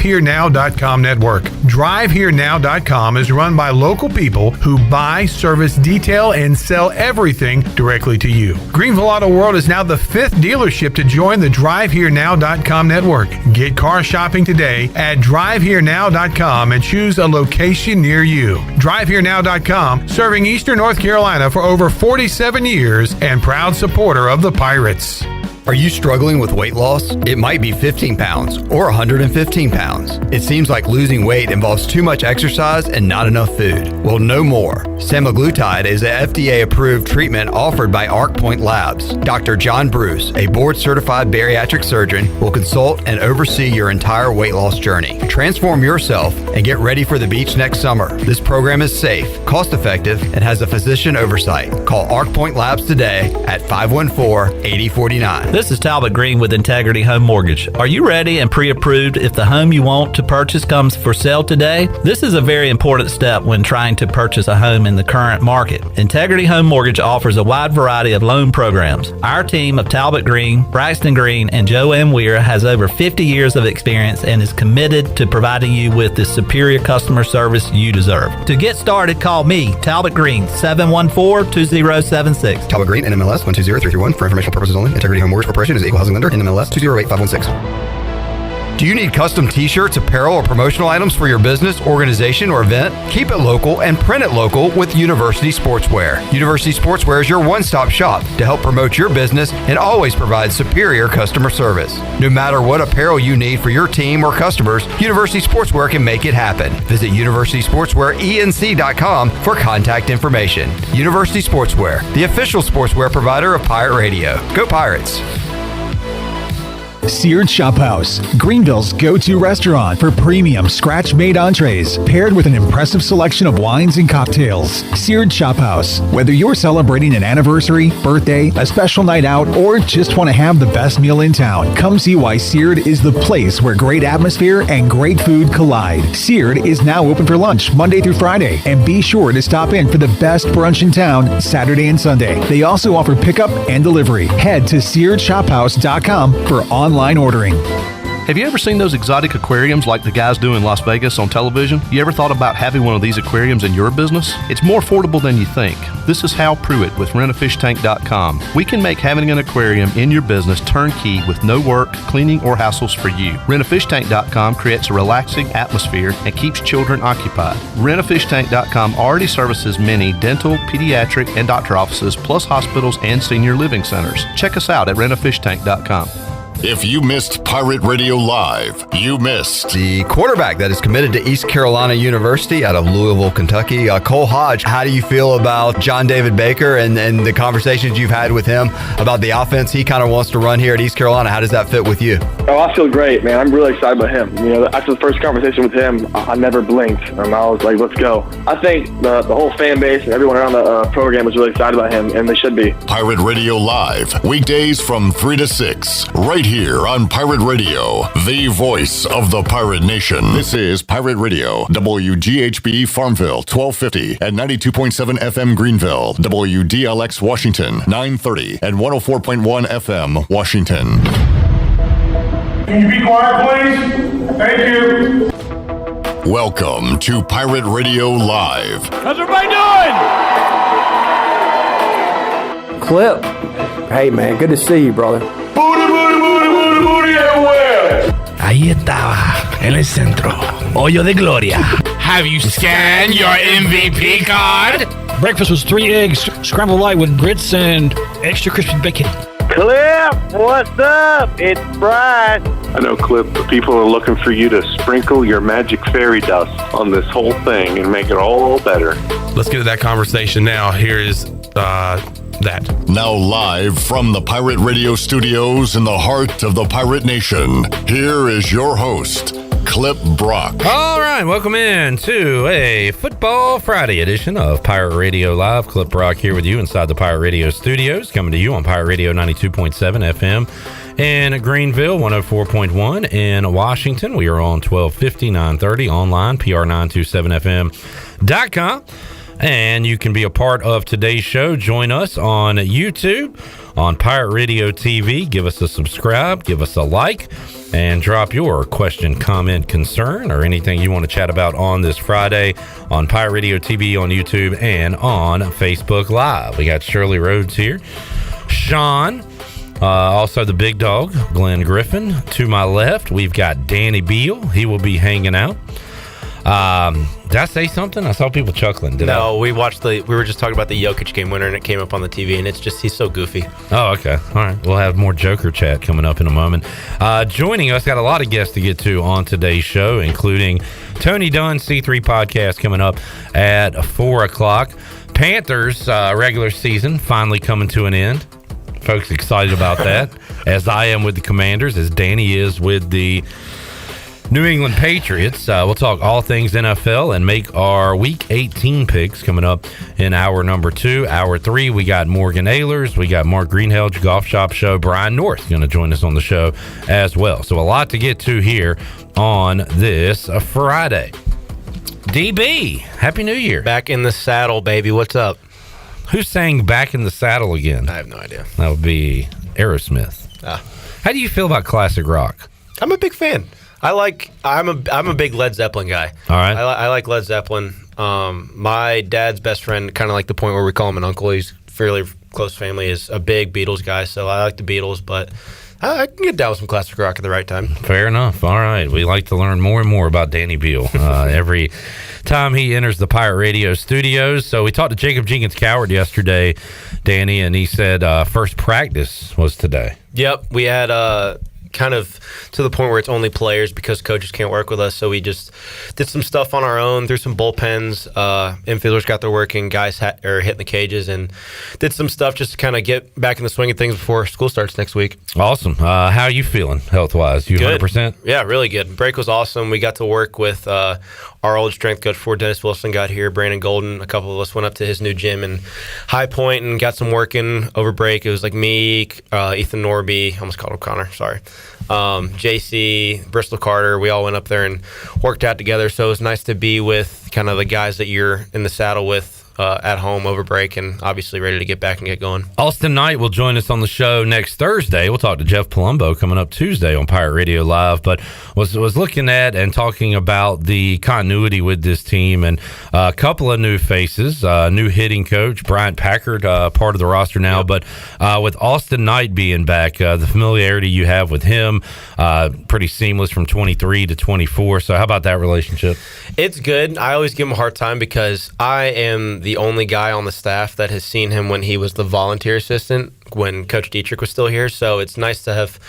DriveHereNow.com network. DriveHereNow.com is run by local people who buy, service, detail, and sell everything directly to you. Greenville Auto World is now the 5th dealership to join the DriveHereNow.com network. Get car shopping today at DriveHereNow.com and choose a location near you. DriveHereNow.com, serving Eastern North Carolina for over 47 years and proud supporter of the Pirates. Are you struggling with weight loss? It might be 15 pounds or 115 pounds. It seems like losing weight involves too much exercise and not enough food. Well, no more. Semaglutide is an FDA-approved treatment offered by Arc Point Labs. Dr. John Bruce, a board-certified bariatric surgeon, will consult and oversee your entire weight loss journey. Transform yourself and get ready for the beach next summer. This program is safe, cost-effective, and has a physician oversight. Call Arc Point Labs today at 514-8049. This is Talbot Green with Integrity Home Mortgage. Are you ready and pre-approved if the home you want to purchase comes for sale today? This is a very important step when trying to purchase a home in the current market. Integrity Home Mortgage offers a wide variety of loan programs. Our team of Talbot Green, Braxton Green, and Joanne Weir has over 50 years of experience and is committed to providing you with the superior customer service you deserve. To get started, call me, Talbot Green, 714-2076. Talbot Green, NMLS 120331. For informational purposes only. Integrity Home Mortgage Corporation is an equal housing lender. NMLS 208516. Do you need custom t-shirts, apparel, or promotional items for your business, organization, or event? Keep it local and print it local with University Sportswear. University Sportswear is your one-stop shop to help promote your business and always provide superior customer service. No matter what apparel you need for your team or customers, University Sportswear can make it happen. Visit universitysportswearenc.com for contact information. University Sportswear, the official sportswear provider of Pirate Radio. Go Pirates! Seared Shop House, Greenville's go-to restaurant for premium scratch-made entrees, paired with an impressive selection of wines and cocktails. Seared Shop House. Whether you're celebrating an anniversary, birthday, a special night out, or just want to have the best meal in town, come see why Seared is the place where great atmosphere and great food collide. Seared is now open for lunch Monday through Friday, and be sure to stop in for the best brunch in town Saturday and Sunday. They also offer pickup and delivery. Head to SearedShopHouse.com for online ordering. Have you ever seen those exotic aquariums like the guys do in Las Vegas on television? You ever thought about having one of these aquariums in your business? It's more affordable than you think. This is Hal Pruitt with rentafishtank.com. We can make having an aquarium in your business turnkey with no work, cleaning, or hassles for you. Rentafishtank.com creates a relaxing atmosphere and keeps children occupied. Rentafishtank.com already services many dental, pediatric, and doctor offices, plus hospitals and senior living centers. Check us out at rentafishtank.com. If you missed Pirate Radio Live, you missed the quarterback that is committed to East Carolina University out of Louisville, Kentucky, Cole Hodge. How do you feel about John David Baker and the conversations you've had with him about the offense he kind of wants to run here at East Carolina? How does that fit with you? Oh, I feel great, man. I'm really excited about him. You know, after the first conversation with him, I never blinked, and I was like, let's go. I think the whole fan base and everyone around the program is really excited about him, and they should be. Pirate Radio Live, weekdays from 3 to 6, right here on Pirate Radio, the voice of the Pirate Nation. This is Pirate Radio, WGHB Farmville, 1250 and 92.7 FM Greenville, WDLX Washington, 930 and 104.1 FM Washington. Can you be quiet, please? Thank you. Welcome to Pirate Radio Live. How's everybody doing? Clip. Hey, man, good to see you, brother. Booty, booty, booty, booty, booty everywhere. Ahí estaba, en el centro. Hoyo de Gloria. Have you scanned your MVP card? Breakfast was 3 eggs, scrambled light with grits and extra crispy bacon. Clip, what's up? It's Bryce. I know, Clip, the people are looking for you to sprinkle your magic fairy dust on this whole thing and make it all better. Let's get to that conversation now. Here is that. Now live from the Pirate Radio studios in the heart of the Pirate Nation, here is your host, Clip Brock. All right, welcome in to a Football Friday edition of Pirate Radio Live. Clip Brock here with you inside the Pirate Radio studios, coming to you on Pirate Radio 92.7 FM in Greenville, 104.1 in Washington. We are on 1250, 930, online, PR927FM.com. And you can be a part of today's show. Join us on YouTube, on Pirate Radio TV. Give us a subscribe, give us a like. and drop your question, comment, concern, or anything you want to chat about on this Friday on Pirate Radio TV on YouTube and on Facebook Live. We got Shirley Rhodes here, Sean, also the big dog, Glenn Griffin. To my left, we've got Danny Beal. He will be hanging out. Did I say something? I saw people chuckling. We were just talking about the Jokic game winner, and it came up on the TV, and he's so goofy. Oh, okay. All right. We'll have more Joker chat coming up in a moment. Joining us, got a lot of guests to get to on today's show, including Tony Dunn, C3 Podcast, coming up at 4 o'clock. Panthers regular season finally coming to an end. Folks excited about that, as I am with the Commanders, as Danny is with the New England Patriots. We'll talk all things NFL and make our Week 18 picks coming up in hour number 2. Hour 3, we got Morgan Ahlers. We got Mark Greenhelge, Golf Shop Show. Brian North going to join us on the show as well. So a lot to get to here on this Friday. DB, Happy New Year. Back in the saddle, baby. What's up? Who's saying back in the saddle again? I have no idea. That would be Aerosmith. How do you feel about classic rock? I'm a big fan. I'm a big Led Zeppelin guy. All right. I like Led Zeppelin. My dad's best friend, kind of like the point where we call him an uncle. He's fairly close family. Is a big Beatles guy, so I like the Beatles. But I can get down with some classic rock at the right time. Fair enough. All right. We like to learn more and more about Danny Beal every time he enters the Pirate Radio studios. So we talked to Jacob Jenkins Coward yesterday, Danny, and he said first practice was today. Yep. We had kind of to the point where it's only players because coaches can't work with us. So we just did some stuff on our own, threw some bullpens. Infielders got their work in, guys are hitting the cages, and did some stuff just to kind of get back in the swing of things before school starts next week. Awesome. How are you feeling health-wise? You good. 100%? Yeah, really good. Break was awesome. We got to work with our old strength coach before Dennis Wilson got here, Brandon Golden. A couple of us went up to his new gym in High Point and got some work in over break. It was like me, Ethan Norby, almost called him Connor, sorry. JC, Bristol Carter, we all went up there and worked out together. So it was nice to be with kind of the guys that you're in the saddle with at home over break, and obviously ready to get back and get going. Austin Knight will join us on the show next Thursday. We'll talk to Jeff Palumbo coming up Tuesday on Pirate Radio Live, but was looking at and talking about the continuity with this team and a couple of new faces, new hitting coach, Bryant Packard, part of the roster now, yep. But with Austin Knight being back, the familiarity you have with him, pretty seamless from 23 to 24. So how about that relationship? It's good. I always give him a hard time because I am the only guy on the staff that has seen him when he was the volunteer assistant when Coach Dietrich was still here. So it's nice to have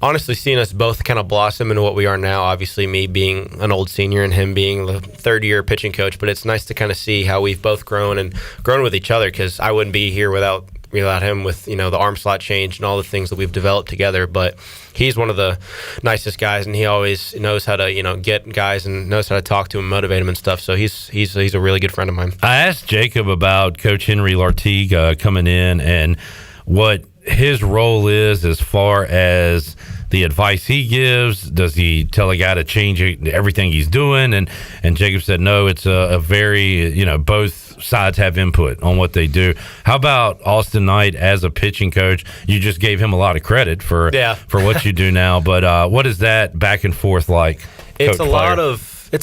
honestly seen us both kind of blossom into what we are now. Obviously, me being an old senior and him being the third-year pitching coach. But it's nice to kind of see how we've both grown with each other, because I wouldn't be here without him with, the arm slot change and all the things that we've developed together. But he's one of the nicest guys, and he always knows how to, get guys and knows how to talk to them, motivate them and stuff. So he's a really good friend of mine. I asked Jacob about Coach Henry Lartigue coming in and what his role is as far as the advice he gives. Does he tell a guy to change everything he's doing? And Jacob said, no, it's a very, both sides have input on what they do. How about Austin Knight as a pitching coach? You just gave him a lot of credit for what you do now, but what is that back and forth like? It's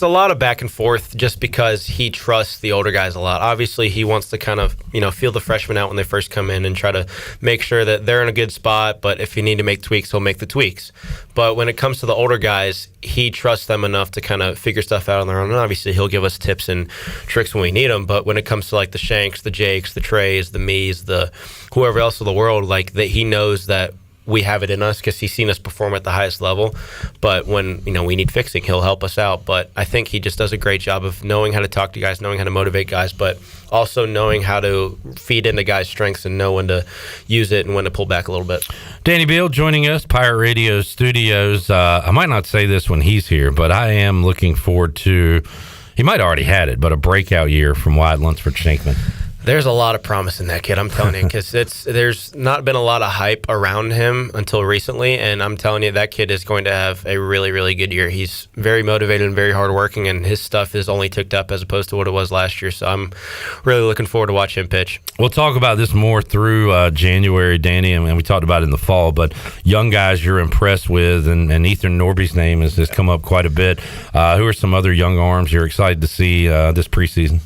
a lot of back and forth just because he trusts the older guys a lot. Obviously, he wants to kind of, feel the freshmen out when they first come in and try to make sure that they're in a good spot. But if you need to make tweaks, he'll make the tweaks. But when it comes to the older guys, he trusts them enough to kind of figure stuff out on their own. And obviously, he'll give us tips and tricks when we need them. But when it comes to like the Shanks, the Jakes, the Treys, the me's, the whoever else in the world, like that, he knows that we have it in us because he's seen us perform at the highest level. But when we need fixing, he'll help us out. But I think he just does a great job of knowing how to talk to guys, knowing how to motivate guys, but also knowing how to feed into guys' strengths and know when to use it and when to pull back a little bit. Danny Beal joining us, Pirate Radio Studios. I might not say this when he's here, but I am looking forward to, he might have already had it, but a breakout year from Wyatt Lunsford Shankman. There's a lot of promise in that kid, I'm telling you, because there's not been a lot of hype around him until recently, and I'm telling you, that kid is going to have a really, really good year. He's very motivated and very hardworking, and his stuff is only ticked up as opposed to what it was last year, so I'm really looking forward to watch him pitch. We'll talk about this more through January, Danny, and we talked about it in the fall, but young guys you're impressed with, and Ethan Norby's name has come up quite a bit. Who are some other young arms you're excited to see this preseason?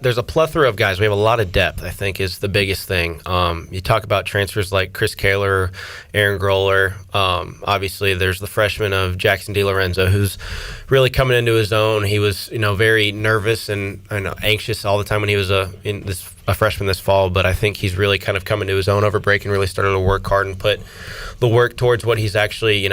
There's a plethora of guys. We have a lot of depth, I think, is the biggest thing. You talk about transfers like Chris Kaler, Aaron Groller. Obviously, there's the freshman of Jackson DiLorenzo, who's really coming into his own. He was, very nervous and anxious all the time when he was a freshman this fall, but I think he's really kind of coming to his own over break and really started to work hard and put the work towards what he's actually,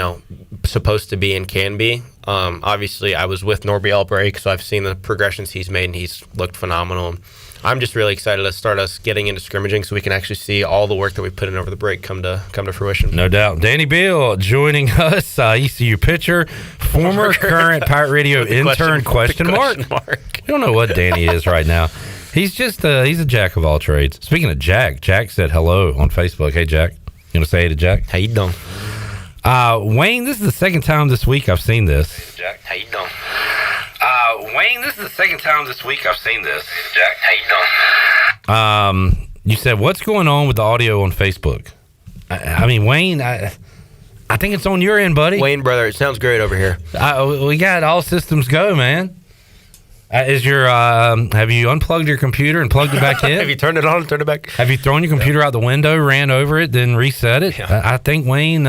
supposed to be and can be. Obviously, I was with Norby all break, so I've seen the progressions he's made, and he's looked phenomenal. I'm just really excited to start us getting into scrimmaging so we can actually see all the work that we put in over the break come to fruition. No doubt. Danny Beal joining us, ECU pitcher, former current Pirate Radio intern, question mark. You don't know what Danny is right now. He's just he's a jack of all trades. Speaking of Jack said hello on Facebook. Hey, Jack. You want to say hey to Jack? How you doing? Wayne, this is the second time this week I've seen this. Jack, how you doing? Wayne, this is the second time this week I've seen this. Jack, how you doing? You said, what's going on with the audio on Facebook? I mean, Wayne, I think it's on your end, buddy. Wayne, brother, it sounds great over here. We got all systems go, man. Have you unplugged your computer and plugged it back in? Have you turned it on and turned it back? Have you thrown your computer out the window, ran over it, then reset it? Yeah. I think, Wayne,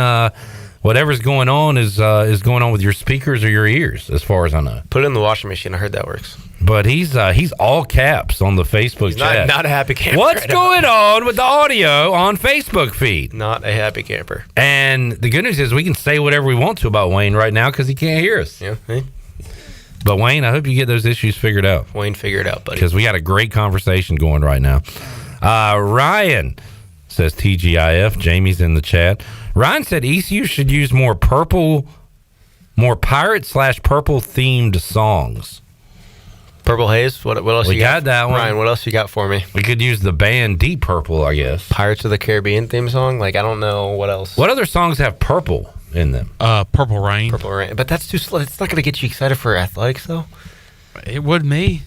whatever's going on is going on with your speakers or your ears, as far as I know. Put it in the washing machine. I heard that works. But he's all caps on the Facebook chat. Not a happy camper. What's going on with the audio on Facebook feed? Not a happy camper. And the good news is we can say whatever we want to about Wayne right now because he can't hear us. Yeah. Hey. But Wayne, I hope you get those issues figured out. Wayne, figure it out, buddy. Because we got a great conversation going right now. Ryan says TGIF. Jamie's in the chat. Ryan said ECU should use more pirate/purple themed songs. Purple Haze? What else we you got? We got that one. Ryan, what else you got for me? We could use the band Deep Purple, I guess. Pirates of the Caribbean theme song? I don't know what else. What other songs have purple in them? Purple Rain. Purple Rain. But that's too slow. It's not going to get you excited for athletics, though. It would me.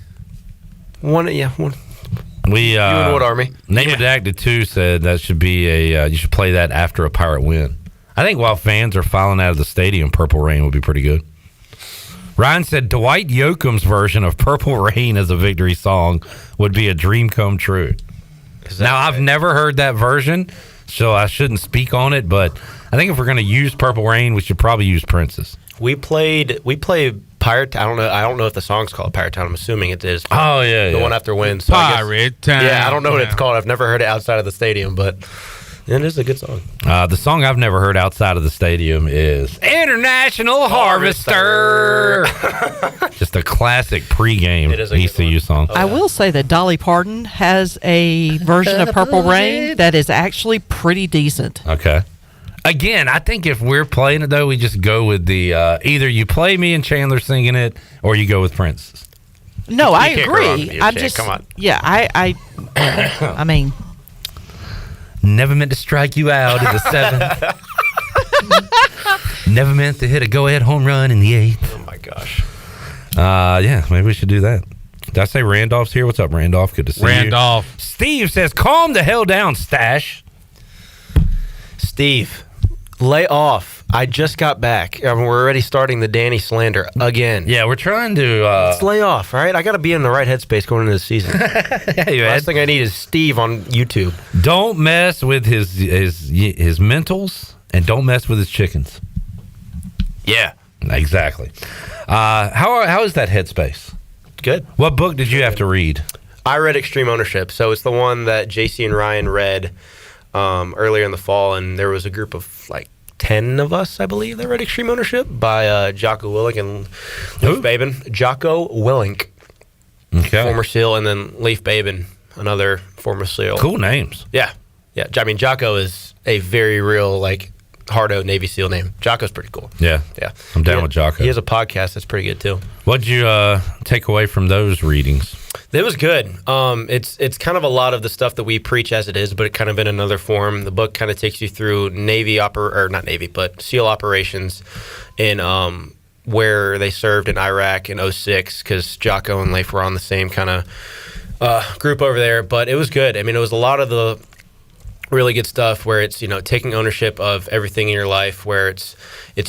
One. We you and what Army? Name Redacted 2 said that should be you should play that after a Pirate win. I think while fans are filing out of the stadium, Purple Rain would be pretty good. Ryan said Dwight Yoakam's version of Purple Rain as a victory song would be a dream come true. Now, I've never heard that version, so I shouldn't speak on it, but I think if we're going to use Purple Rain, we should probably use Princess. We played Pirate. I don't know if the song's called Pirate Town. I'm assuming it is. Oh yeah, the one after Win. So Pirate Town. Yeah, I don't know what it's called. I've never heard it outside of the stadium, but it is a good song. The song I've never heard outside of the stadium is International Harvester. Just a classic pregame ECU song. I will say that Dolly Parton has a version of Purple Rain that is actually pretty decent. Okay. Again, I think if we're playing it, though, we just go with the either you play me and Chandler singing it or you go with Prince. No, I agree. Come on. Yeah, I mean... Never meant to strike you out in the 7th. Never meant to hit a go-ahead home run in the 8th. Oh, my gosh. Yeah, maybe we should do that. Did I say Randolph's here? What's up, Randolph? Good to see you. Randolph. Steve says, calm the hell down, Stash. Steve, lay off. I just got back. We're already starting the Danny slander again. Yeah, we're trying to... Let's lay off, all right? I got to be in the right headspace going into the season. Last thing I need is Steve on YouTube. Don't mess with his mentals, and don't mess with his chickens. Yeah. Exactly. How is that headspace? Good. What book did you have to read? I read Extreme Ownership. So it's the one that JC and Ryan read earlier in the fall, and there was a group of 10 of us, I believe, that read Extreme Ownership by Jocko Willink and Leif Babin. Jocko Willink, former SEAL, and then Leif Babin, another former SEAL. Cool names. Yeah. I mean, Jocko is a very real, hard-out Navy SEAL name. Jocko's pretty cool. Yeah. I'm down with Jocko. He has a podcast that's pretty good, too. What'd you take away from those readings? It was good. It's kind of a lot of the stuff that we preach as it is, but it kind of in another form. The book kind of takes you through SEAL operations in where they served in Iraq in 06, because Jocko and Leif were on the same kind of group over there. But it was good. I mean, it was a lot of the really good stuff where it's, taking ownership of everything in your life, where it's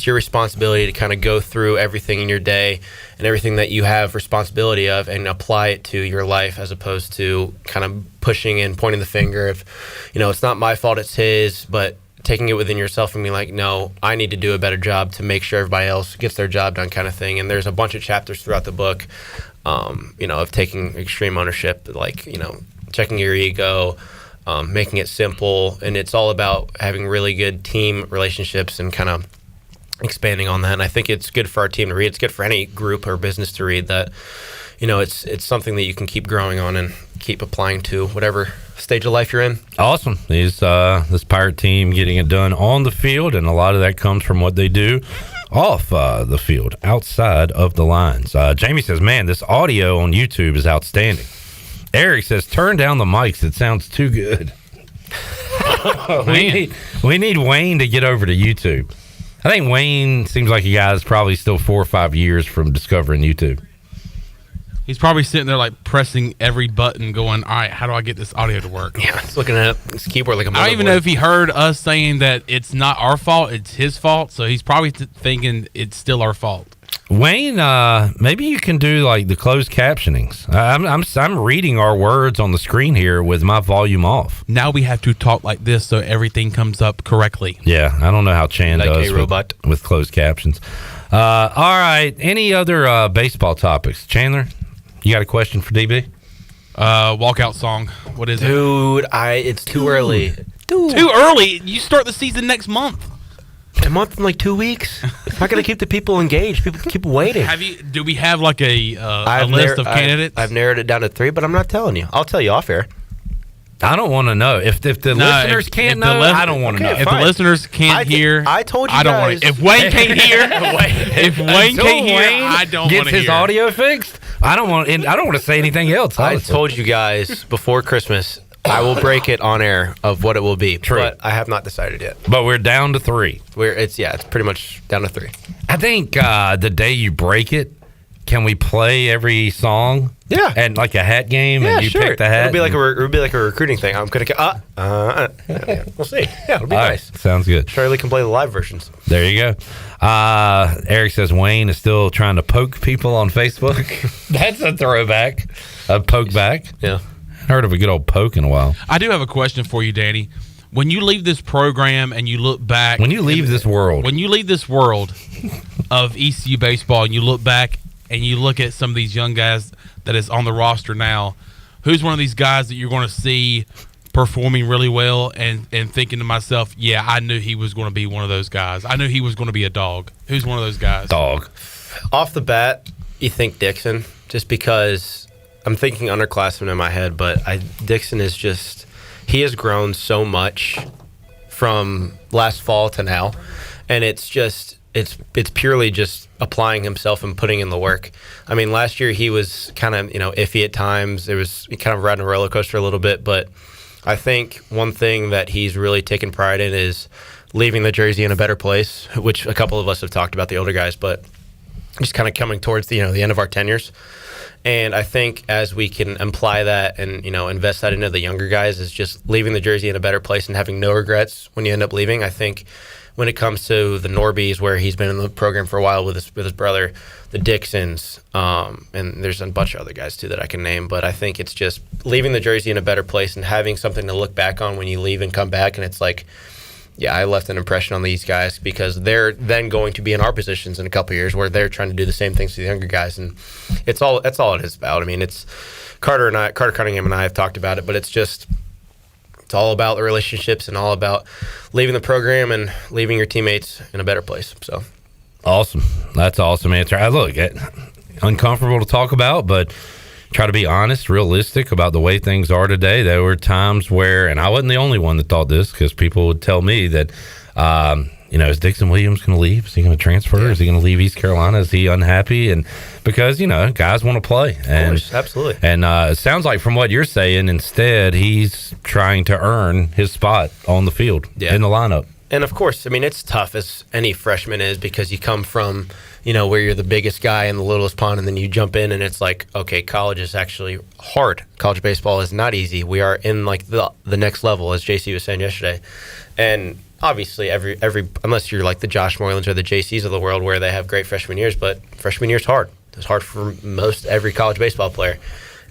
your responsibility to kind of go through everything in your day and everything that you have responsibility of and apply it to your life, as opposed to kind of pushing and pointing the finger of, it's not my fault, it's his, but taking it within yourself and being like, no, I need to do a better job to make sure everybody else gets their job done, kind of thing. And there's a bunch of chapters throughout the book, of taking extreme ownership, like, checking your ego, making it simple. And it's all about having really good team relationships and kind of expanding on that. And I think it's good for our team to read. It's good for any group or business to read that, it's something that you can keep growing on and keep applying to whatever stage of life you're in. Awesome. This Pirate team getting it done on the field, and a lot of that comes from what they do off the field, outside of the lines. Jamie says, man, this audio on YouTube is outstanding. Eric says, turn down the mics. It sounds too good. we need Wayne to get over to YouTube. I think Wayne seems like a guy that's probably still 4 or 5 years from discovering YouTube. He's probably sitting there like pressing every button going, all right, how do I get this audio to work? Yeah, he's looking at his keyboard like a motherboard. I don't even know if he heard us saying that it's not our fault, it's his fault. So he's probably thinking it's still our fault. Wayne, maybe you can do like the closed captionings. I'm reading our words on the screen here with my volume off. Now we have to talk like this so everything comes up correctly. Yeah, I don't know how Chan like does a robot with closed captions. All right, any other baseball topics? Chandler, you got a question for DB? Walkout song. What is it? Dude, it's too early. Too early? You start the season next month. A month and like 2 weeks. How can I keep the people engaged? People keep waiting. Do we have like a list of candidates? I've narrowed it down to 3, but I'm not telling you. I'll tell you off air. I don't want to know. If the listeners can't know, I don't want to know. If the listeners can't hear, I told you I don't guys. want it. If Wayne can't hear, I don't want to hear. Gets his audio fixed. I don't want to say anything else. I told you guys before Christmas, I will break it on air of what it will be. True. But I have not decided yet. But we're down to 3. It's pretty much down to 3. I think the day you break it, can we play every song? Yeah. And like a hat game, and you pick the hat. It'll be like a recruiting thing. I'm gonna we'll see. Yeah, it'll be nice. Right. Sounds good. Charlie can play the live versions. There you go. Eric says Wayne is still trying to poke people on Facebook. That's a throwback. A poke back. Yeah. Heard of a good old poke in a while. I do have a question for you, Danny. When you leave this program and you look back, when you leave this world of ECU baseball, and you look back and you look at some of these young guys that is on the roster now, who's one of these guys that you're going to see performing really well and thinking to myself, yeah, I knew he was going to be one of those guys. I knew he was going to be a dog. Who's one of those guys? Dog. Off the bat, you think Dixon, just because I'm thinking underclassmen in my head, but Dixon is just, he has grown so much from last fall to now, and it's purely just applying himself and putting in the work. I mean, last year he was kind of, iffy at times. It was kind of riding a roller coaster a little bit, but I think one thing that he's really taken pride in is leaving the jersey in a better place, which a couple of us have talked about, the older guys, but just kind of coming towards the end of our tenures. And I think as we can imply that and, invest that into the younger guys, is just leaving the jersey in a better place and having no regrets when you end up leaving. I think when it comes to the Norbies, where he's been in the program for a while with his brother, the Dixons, and there's a bunch of other guys too that I can name, but I think it's just leaving the jersey in a better place and having something to look back on when you leave and come back, and it's like, yeah, I left an impression on these guys, because they're then going to be in our positions in a couple of years where they're trying to do the same things to the younger guys, and that's all it is about. I mean, it's Carter Cunningham and I have talked about it, but it's all about the relationships and all about leaving the program and leaving your teammates in a better place. So awesome. That's an awesome answer. Uncomfortable to talk about, but try to be honest, realistic about the way things are today. There were times where, and I wasn't the only one that thought this, because people would tell me that, is Dixon Williams going to leave? Is he going to transfer? Yeah. Is he going to leave East Carolina? Is he unhappy? And because, guys want to play. Of course, absolutely. And it sounds like from what you're saying, instead, he's trying to earn his spot on the field in the lineup. And of course, it's tough as any freshman is because you come from, where you're the biggest guy in the littlest pond, and then you jump in and it's like, okay, college is actually hard. College baseball is not easy. We are in like the next level, as JC was saying yesterday. And obviously every unless you're like the Josh Moylan's or the JCs of the world where they have great freshman years, but freshman year's hard. It's hard for most every college baseball player.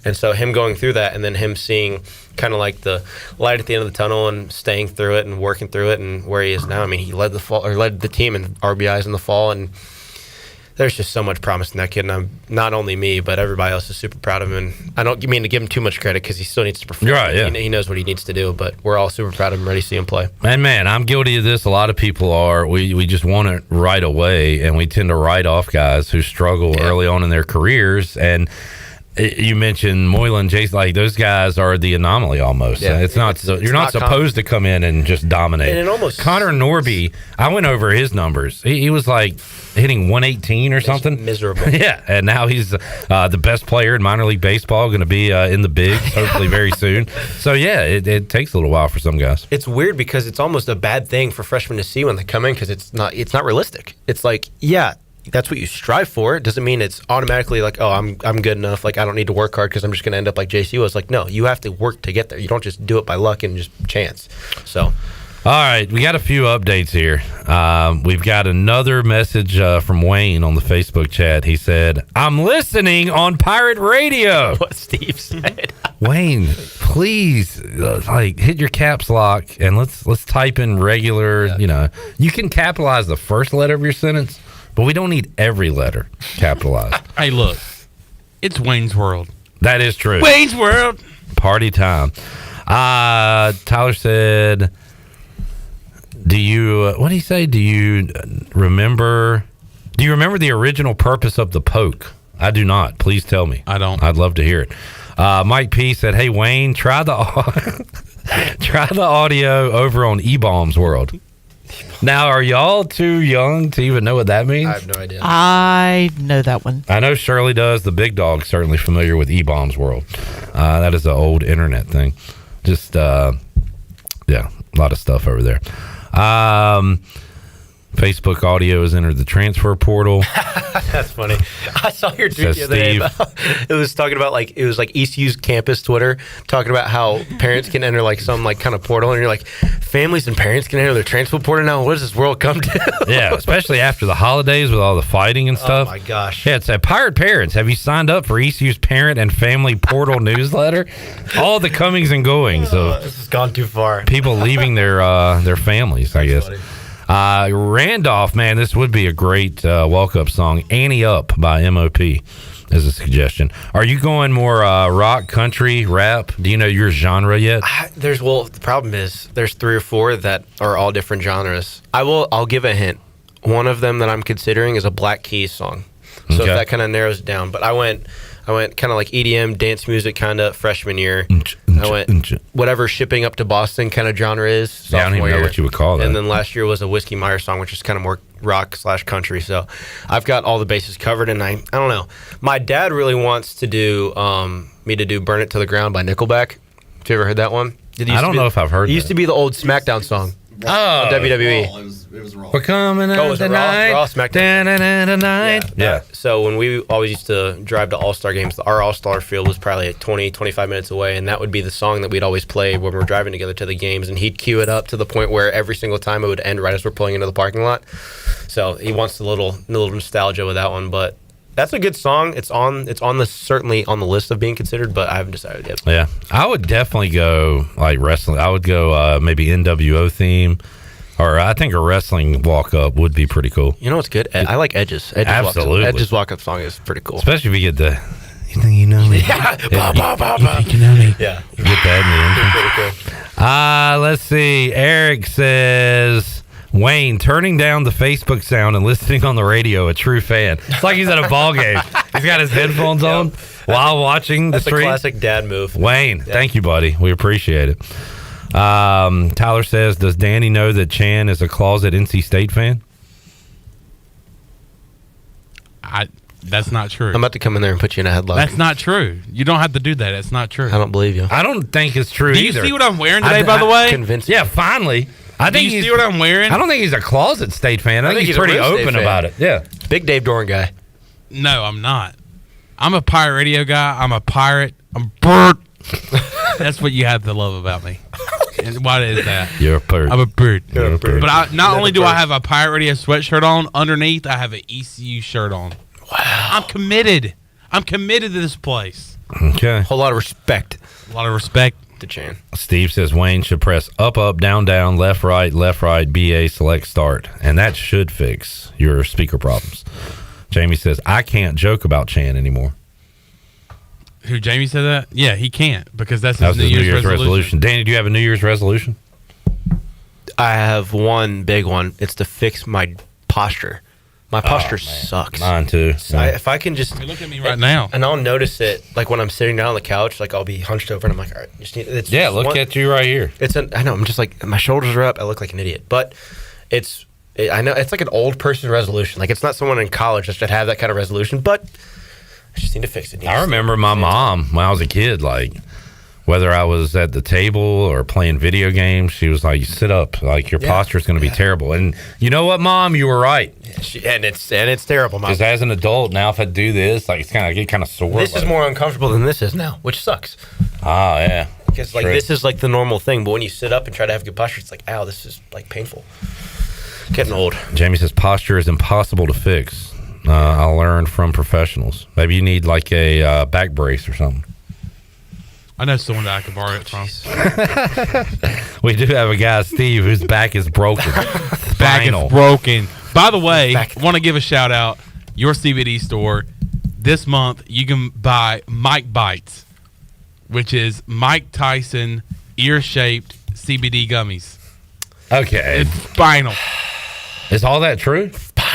And so him going through that and then him seeing kind of like the light at the end of the tunnel and staying through it and working through it and where he is now. He led the team in RBIs in the fall, and there's just so much promise in that kid. And I'm not only me, but everybody else is super proud of him. And I don't mean to give him too much credit because he still needs to perform. Right, yeah. He knows what he needs to do, but we're all super proud of him, ready to see him play. And man, I'm guilty of this. A lot of people are. We just want it right away, and we tend to write off guys who struggle early on in their careers. And you mentioned Moylan, Jason, like those guys are the anomaly almost. Yeah. You're not supposed to come in and just dominate. And it almost Connor Norby, I went over his numbers. He was like hitting 118 or something. Miserable. Yeah, and now he's the best player in minor league baseball, going to be in the bigs hopefully very soon. So yeah, it takes a little while for some guys. It's weird because it's almost a bad thing for freshmen to see when they come in because it's not realistic. It's like, yeah, that's what you strive for. It doesn't mean it's automatically like, oh, I'm good enough. Like, I don't need to work hard because I'm just going to end up like JC was. Like, no, you have to work to get there. You don't just do it by luck and just chance. So, all right, we got a few updates here. We've got another message from Wayne on the Facebook chat. He said, "I'm listening on Pirate Radio." What Steve said. Wayne, please, hit your caps lock and let's type in regular. Yeah. You can capitalize the first letter of your sentence. But we don't need every letter capitalized. Hey, look. It's Wayne's World. That is true. Wayne's World. Party time. Tyler said, what did he say? Do you remember the original purpose of the poke? I do not. Please tell me. I don't. I'd love to hear it. Mike P said, "Hey, Wayne, try the audio over on E-Bombs World." Now, are y'all too young to even know what that means? I have no idea. I know that one. I know Shirley does. The big dog's certainly familiar with E-Bombs World. That is an old internet thing. Just, a lot of stuff over there. Facebook audio has entered the transfer portal. That's funny. I saw your tweet the other day about, it was talking about it was like ECU's campus Twitter talking about how parents can enter some kind of portal, and you're like, families and parents can enter their transfer portal now. What does this world come to? Yeah, especially after the holidays with all the fighting and stuff. Oh my gosh. Yeah, it said, "Pirate parents, have you signed up for ECU's parent and family portal newsletter?" All the comings and goings. So this has gone too far. People leaving their families, I guess. Funny. Randolph, man, this would be a great walk-up song. "Annie Up" by MOP is a suggestion. Are you going more rock, country, rap? Do you know your genre yet? The problem is there's 3 or 4 that are all different genres. I'll give a hint. One of them that I'm considering is a Black Keys song. So if that kind of narrows it down. But I went kind of like EDM, dance music kind of freshman year. I went whatever Shipping Up to Boston kind of genre is. Yeah, I don't even know what you would call that. And then last year was a Whiskey Myers song, which is kind of more rock/country. So I've got all the bases covered, and I don't know. My dad really wants to do me to do "Burn It to the Ground" by Nickelback. Have you ever heard that one? I don't know if I've heard it. It used to be the old SmackDown song. Oh, WWE. It was wrong. We're coming out tonight. Raw SmackDown. Tonight. Yeah. So when we always used to drive to All-Star games, our All-Star field was probably 20, 25 minutes away, and that would be the song that we'd always play when we were driving together to the games, and he'd cue it up to the point where every single time it would end right as we're pulling into the parking lot. So he wants a little nostalgia with that one, but that's a good song. It's certainly on the list of being considered, but I haven't decided yet. Yeah, I would definitely go like wrestling. I would go maybe NWO theme, or I think a wrestling walk up would be pretty cool. You know what's good? I like Edge's. Absolutely, Edge's walk up song is pretty cool, especially if you get the. You think you know me? Yeah, you know me. Yeah, you get that in the pretty cool. Let's see. Eric says, "Wayne, turning down the Facebook sound and listening on the radio, a true fan." It's like he's at a ball game. He's got his headphones on while watching the stream. That's a classic dad move. Wayne, thank you, buddy. We appreciate it. Tyler says, does Danny know that Chan is a closet NC State fan? That's not true. I'm about to come in there and put you in a headlock. That's not true. You don't have to do that. That's not true. I don't believe you. I don't think it's true either. Do you see what I'm wearing today, by the way? Convinced. Yeah, finally. I think you see what I'm wearing? I don't think he's a closet State fan. I think he's pretty open about it. Yeah. Big Dave Doran guy. No, I'm not. I'm a Pirate Radio guy. I'm a pirate. I'm Bert. That's what you have to love about me. And what is that? You're a bird. I'm a bird. You're a bird. But not only do I have a Pirate Radio sweatshirt on, underneath I have an ECU shirt on. Wow. I'm committed. I'm committed to this place. Okay. Whole lot of respect. A lot of respect to Chan. Steve says Wayne should press up, down, left, right, BA, select, start. And that should fix your speaker problems. Jamie says, I can't joke about Chan anymore. Who, Jamie said that? Yeah, he can't because that's That his was New his Year's resolution. Danny, do you have a New Year's resolution? I have one big one. It's to fix my posture. My posture sucks. Mine too. So if I can just look at me right now, and I'll notice it like when I'm sitting down on the couch, like I'll be hunched over and I'm like, all right, just need. It's yeah, just look at you right here. I know. I'm just like my shoulders are up. I look like an idiot, but I know it's like an old person resolution. Like it's not someone in college that should have that kind of resolution, but I just need to fix it. I remember my mom when I was a kid, like whether I was at the table or playing video games, she was like, you sit up, like your posture is going to be terrible. And you know what, Mom, you were right. And it's terrible, Mom. Because as an adult now, if I do this, like I get kind of sore. This is more uncomfortable than this is now, which sucks. Ah, yeah. Because like this is like the normal thing, but when you sit up and try to have good posture, it's like, ow, this is like painful. Getting old. Jamie says posture is impossible to fix. I learned from professionals. Maybe you need like a back brace or something. I know someone that I could borrow it from. We do have a guy, Steve, whose back is broken. Back is broken. By the way, I want to give a shout out. Your CBD store. This month, you can buy Mike Bites, which is Mike Tyson ear-shaped CBD gummies. Okay. It's spinal. Is all that true?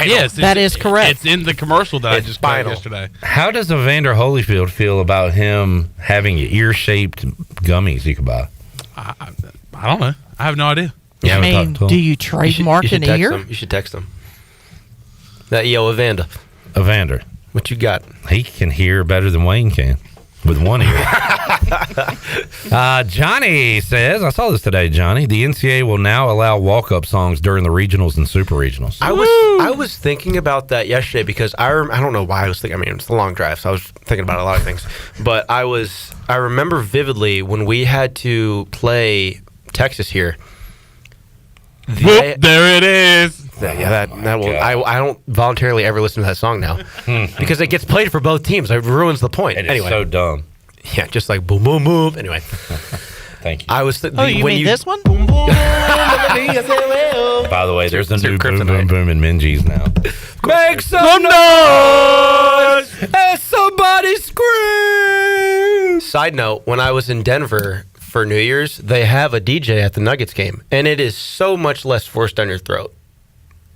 Yes, that is correct. It's in the commercial that I just played yesterday. How does Evander Holyfield feel about him having ear-shaped gummies you can buy? I don't know. I have no idea. I mean, do you trademark an ear? You should text him. That Evander. Evander. What you got? He can hear better than Wayne can with one ear. Johnny says, I saw this today, Johnny. The NCAA will now allow walk-up songs during the regionals and super regionals. I was thinking about that yesterday because I don't know why I was thinking. I mean, it's a long drive, so I was thinking about a lot of things. But I remember vividly when we had to play Texas here. There it is. Yeah, that will. I don't voluntarily ever listen to that song now because it gets played for both teams. It ruins the point. It is so dumb. Yeah, just like boom, boom, boom. Anyway, thank you. I was. You mean this one? By the way, there's a new boom, boom, boom in Minges now. Make some noise as somebody scream. Side note: when I was in Denver for New Year's, they have a DJ at the Nuggets game, and it is so much less forced down your throat.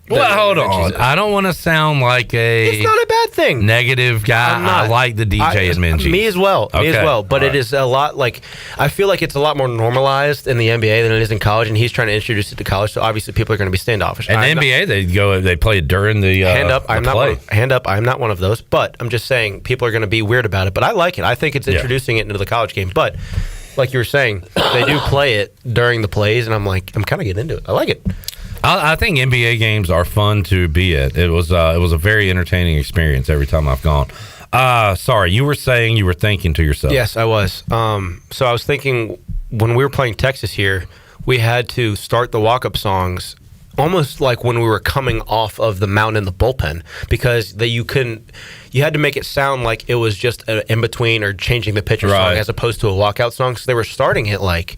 Well, hold on. I don't want to sound like It's not a bad thing. Negative guy. I like the DJ at Minges. Me as well. Me as well. But it is a lot like I feel like it's a lot more normalized in the NBA than it is in college, and he's trying to introduce it to college. So obviously, people are going to be standoffish. And the NBA, they play it during the hand up. I'm not one of those. But I'm just saying people are going to be weird about it. But I like it. I think it's introducing it into the college game. But like you were saying, they do play it during the plays, and I'm kind of getting into it. I like it. I think NBA games are fun to be at. It was a very entertaining experience every time I've gone. Sorry, you were saying you were thinking to yourself. Yes, I was. So I was thinking when we were playing Texas here, we had to start the walk-up songs almost like when we were coming off of the mound in the bullpen because you had to make it sound like it was just an in-between or changing the pitcher song as opposed to a walkout song. So they were starting it like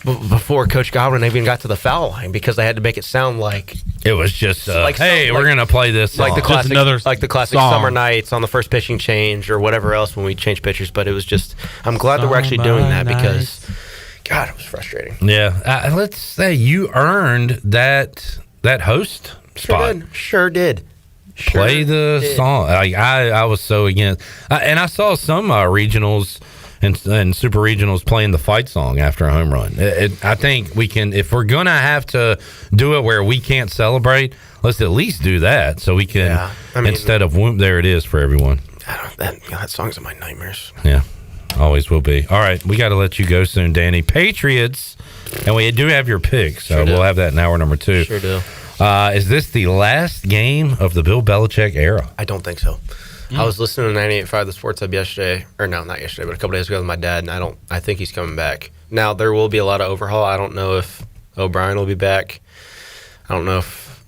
before Coach Godwin even got to the foul line because they had to make it sound like it was just hey, we're gonna play this song. like the classic Summer Nights on the first pitching change or whatever else when we change pitchers. But it was just I'm glad that we're actually doing that because God, it was frustrating. Yeah, let's say you earned that host spot. Sure did. Play the song. I was so against, and I saw some regionals and Super Regionals playing the fight song after a home run. I think we can, if we're going to have to do it where we can't celebrate, let's at least do that so we can, instead of whoop, there it is for everyone. That song's in my nightmares. Yeah, always will be. All right, we got to let you go soon, Danny. Patriots, and we do have your pick, so we'll have that in hour number 2. Sure do. Is this the last game of the Bill Belichick era? I don't think so. I was listening to 98.5 The Sports Hub yesterday, or no, not yesterday, but a couple days ago with my dad, and I think he's coming back. Now, there will be a lot of overhaul. I don't know if O'Brien will be back. I don't know if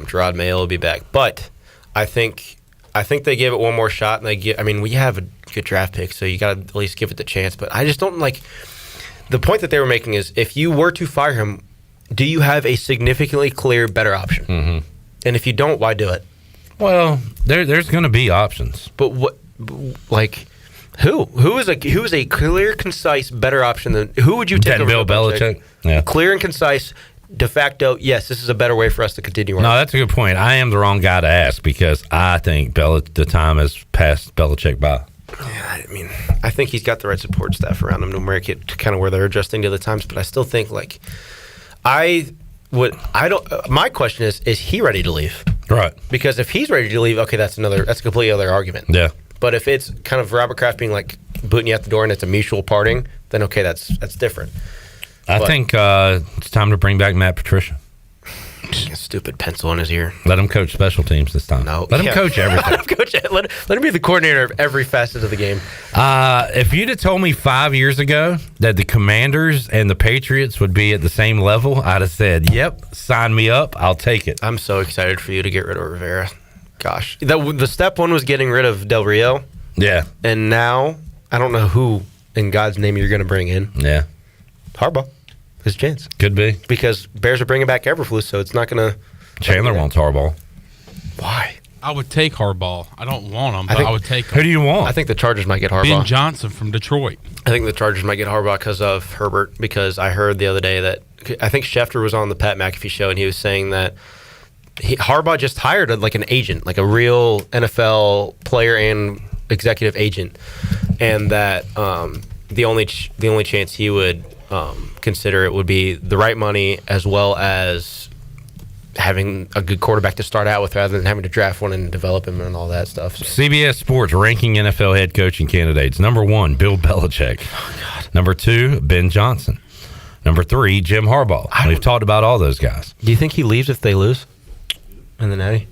Gerard Mayo will be back, but I think they give it one more shot, and we have a good draft pick, so you got to at least give it the chance. But I just don't like the point that they were making is if you were to fire him, do you have a significantly clear, better option? Mm-hmm. And if you don't, why do it? Well, there's going to be options, but what, like, who is a clear, concise, better option than who would you take than over Bill Belichick? Yeah, clear and concise. De facto, yes, this is a better way for us to continue on. No, that's a good point. I am the wrong guy to ask because I think the time has passed Belichick by. Yeah, I think he's got the right support staff around him to make it kind of where they're adjusting to the times. But I still think my question is he ready to leave? Right. Because if he's ready to leave, okay, that's a completely other argument. Yeah. But if it's kind of Robert Kraft being like booting you out the door and it's a mutual parting, then okay, that's different. I think it's time to bring back Matt Patricia. A stupid pencil in his ear. Let him coach special teams this time. No, let him coach everything. Let him be the coordinator of every facet of the game. If you'd have told me 5 years ago that the Commanders and the Patriots would be at the same level, I'd have said, "Yep, sign me up. I'll take it." I'm so excited for you to get rid of Rivera. Gosh, the step one was getting rid of Del Rio. Yeah, and now I don't know who in God's name you're going to bring in. Yeah, Harbaugh. His chance. Could be. Because Bears are bringing back Eberflus, so it's not going to... Chandler wants Harbaugh. Why? I would take Harbaugh. I don't want him, but I would take him. Who do you want? I think the Chargers might get Harbaugh. Ben Johnson from Detroit. I think the Chargers might get Harbaugh because of Herbert, because I heard the other day that... I think Schefter was on the Pat McAfee show, and he was saying that Harbaugh just hired an agent, like a real NFL player and executive agent, and that the only chance he would... consider it would be the right money as well as having a good quarterback to start out with rather than having to draft one and develop him and all that stuff. So. CBS Sports ranking NFL head coaching candidates. Number 1, Bill Belichick. Oh, God. Number 2, Ben Johnson. Number 3, Jim Harbaugh. We've talked about all those guys. Do you think he leaves if they lose in the Natty?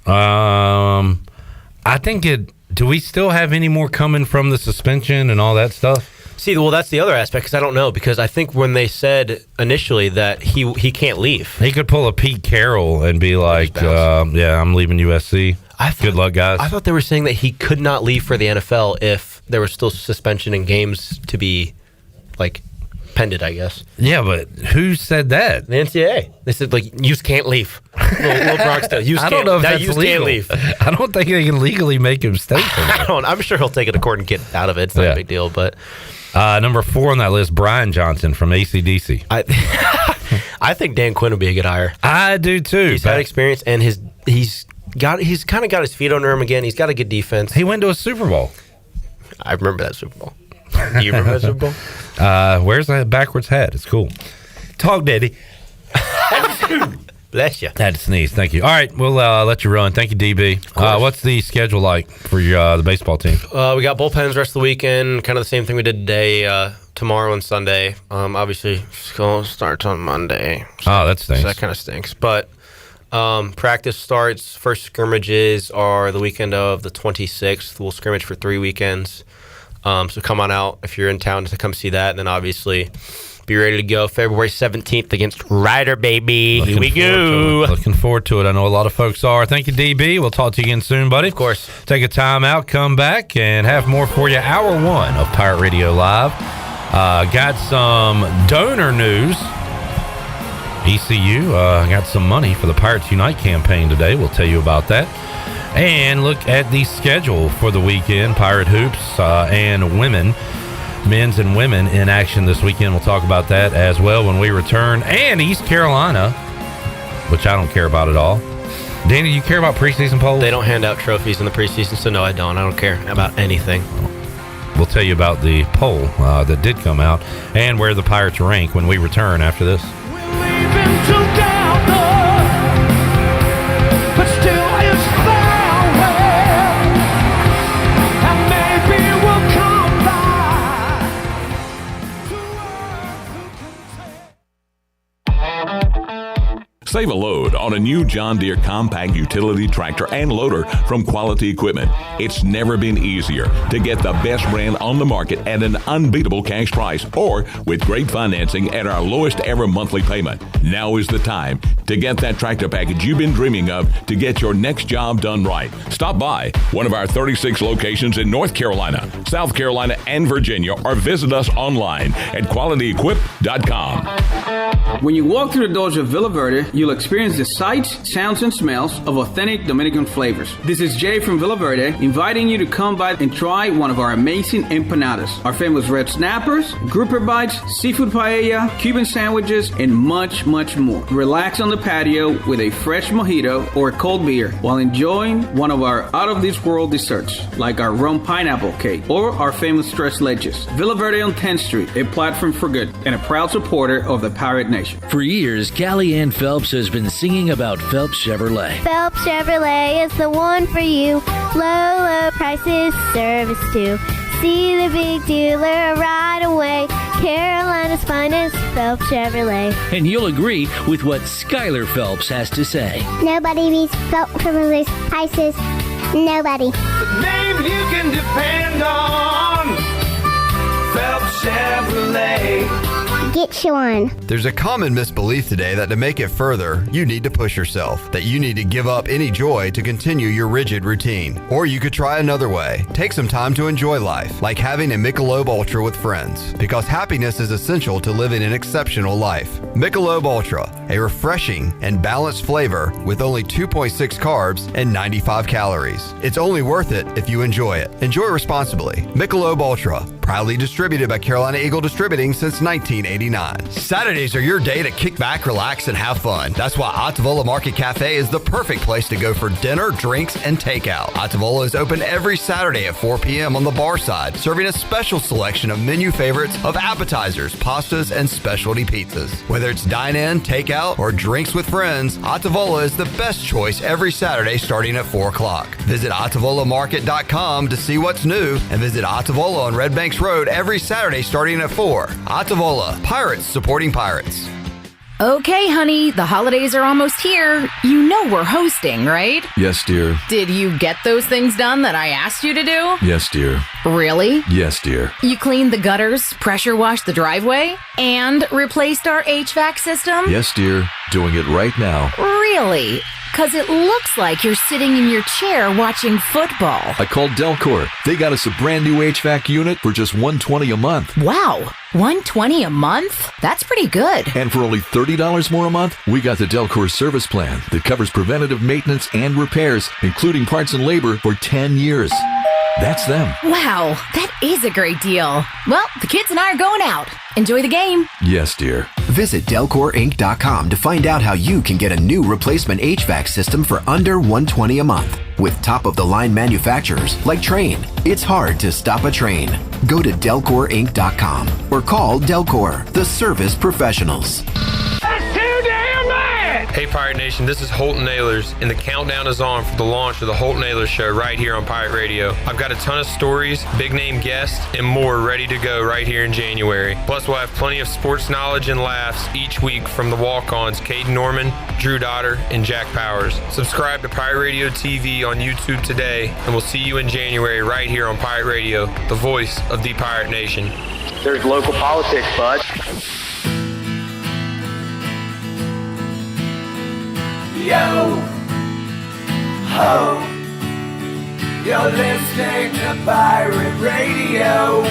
I think do we still have any more coming from the suspension and all that stuff? See, well, that's the other aspect because I don't know because I think when they said initially that he can't leave. He could pull a Pete Carroll and be like, yeah, I'm leaving USC. Good luck, guys. I thought they were saying that he could not leave for the NFL if there was still suspension and games to be, pended, I guess. Yeah, but who said that? The NCAA. They said, you can't leave. Little Bronx still. I don't know if that's legal. Can't leave. I don't think they can legally make him stay for that. I'm sure he'll take it to court and get out of it. It's not a big deal, but... number 4 on that list, Brian Johnson from AC/DC. I think Dan Quinn would be a good hire. I do too. He's had experience, and he's kind of got his feet under him again. He's got a good defense. He went to a Super Bowl. I remember that Super Bowl. Do you remember that Super Bowl? Where's that backwards hat? It's cool. Talk, Daddy. Bless you. Had to sneeze. Thank you. All right, we'll let you run. Thank you, DB. What's the schedule like for the baseball team? We got bullpens rest of the weekend. Kind of the same thing we did today, tomorrow and Sunday. Obviously, school starts on Monday. So, that stinks. So that kind of stinks. But practice starts. First scrimmages are the weekend of the 26th. We'll scrimmage for 3 weekends. So come on out if you're in town to come see that. And then obviously... be ready to go February 17th against Ryder, baby. Here we go. Looking forward to it. I know a lot of folks are. Thank you, DB. We'll talk to you again soon, buddy. Of course. Take a time out, come back, and have more for you. Hour 1 of Pirate Radio Live. Got some donor news. ECU got some money for the Pirates Unite campaign today. We'll tell you about that. And look at the schedule for the weekend. Pirate Hoops and women. Men's and women in action this weekend. We'll talk about that as well when we return. And East Carolina, which I don't care about at all. Danny, do you care about preseason polls? They don't hand out trophies in the preseason, so no, I don't. I don't care about anything. we'll tell you about the poll that did come out and where the Pirates rank when we return after this. But still it's farewell, and maybe we'll come back to Save a load on a new John Deere compact utility tractor and loader from Quality Equipment. It's never been easier to get the best brand on the market at an unbeatable cash price or with great financing at our lowest ever monthly payment. Now is the time to get that tractor package you've been dreaming of to get your next job done right. Stop by one of our 36 locations in North Carolina, South Carolina, and Virginia, or visit us online at qualityequip.com. When you walk through the doors of Villa Verde, you'll experience the sights, sounds, and smells of authentic Dominican flavors. This is Jay from Villa Verde, inviting you to come by and try one of our amazing empanadas, our famous red snappers, grouper bites, seafood paella, Cuban sandwiches, and much, much more. Relax on the patio with a fresh mojito or a cold beer while enjoying one of our out-of-this-world desserts, like our rum pineapple cake or our famous tres leches. Villa Verde on 10th Street, a platform for good, and a proud supporter of the Pirate Nation. For years, Callie Ann Phelps has been singing about Phelps Chevrolet. Phelps Chevrolet is the one for you. Low, low prices, service too. See the big dealer right away. Carolina's finest, Phelps Chevrolet. And you'll agree with what Skylar Phelps has to say. Nobody beats Phelps Chevrolet's prices. Nobody. the name you can depend on. Phelps Chevrolet. Get you one. There's a common misbelief today that to make it further, you need to push yourself, that you need to give up any joy to continue your rigid routine. Or you could try another way. Take some time to enjoy life, like having a Michelob Ultra with friends, because happiness is essential to living an exceptional life. Michelob Ultra, a refreshing and balanced flavor with only 2.6 carbs and 95 calories. It's only worth it if you enjoy it. Enjoy responsibly. Michelob Ultra, proudly distributed by Carolina Eagle Distributing since 1989. Saturdays are your day to kick back, relax, and have fun. That's why Atavola Market Cafe is the perfect place to go for dinner, drinks, and takeout. Atavola is open every Saturday at 4 p.m. on the bar side, serving a special selection of menu favorites of appetizers, pastas, and specialty pizzas. Whether it's dine-in, takeout, or drinks with friends, Atavola is the best choice every Saturday starting at 4 o'clock. Visit AtavolaMarket.com to see what's new, and visit Atavola on Red Banks Road every Saturday starting at 4. Atavola, Pirates supporting Pirates. Okay, honey, the holidays are almost here. You know we're hosting, right? Yes, dear. Did you get those things done that I asked you to do? Yes, dear. Really? Yes, dear. You cleaned the gutters, pressure washed the driveway, and replaced our HVAC system? Yes, dear. Doing it right now. Really? Because it looks like you're sitting in your chair watching football. I called Delcor. They got us a brand new HVAC unit for just $120 a month. Wow, $120 a month? That's pretty good. And for only $30 more a month, we got the Delcor service plan that covers preventative maintenance and repairs, including parts and labor, for 10 years. That's them. Wow, that is a great deal. Well, the kids and I are going out. Enjoy the game. Yes, dear. Visit DelcorInc.com to find out how you can get a new replacement HVAC system for under $120 a month. With top-of-the-line manufacturers like Trane, it's hard to stop a train. Go to DelcorInc.com or call Delcor, the service professionals. Hey Pirate Nation, this is Holton Ahlers, and the countdown is on for the launch of the Holton Ahlers Show right here on Pirate Radio. I've got a ton of stories, big name guests, and more ready to go right here in January. Plus, we'll have plenty of sports knowledge and laughs each week from the walk-ons Caden Norman, Drew Dotter, and Jack Powers. Subscribe to Pirate Radio TV on YouTube today, and we'll see you in January right here on Pirate Radio, the voice of the Pirate Nation. There's local politics, bud. Yo, ho, you're listening to Pirate Radio.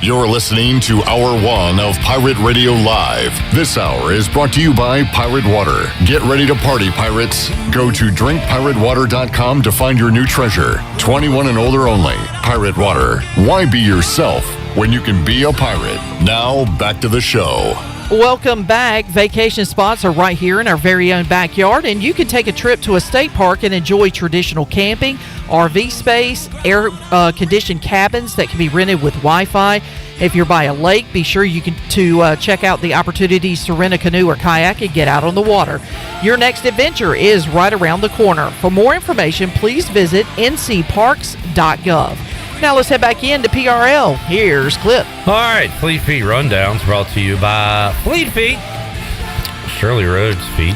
You're listening to Hour 1 of Pirate Radio Live. This hour is brought to you by Pirate Water. Get ready to party, pirates. Go to drinkpiratewater.com to find your new treasure. 21 and older only. Pirate Water. Why be yourself when you can be a pirate? Now, back to the show. Welcome back. Vacation spots are right here in our very own backyard, and you can take a trip to a state park and enjoy traditional camping, RV space, air-conditioned cabins that can be rented with Wi-Fi. If you're by a lake, be sure to check out the opportunities to rent a canoe or kayak and get out on the water. Your next adventure is right around the corner. For more information, please visit ncparks.gov. Now let's head back into PRL. Here's Clip. All right, Fleet Feet Rundowns brought to you by Fleet Feet. Shirley Rhodes' feet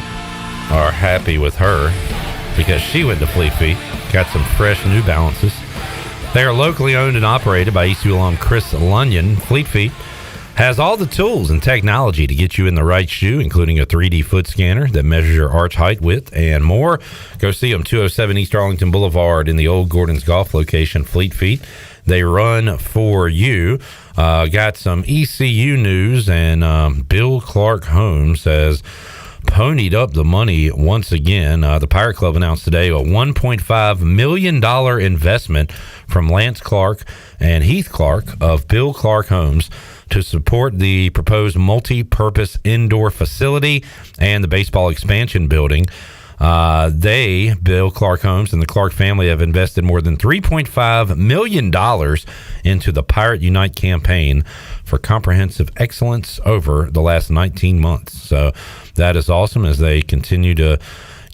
are happy with her because she went to Fleet Feet, got some fresh New Balances. They are locally owned and operated by ECU alum Chris Lunyon. Fleet Feet has all the tools and technology to get you in the right shoe, including a 3D foot scanner that measures your arch height, width, and more. Go see them, 207 East Arlington Boulevard in the old Gordon's Golf location, Fleet Feet. They run for you. Got some ECU news, and Bill Clark Homes has ponied up the money once again. The Pirate Club announced today a $1.5 million investment from Lance Clark and Heath Clark of Bill Clark Homes to support the proposed multi-purpose indoor facility and the baseball expansion building. Bill Clark Homes and the Clark family have invested more than $3.5 million into the Pirate Unite campaign for comprehensive excellence over the last 19 months. So that is awesome as they continue to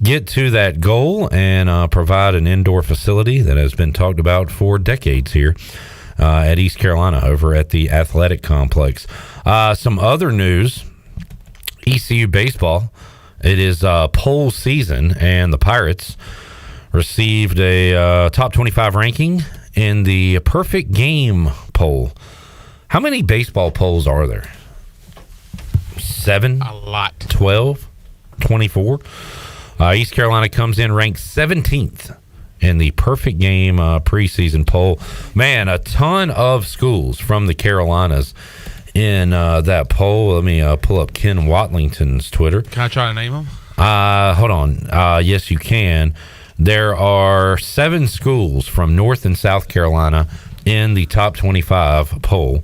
get to that goal and provide an indoor facility that has been talked about for decades here at East Carolina over at the athletic complex. Some other news, ECU baseball. It is poll season, and the Pirates received a top 25 ranking in the perfect game poll. How many baseball polls are there? 7? A lot. 12? 24? East Carolina comes in ranked 17th in the perfect game preseason poll. Man, a ton of schools from the Carolinas in that poll. Let me pull up Ken Watlington's Twitter. Can I try to name them? Hold on. Yes, you can. There are 7 schools from North and South Carolina in the top 25 poll.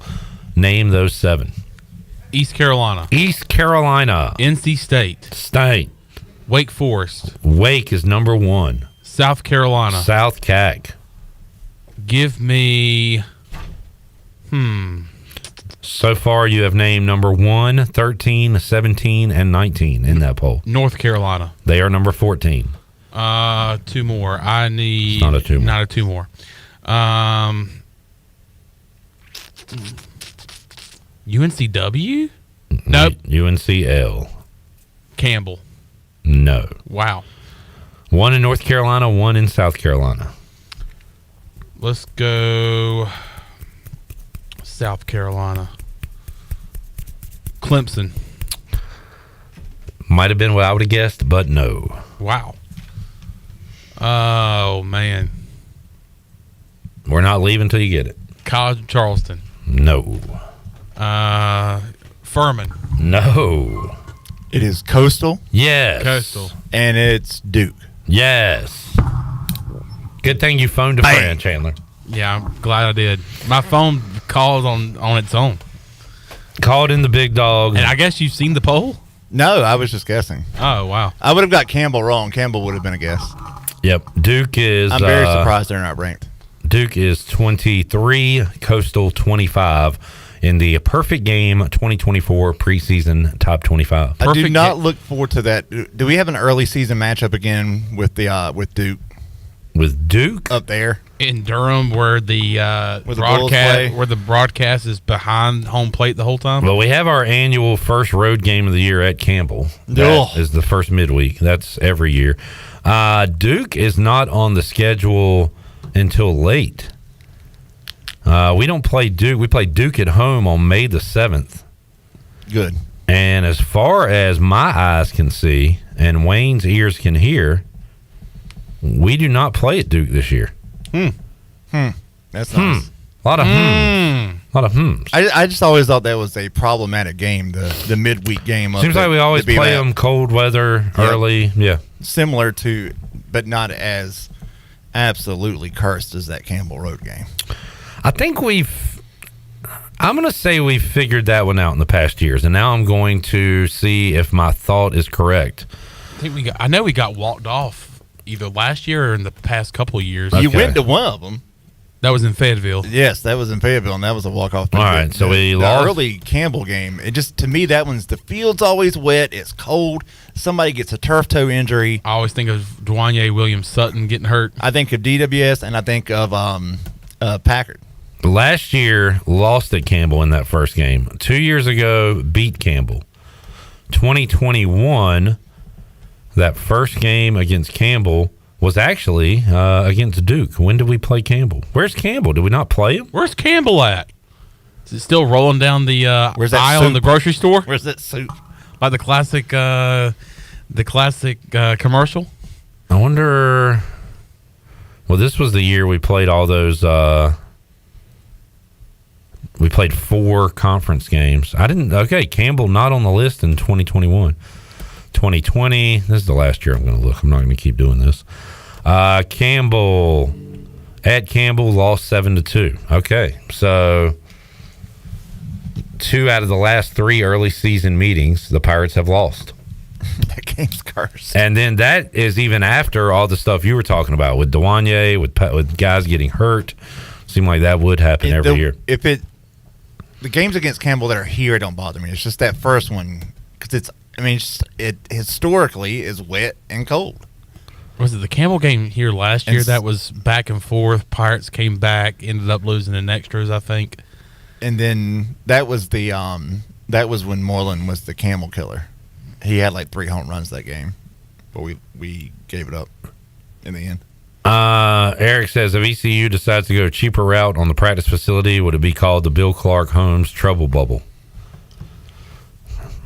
Name those 7. East Carolina. NC State. Wake Forest. Wake is number 1. South Carolina. South CAC. Give me... So far, you have named number 1, 13, 17, and 19 in that poll. North Carolina. They are number 14. 2 more. I need... Not a 2 more. Not a 2 more. UNCW? Nope. UNCL. Campbell. No. Wow. 1 in North Carolina, 1 in South Carolina. Let's go South Carolina. Clemson. Might have been what I would have guessed, but no. Wow. Oh, man. We're not leaving until you get it. College of Charleston. No. Furman. No. It is Coastal. Yes. Coastal. And it's Duke. Yes. Good thing you phoned a friend, Chandler. Yeah, I'm glad I did. My phone calls on its own. Called in the big dog. And I guess you've seen the poll? No, I was just guessing. Oh, wow. I would have got Campbell wrong. Campbell would have been a guess. Yep. Duke is... I'm very surprised they're not ranked. Duke is 23, Coastal 25 in the Perfect Game 2024 preseason top 25. I do not look forward to that. Do we have an early season matchup again with the with Duke? With Duke up there in Durham, where the broadcast is behind home plate the whole time. Well, we have our annual first road game of the year at Campbell. That is the first midweek. That's every year. Duke is not on the schedule until late. We don't play Duke. We play Duke at home on May the 7th. Good. And as far as my eyes can see and Wayne's ears can hear, we do not play at Duke this year. That's nice. A lot of A lot of hmms. I just always thought that was a problematic game, the midweek game. Seems like we always play them cold weather early. Yeah. Similar to, but not as absolutely cursed as that Campbell Road game. I think I'm going to say we've figured that one out in the past years, and now I'm going to see if my thought is correct. I know we got walked off either last year or in the past couple of years. You went to one of them. That was in Fayetteville. Yes, that was in Fayetteville, and that was a walk-off. All right, so we lost. The early Campbell game, it just, to me, that one's, the field's always wet, it's cold, somebody gets a turf toe injury. I always think of Dwanye Williams-Sutton getting hurt. I think of DWS, and I think of Packard. Last year, lost at Campbell in that first game. 2 years ago, beat Campbell. 2021, that first game against Campbell was actually against Duke. When did we play Campbell? Where's Campbell? Did we not play him? Where's Campbell at? Is it still rolling down the aisle in the grocery store? Where's that soup? Like the classic commercial? I wonder. Well, this was the year we played all those. We played 4 conference games. Okay, Campbell not on the list in 2021. 2020, this is the last year I'm going to look. I'm not going to keep doing this. Campbell lost 7-2. Okay, so 2 out of the last 3 early season meetings, the Pirates have lost. That game's cursed. And then that is even after all the stuff you were talking about with Dwanye, with guys getting hurt. Seemed like that would happen every year. The games against Campbell that are here don't bother me. It's just that first one, because it historically is wet and cold. Was it the Campbell game here last year that was back and forth? Pirates came back, ended up losing in extras, I think. And then that was when Moreland was the Campbell killer. He had like 3 home runs that game, but we gave it up in the end. Eric says, if ECU decides to go a cheaper route on the practice facility, would it be called the Bill Clark Holmes Trouble Bubble?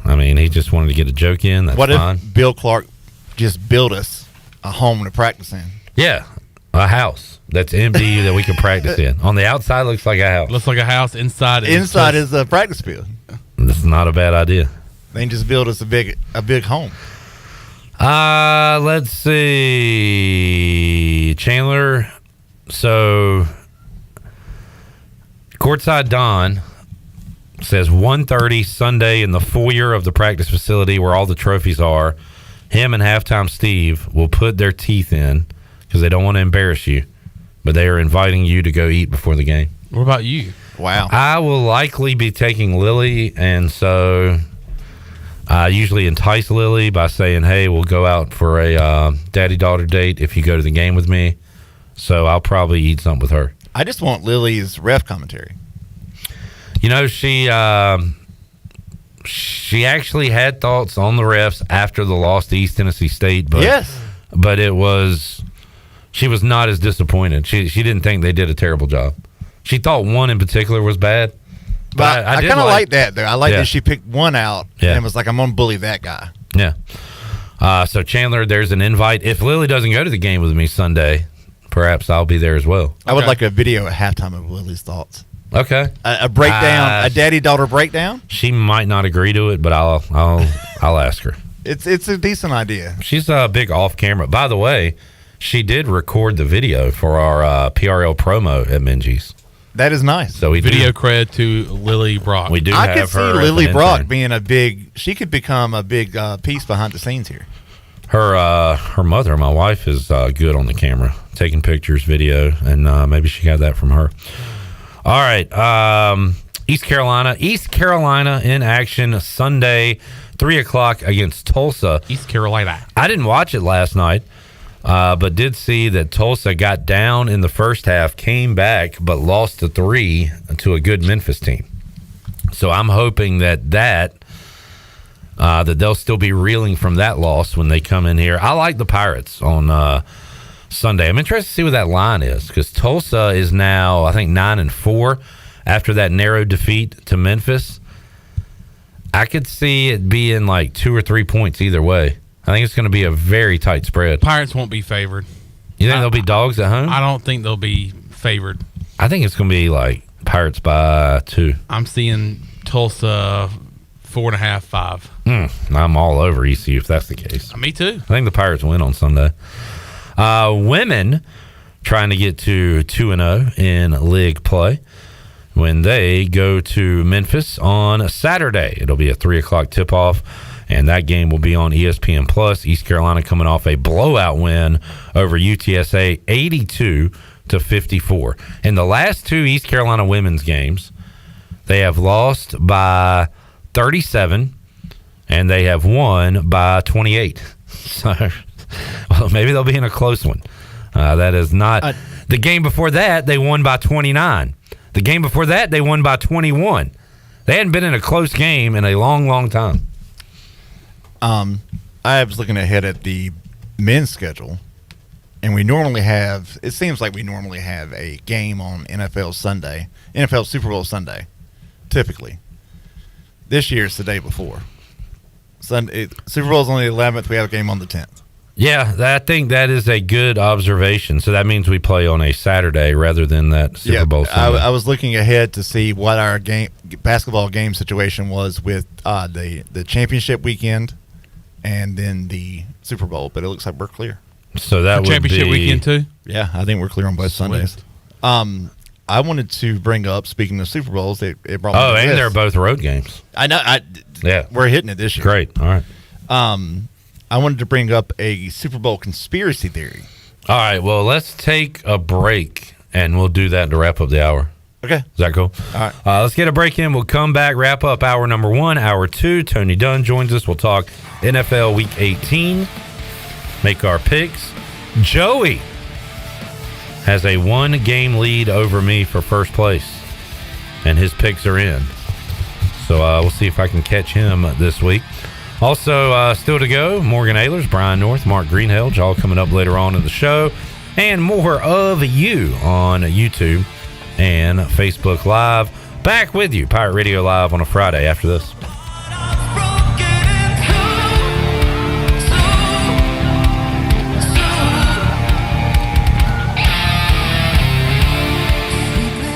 I mean, he just wanted to get a joke in. That's fine. If Bill Clark just built us a home to practice in? Yeah, a house that's empty that we can practice in. On the outside, looks like a house. Looks like a house. Inside is a practice field. That's not a bad idea. They can just build us a big home. Let's see. Chandler. So, Courtside Don says 1:30 Sunday in the foyer of the practice facility where all the trophies are. Him and Halftime Steve will put their teeth in because they don't want to embarrass you, but they are inviting you to go eat before the game. What about you? Wow. I will likely be taking Lily, and so I usually entice Lily by saying, hey, we'll go out for a daddy-daughter date if you go to the game with me. So I'll probably eat something with her. I just want Lily's ref commentary. You know, she actually had thoughts on the refs after the loss to East Tennessee State. But, yes. But she was not as disappointed. She didn't think they did a terrible job. She thought one in particular was bad. But I kind of like that, though. I like that she picked one out and was like, I'm going to bully that guy. Yeah. So, Chandler, there's an invite. If Lily doesn't go to the game with me Sunday, perhaps I'll be there as well. I would like a video at halftime of Lily's thoughts. Okay. A breakdown, a daddy-daughter breakdown? She might not agree to it, but I'll ask her. It's a decent idea. She's a big off-camera. By the way, she did record the video for our PRL promo at Minges. That is nice. So we video cred to Lily Brock. We do. I could see Lily Brock being she could become a big piece behind the scenes here. Her mother, my wife, is good on the camera, taking pictures, video, and maybe she got that from her. All right, East Carolina in action Sunday, 3:00 against Tulsa. East Carolina. I didn't watch it last night. But did see that Tulsa got down in the first half, came back, but lost to 3 to a good Memphis team. So I'm hoping that they'll still be reeling from that loss when they come in here. I like the Pirates on Sunday. I'm interested to see what that line is because Tulsa is now, I think, 9-4 after that narrow defeat to Memphis. I could see it being like 2 or 3 points either way. I think it's going to be a very tight spread. Pirates won't be favored. You think they'll be dogs at home? I don't think they'll be favored. I think it's going to be like Pirates by 2. I'm seeing Tulsa 4.5, 5. I'm all over ECU if that's the case. Me too. I think the Pirates win on Sunday. Women trying to get to 2-0 in league play when they go to Memphis on Saturday. It'll be a 3 o'clock tip-off, and that game will be on ESPN+. East Carolina coming off a blowout win over UTSA, 82-54. In the last 2 East Carolina women's games, they have lost by 37, and they have won by 28. So, well, maybe they'll be in a close one. That is not... the game before that, they won by 29. The game before that, they won by 21. They hadn't been in a close game in a long, long time. I was looking ahead at the men's schedule, and we normally have... It seems like we normally have a game on NFL Super Bowl Sunday, typically. This year, it's the day before. Super Bowl's on the 11th. We have a game on the 10th. Yeah, I think that is a good observation. So that means we play on a Saturday rather than that Super Bowl Sunday. I was looking ahead to see what our basketball game situation was with the championship weekend and then the Super Bowl, but it looks like we're clear. So that would championship weekend too? Yeah, I think we're clear on both Sundays. I wanted to bring up, speaking of Super Bowls, it brought me to and this. they're both road games. I know. Yeah, we're hitting it this year. Great. All right. I wanted to bring up a Super Bowl conspiracy theory. All right. Well, let's take a break, and we'll do that to wrap up the hour. Okay. Is that cool? All right. Let's get a break in. We'll come back, wrap up hour number 1. Hour 2, Tony Dunn joins us. We'll talk NFL Week 18, make our picks. Joey has a 1-game lead over me for first place, and his picks are in. So we'll see if I can catch him this week. Also, still to go, Morgan Ahlers, Brian North, Mark Greenhelge, all coming up later on in the show, and more of you on YouTube and Facebook Live. Back with you, Pirate Radio Live on a Friday after this.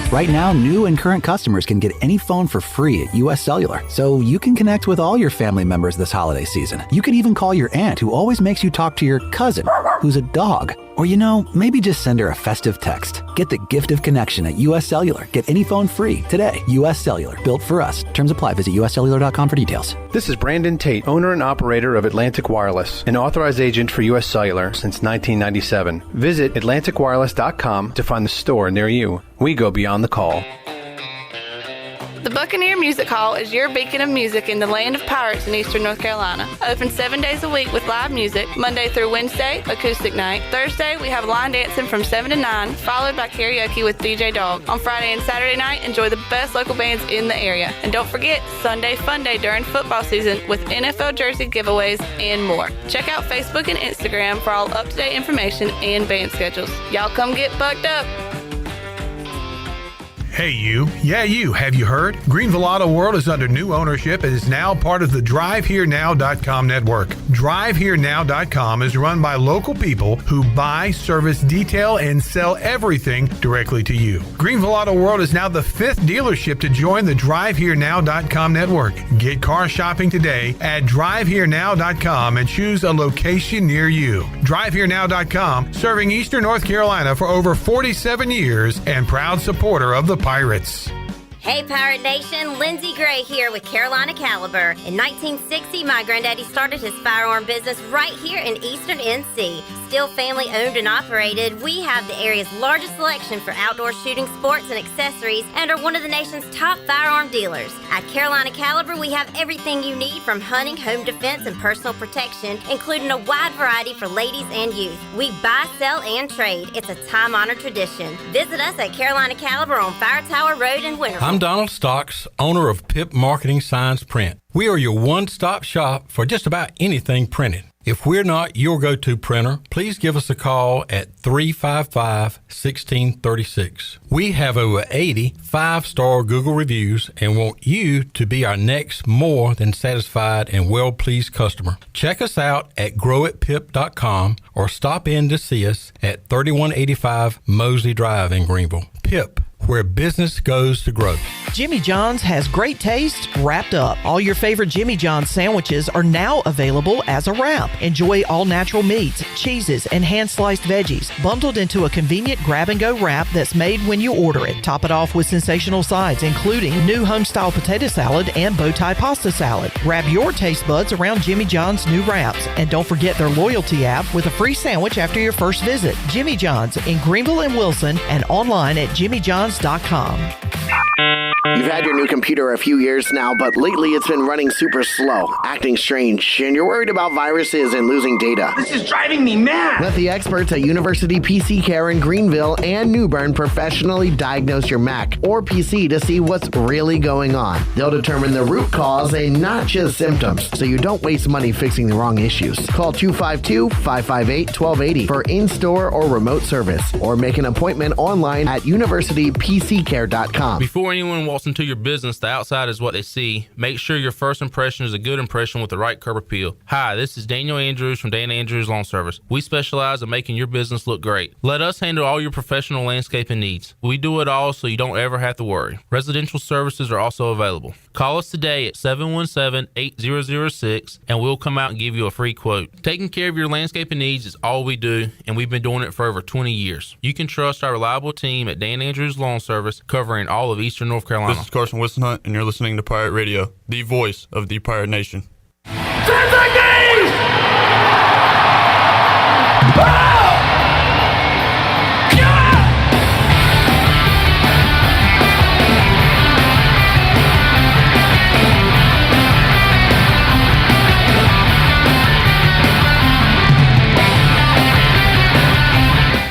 Right now, new and current customers can get any phone for free at US Cellular, so you can connect with all your family members this holiday season. You can even call your aunt, who always makes you talk to your cousin, who's a dog. Or, maybe just send her a festive text. Get the gift of connection at US Cellular. Get any phone free today. US Cellular, built for us. Terms apply. Visit uscellular.com for details. This is Brandon Tate, owner and operator of Atlantic Wireless, an authorized agent for US Cellular since 1997. Visit atlanticwireless.com to find the store near you. We go beyond the call. The Buccaneer Music Hall is your beacon of music in the land of pirates in eastern North Carolina. Open 7 days a week with live music. Monday through Wednesday, acoustic night. Thursday, we have line dancing from 7 to 9, followed by karaoke with DJ Dog. On Friday and Saturday night, enjoy the best local bands in the area. And don't forget, Sunday Fun Day during football season with NFL jersey giveaways and more. Check out Facebook and Instagram for all up-to-date information and band schedules. Y'all come get bucked up. Hey you. Yeah, you. Have you heard? Greenville Auto World is under new ownership and is now part of the DriveHereNow.com network. DriveHereNow.com is run by local people who buy, service, detail, and sell everything directly to you. Greenville Auto World is now the 5th dealership to join the DriveHereNow.com network. Get car shopping today at DriveHereNow.com and choose a location near you. DriveHereNow.com, serving Eastern North Carolina for over 47 years and proud supporter of the Pirates. Hey Pirate Nation, Lindsay Gray here with Carolina Caliber. In 1960, my granddaddy started his firearm business right here in Eastern NC. Still family owned and operated, we have the area's largest selection for outdoor shooting sports and accessories and are one of the nation's top firearm dealers. At Carolina Caliber, we have everything you need from hunting, home defense, and personal protection, including a wide variety for ladies and youth. We buy, sell, and trade. It's a time-honored tradition. Visit us at Carolina Caliber on Fire Tower Road in Winterville. I'm Donald Stocks, owner of Pip Marketing Signs Print. We are your one-stop shop for just about anything printed. If we're not your go-to printer, please give us a call at 355-1636. We have over 80 5-star Google reviews and want you to be our next more than satisfied and well-pleased customer. Check us out at growatpip.com or stop in to see us at 3185 Mosley Drive in Greenville. Pip, where business goes to growth. Jimmy John's has great taste wrapped up. All your favorite Jimmy John's sandwiches are now available as a wrap. Enjoy all natural meats, cheeses, and hand-sliced veggies, bundled into a convenient grab-and-go wrap that's made when you order it. Top it off with sensational sides, including new home-style potato salad and bow tie pasta salad. Grab your taste buds around Jimmy John's new wraps. And don't forget their loyalty app with a free sandwich after your first visit. Jimmy John's in Greenville and Wilson, and online at jimmyjohns.com. You've had your new computer a few years now, but lately it's been running super slow, acting strange, and you're worried about viruses and losing data. This is driving me mad! Let the experts at University PC Care in Greenville and New Bern professionally diagnose your Mac or PC to see what's really going on. They'll determine the root cause and not just symptoms, so you don't waste money fixing the wrong issues. Call 252-558-1280 for in-store or remote service, or make an appointment online at universitypccare.com. Before anyone walks into your business, the outside is what they see. Make sure your first impression is a good impression with the right curb appeal. Hi, this is Daniel Andrews from Dan Andrews Lawn Service. We specialize in making your business look great. Let us handle all your professional landscaping needs. We do it all so you don't ever have to worry. Residential services are also available. Call us today at 717-8006 and we'll come out and give you a free quote. Taking care of your landscaping needs is all we do, and we've been doing it for over 20 years. You can trust our reliable team at Dan Andrews Lawn Service, covering all of Eastern North Carolina. This is Carson Wissenhunt, and you're listening to Pirate Radio, the voice of the Pirate Nation.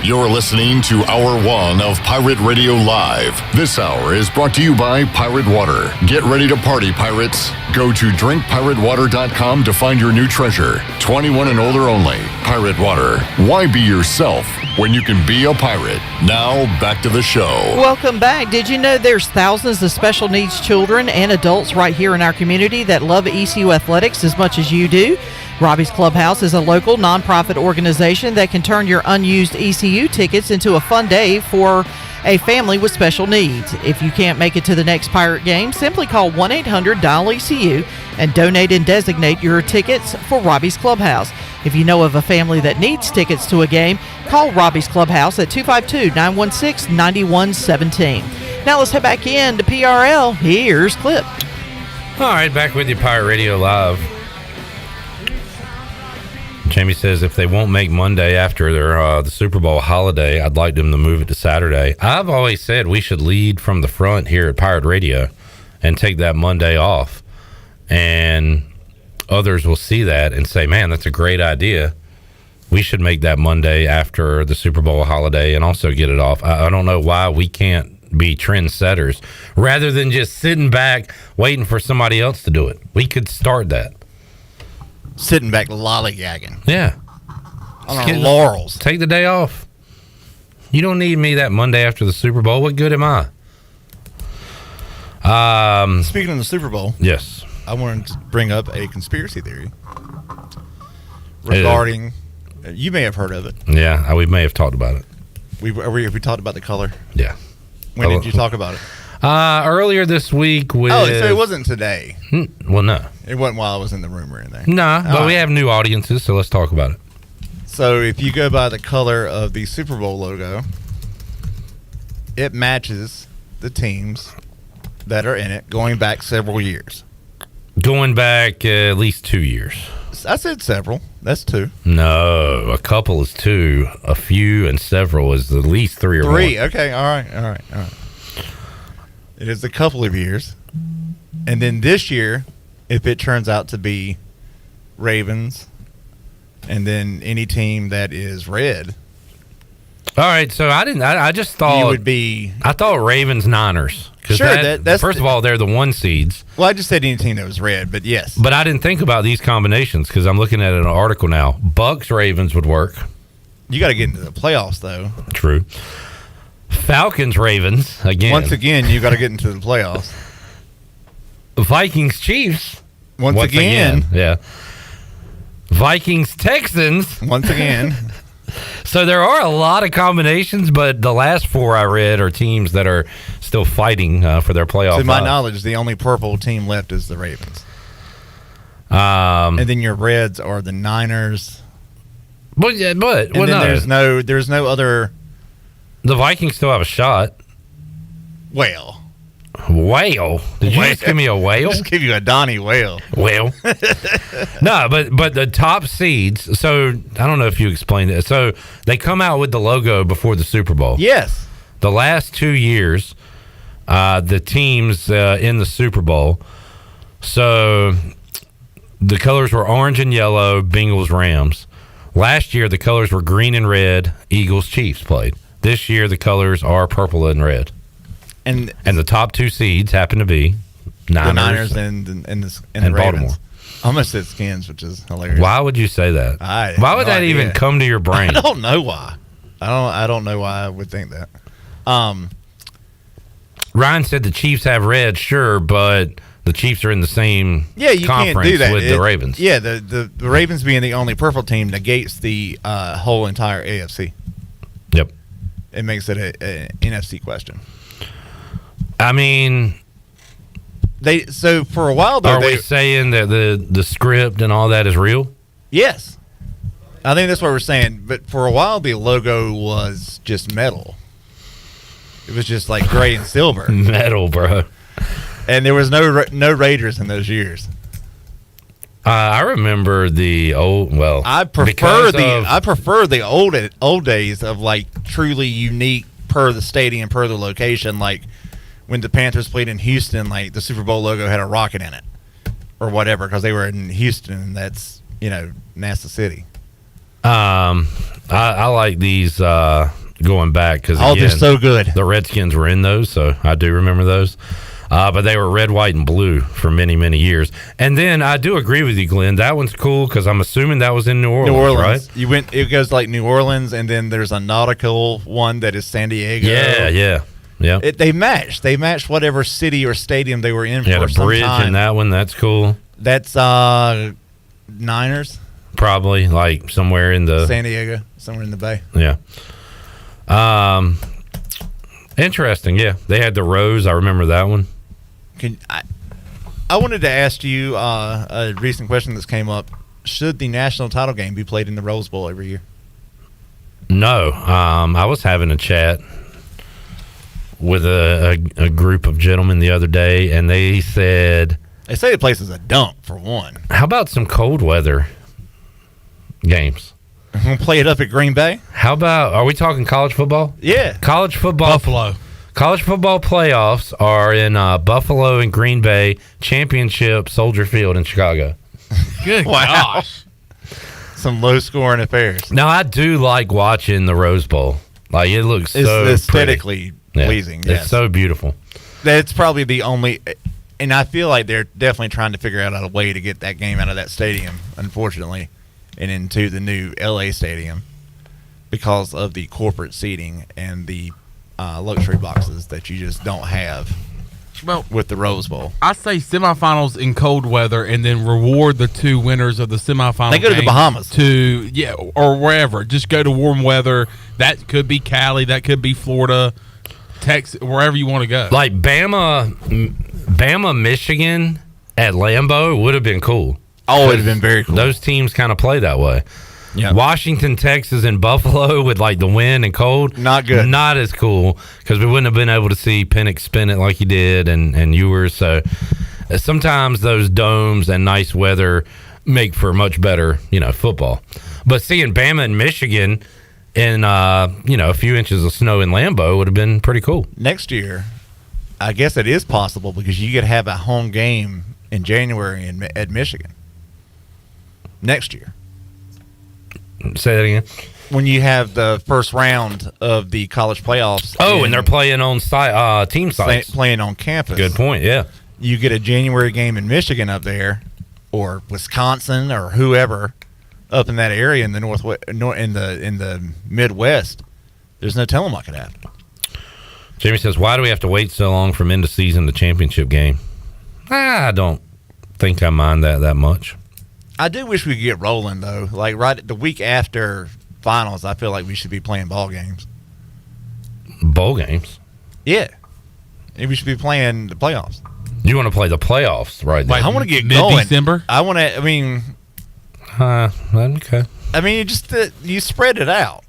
You're listening to Hour 1 of Pirate Radio Live. This hour is brought to you by Pirate Water. Get ready to party, pirates. Go to drinkpiratewater.com to find your new treasure. 21 and older only. Pirate Water. Why be yourself when you can be a pirate? Now, back to the show. Welcome back. Did you know there's thousands of special needs children and adults right here in our community that love ECU athletics as much as you do? Robbie's Clubhouse is a local nonprofit organization that can turn your unused ECU tickets into a fun day for a family with special needs. If you can't make it to the next Pirate game, simply call 1-800-DIAL-ECU and donate and designate your tickets for Robbie's Clubhouse. If you know of a family that needs tickets to a game, call Robbie's Clubhouse at 252-916-9117. Now let's head back in to PRL. Here's Clip. All right, back with you, Pirate Radio Live. Jamie says if they won't make Monday after their the Super Bowl holiday, I'd like them to move it to Saturday. I've always said we should lead from the front here at Pirate Radio and take that Monday off. And others will see that and say, man, that's a great idea. We should make that Monday after the Super Bowl holiday and also get it off. I don't know why we can't be trendsetters rather than just sitting back waiting for somebody else to do it. We could start that. Sitting back lollygagging. Yeah. On our laurels. Take the day off. You don't need me that Monday after the Super Bowl. What good am I? Speaking of the Super Bowl. Yes. I wanted to bring up a conspiracy theory regarding, you may have heard of it. Yeah, we may have talked about it. Have we talked about the color? Yeah. When did you talk about it? Earlier this week with... Oh, so it wasn't today. Well, no. It wasn't while I was in the room or anything. No, but we have new audiences, so let's talk about it. So if you go by the color of the Super Bowl logo, it matches the teams that are in it going back several years. Going back at least 2 years. I said several. That's two. No, a couple is two. A few and several is at least three or more. Three. Okay. All right. It is a couple of years. And then this year, if it turns out to be Ravens and then any team that is red. All right. So I just thought. You would be. I thought Ravens Niners. Sure. That's first of all, they're the one seeds. Well, I just said any team that was red, but yes. But I didn't think about these combinations because I'm looking at an article now. Bucks Ravens would work. You got to get into the playoffs, though. True. Falcons Ravens again. Once again, you got to get into the playoffs. Vikings Chiefs. Once again. Yeah. Vikings Texans. Once again. So there are a lot of combinations, but the last 4 I read are teams that are still fighting for their playoff. To my life. knowledge, the only purple team left is the Ravens. And then your Reds are the Niners. But yeah, but and then there's no other. The Vikings still have a shot. Whale. Did you just give me a whale? Just give you a Donnie whale. Whale. No, but the top seeds. So I don't know if you explained it. So they come out with the logo before the Super Bowl. Yes. The last 2 years, the teams in the Super Bowl. So the colors were orange and yellow. Bengals, Rams. Last year the colors were green and red. Eagles, Chiefs played. This year the colors are purple and red. And the top 2 seeds happen to be Niners and the Baltimore. Ravens. I almost said Skins, which is hilarious. Why would you say that? Why would that even come to your brain? I don't know why. I don't know why I would think that. Ryan said the Chiefs have red, sure, but the Chiefs are in the same you conference can't do that. with the Ravens. Yeah, the Ravens being the only purple team negates the whole entire AFC. Yep. It makes it an NFC question. I mean, so for a while though, are we saying that the script and all that is real? Yes, I think that's what we're saying. But for a while, the logo was just metal. It was just like gray and silver. Metal, bro. And there was no Raiders in those years. I remember the old. Well, I prefer the old days of like truly unique per the stadium, per the location, like. When the Panthers played in Houston, like the Super Bowl logo had a rocket in it or whatever because they were in Houston and that's, NASA City. I like these going back because they're so good. The Redskins were in those, so I do remember those. But they were red, white, and blue for many, many years. And then I do agree with you, Glenn. That one's cool because I'm assuming that was in New Orleans, right? It goes like New Orleans, and then there's a nautical one that is San Diego. Yeah. They matched. They matched whatever city or stadium they were in for a some bridge time. in that one. That's cool. That's Niners. Probably like somewhere in the San Diego, somewhere in the Bay. Yeah. Interesting. Yeah, they had the rose. I remember that one. I wanted to ask you a recent question that's came up. Should the national title game be played in the Rose Bowl every year? No. I was having a chat with a group of gentlemen the other day, and they said the place is a dump for one. How about some cold weather games? We'll play it up at Green Bay. How about, are we talking college football? Yeah. College football. Buffalo. College football playoffs are in Buffalo and Green Bay, championship Soldier Field in Chicago. Good gosh. Some low scoring affairs. Now I do like watching the Rose Bowl. Like it looks so aesthetically pleasing. Yes. It's so beautiful. That's probably the only, and I feel like they're definitely trying to figure out a way to get that game out of that stadium, unfortunately, and into the new LA stadium because of the corporate seating and the luxury boxes that you just don't have with the Rose Bowl. I say semifinals in cold weather and then reward the 2 winners of the semifinal. They go to the Bahamas. Or wherever. Just go to warm weather. That could be Cali. That could be Florida, Texas, wherever you want to go. Like Bama, Michigan at Lambeau would have been cool. Oh, it would have been very cool. Those teams kind of play that way. Yeah. Washington, Texas, and Buffalo with like the wind and cold. Not good. Not as cool because we wouldn't have been able to see Penix spin it like he did and Ewers. So sometimes those domes and nice weather make for much better, football. But seeing Bama and Michigan in, a few inches of snow in Lambeau would have been pretty cool. Next year, I guess it is possible because you could have a home game in January at Michigan. Next year. Say that again. When you have the first round of the college playoffs. And they're playing on team sites. Playing on campus. Good point, yeah. You get a January game in Michigan up there, or Wisconsin, or whoever up in that area in the in the Midwest. There's no telling what could happen. Jamie says, why do we have to wait so long from end of season to championship game? I don't think I mind that much. I do wish we could get rolling, though. Like right the week after finals, I feel like we should be playing ball games. Bowl games? Yeah. And we should be playing the playoffs. You want to play the playoffs right now? I want to get going. Mid-December? I want to, I mean... okay. I mean, you spread it out.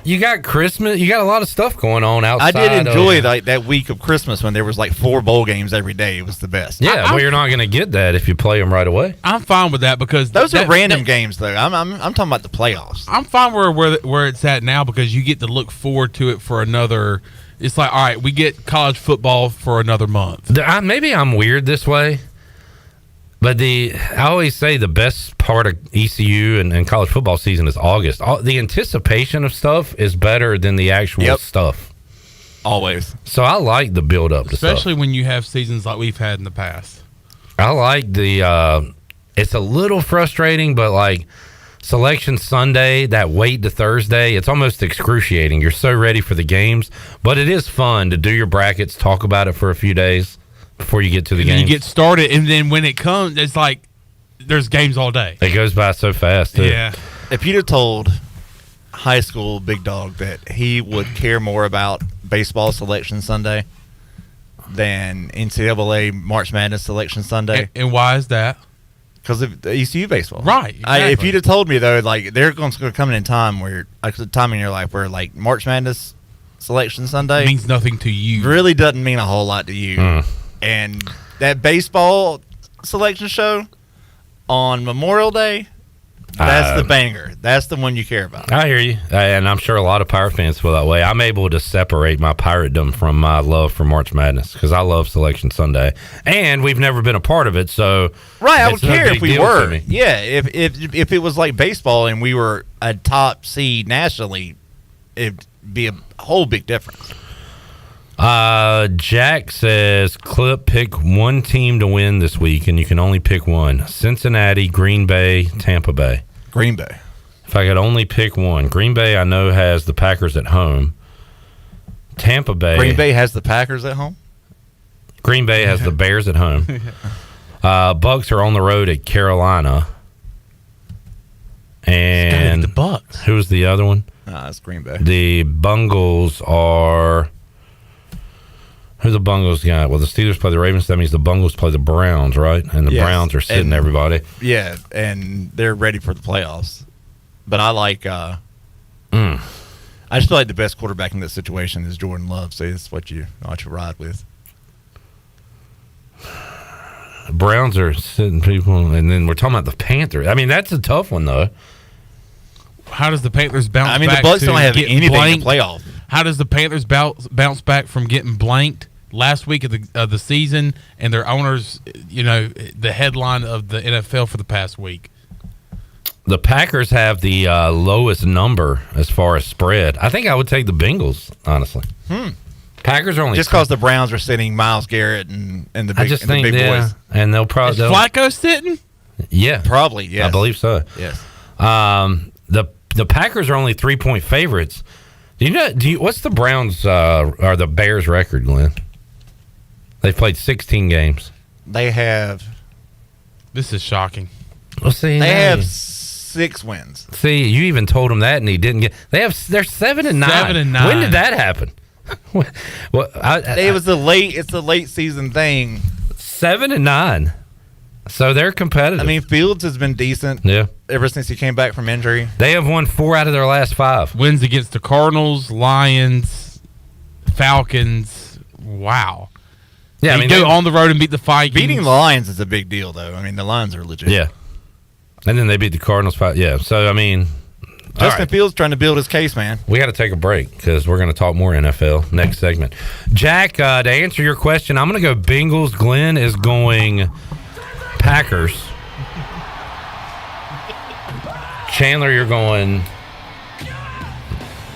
You got Christmas. You got a lot of stuff going on outside. I did enjoy that week of Christmas when there was like 4 bowl games every day. It was the best. Yeah, well, you're not going to get that if you play them right away. I'm fine with that because those are random games, though. I'm talking about the playoffs. I'm fine where it's at now because you get to look forward to it for another. It's like, all right, we get college football for another month. Maybe I'm weird this way, but I always say the best part of ECU and college football season is August. The anticipation of stuff is better than the actual stuff. Always. So I like the build up to stuff. Especially when you have seasons like we've had in the past. I like it's a little frustrating, but like Selection Sunday, that wait to Thursday, it's almost excruciating. You're so ready for the games, but it is fun to do your brackets, talk about it for a few days before you get to the game. You get started, and then when it comes, it's like there's games all day. It goes by so fast, too. Yeah. If you'd have told high school Big Dog that he would care more about baseball Selection Sunday than NCAA March Madness Selection Sunday. And why is that? Because of the ECU baseball. Right. Exactly. If you'd have told me, though, like, they're going to come in time where, like, a time in your life where, like, March Madness Selection Sunday means nothing to you. Really doesn't mean a whole lot to you. And that baseball selection show on Memorial Day, that's the banger. That's the one you care about. I hear you. And I'm sure a lot of Pirate fans feel that way. I'm able to separate my Piratedom from my love for March Madness because I love Selection Sunday. And we've never been a part of it, so... Right, I would it's no care big if we deal to were. me. Yeah, if it was like baseball and we were a top seed nationally, it'd be a whole big difference. Jack says, Clip, pick one team to win this week, and you can only pick one. Cincinnati, Green Bay, Tampa Bay. Green Bay. If I could only pick one. Green Bay, I know, has the Packers at home. Tampa Bay. Green Bay has the Packers at home? Green Bay has the Bears at home. Bucks are on the road at Carolina. And the Bucks. Who's the other one? It's Green Bay. The Bungles are... Who the Bungles got? Well, the Steelers play the Ravens. That means the Bungles play the Browns, right? And the Browns are sitting everybody. Yeah, and they're ready for the playoffs. But I like... I just feel like the best quarterback in this situation is Jordan Love, so it's what you ride with. The Browns are sitting people, and then we're talking about the Panthers. I mean, that's a tough one, though. How does the Panthers bounce back? I mean, the Bucks don't have anything to play off. How does the Panthers bounce back from getting blanked last week of the season and their owners, the headline of the NFL for the past week? The Packers have the lowest number as far as spread. I think I would take the Bengals, honestly. Packers are only... Just because the Browns are sitting Myles Garrett and the big boys. And they'll probably... Is Flacco sitting? Yeah. Probably, yes. I believe so. Yes. The Packers are only 3-point favorites. What's the Browns or the Bears record, Glenn? They've played 16 games. They have... This is shocking. Well, see, they have 6 wins. See, you even told him that, and he didn't get... They're 7-9. 7-9. When did that happen? It was it's the late season thing. 7-9. So they're competitive. I mean, Fields has been decent. Yeah. Ever since he came back from injury. They have won 4 out of their last 5. Wins against the Cardinals, Lions, Falcons. Wow. Yeah, they go on the road and beat the Vikings. Beating the Lions is a big deal, though. I mean, the Lions are legit. Yeah. And then they beat the Cardinals 5. Yeah. So, I mean... Justin Fields trying to build his case, man. We got to take a break because we're going to talk more NFL next segment. Jack, to answer your question, I'm going to go Bengals. Glenn is going Packers. Chandler, you're going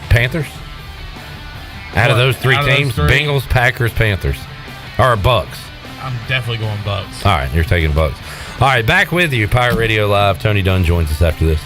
Panthers? Out of those three teams, Bengals, Packers, Panthers. Or Bucks. I'm definitely going Bucks. All right, you're taking Bucks. All right, back with you, Pirate Radio Live. Tony Dunn joins us after this.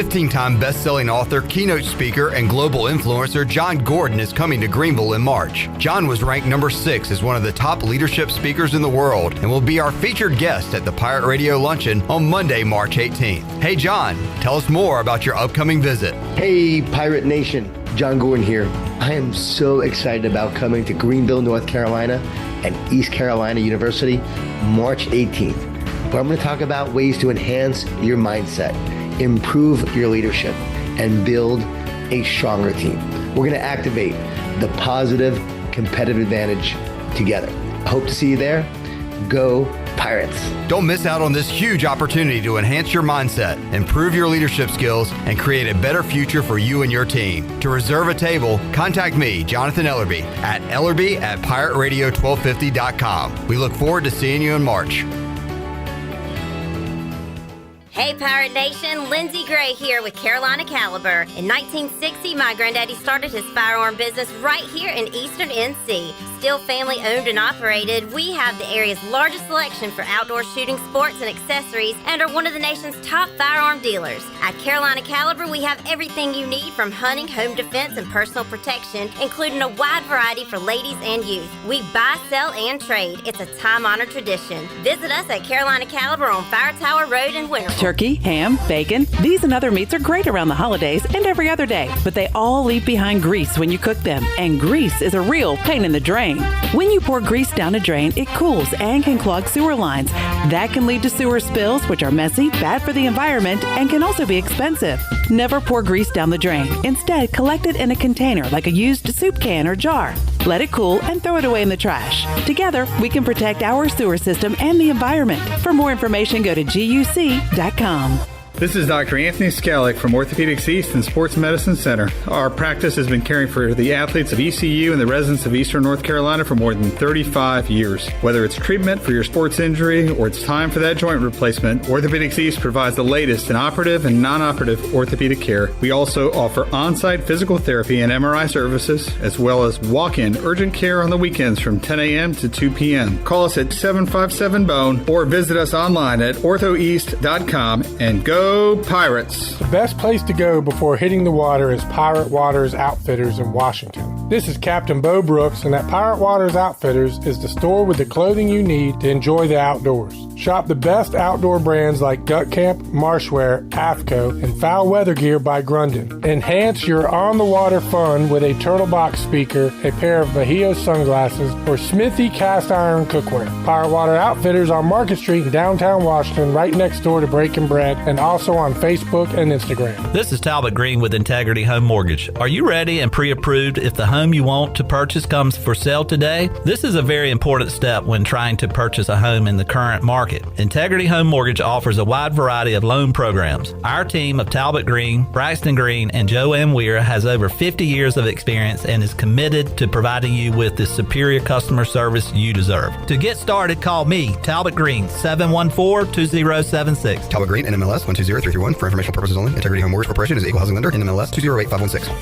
15-time best-selling author, keynote speaker, and global influencer John Gordon is coming to Greenville in March. John was ranked number 6 as one of the top leadership speakers in the world and will be our featured guest at the Pirate Radio Luncheon on Monday, March 18th. Hey, John, tell us more about your upcoming visit. Hey, Pirate Nation. John Gordon here. I am so excited about coming to Greenville, North Carolina and East Carolina University March 18th, where I'm going to talk about ways to enhance your mindset, improve your leadership, and build a stronger team. We're going to activate the positive competitive advantage together. I hope to see you there. Go Pirates. Don't miss out on this huge opportunity to enhance your mindset, improve your leadership skills, and create a better future for you and your team. To reserve a table, contact me, Jonathan Ellerby, at ellerby@pirateradio1250.com. We look forward to seeing you in March. Hey Pirate Nation, Lindsay Gray here with Carolina Caliber. In 1960, my granddaddy started his firearm business right here in Eastern NC. Still family owned and operated, we have the area's largest selection for outdoor shooting sports and accessories and are one of the nation's top firearm dealers. At Carolina Caliber, we have everything you need from hunting, home defense, and personal protection, including a wide variety for ladies and youth. We buy, sell, and trade. It's a time-honored tradition. Visit us at Carolina Caliber on Fire Tower Road in Winterville. Turkey, ham, bacon. These and other meats are great around the holidays and every other day, but they all leave behind grease when you cook them, and grease is a real pain in the drain. When you pour grease down a drain, it cools and can clog sewer lines. That can lead to sewer spills, which are messy, bad for the environment, and can also be expensive. Never pour grease down the drain. Instead, collect it in a container like a used soup can or jar. Let it cool and throw it away in the trash. Together, we can protect our sewer system and the environment. For more information, go to guc.com. This is Dr. Anthony Skellick from Orthopedics East and Sports Medicine Center. Our practice has been caring for the athletes of ECU and the residents of Eastern North Carolina for more than 35 years. Whether it's treatment for your sports injury or it's time for that joint replacement, Orthopedics East provides the latest in operative and non-operative orthopedic care. We also offer on-site physical therapy and MRI services, as well as walk-in urgent care on the weekends from 10 a.m. to 2 p.m. Call us at 757-BONE or visit us online at orthoeast.com and go Pirates. The best place to go before hitting the water is Pirate Waters Outfitters in Washington. This is Captain Bo Brooks, and at Pirate Waters Outfitters is the store with the clothing you need to enjoy the outdoors. Shop the best outdoor brands like Duck Camp, Marshwear, AFCO, and Foul Weather Gear by Grundon. Enhance your on-the-water fun with a turtle box speaker, a pair of Bahio sunglasses, or Smithy cast iron cookware. Pirate Water Outfitters on Market Street in downtown Washington, right next door to Breaking Bread, and also on Facebook and Instagram. This is Talbot Green with Integrity Home Mortgage. Are you ready and pre-approved if the home you want to purchase comes for sale today? This is a very important step when trying to purchase a home in the current market. Integrity Home Mortgage offers a wide variety of loan programs. Our team of Talbot Green, Braxton Green, and Joanne Weir has over 50 years of experience and is committed to providing you with the superior customer service you deserve. To get started, call me, Talbot Green, 714-2076. Talbot Green, NMLS 120331. For informational purposes only. Integrity Home Mortgage Corporation is an equal housing lender. NMLS 208516.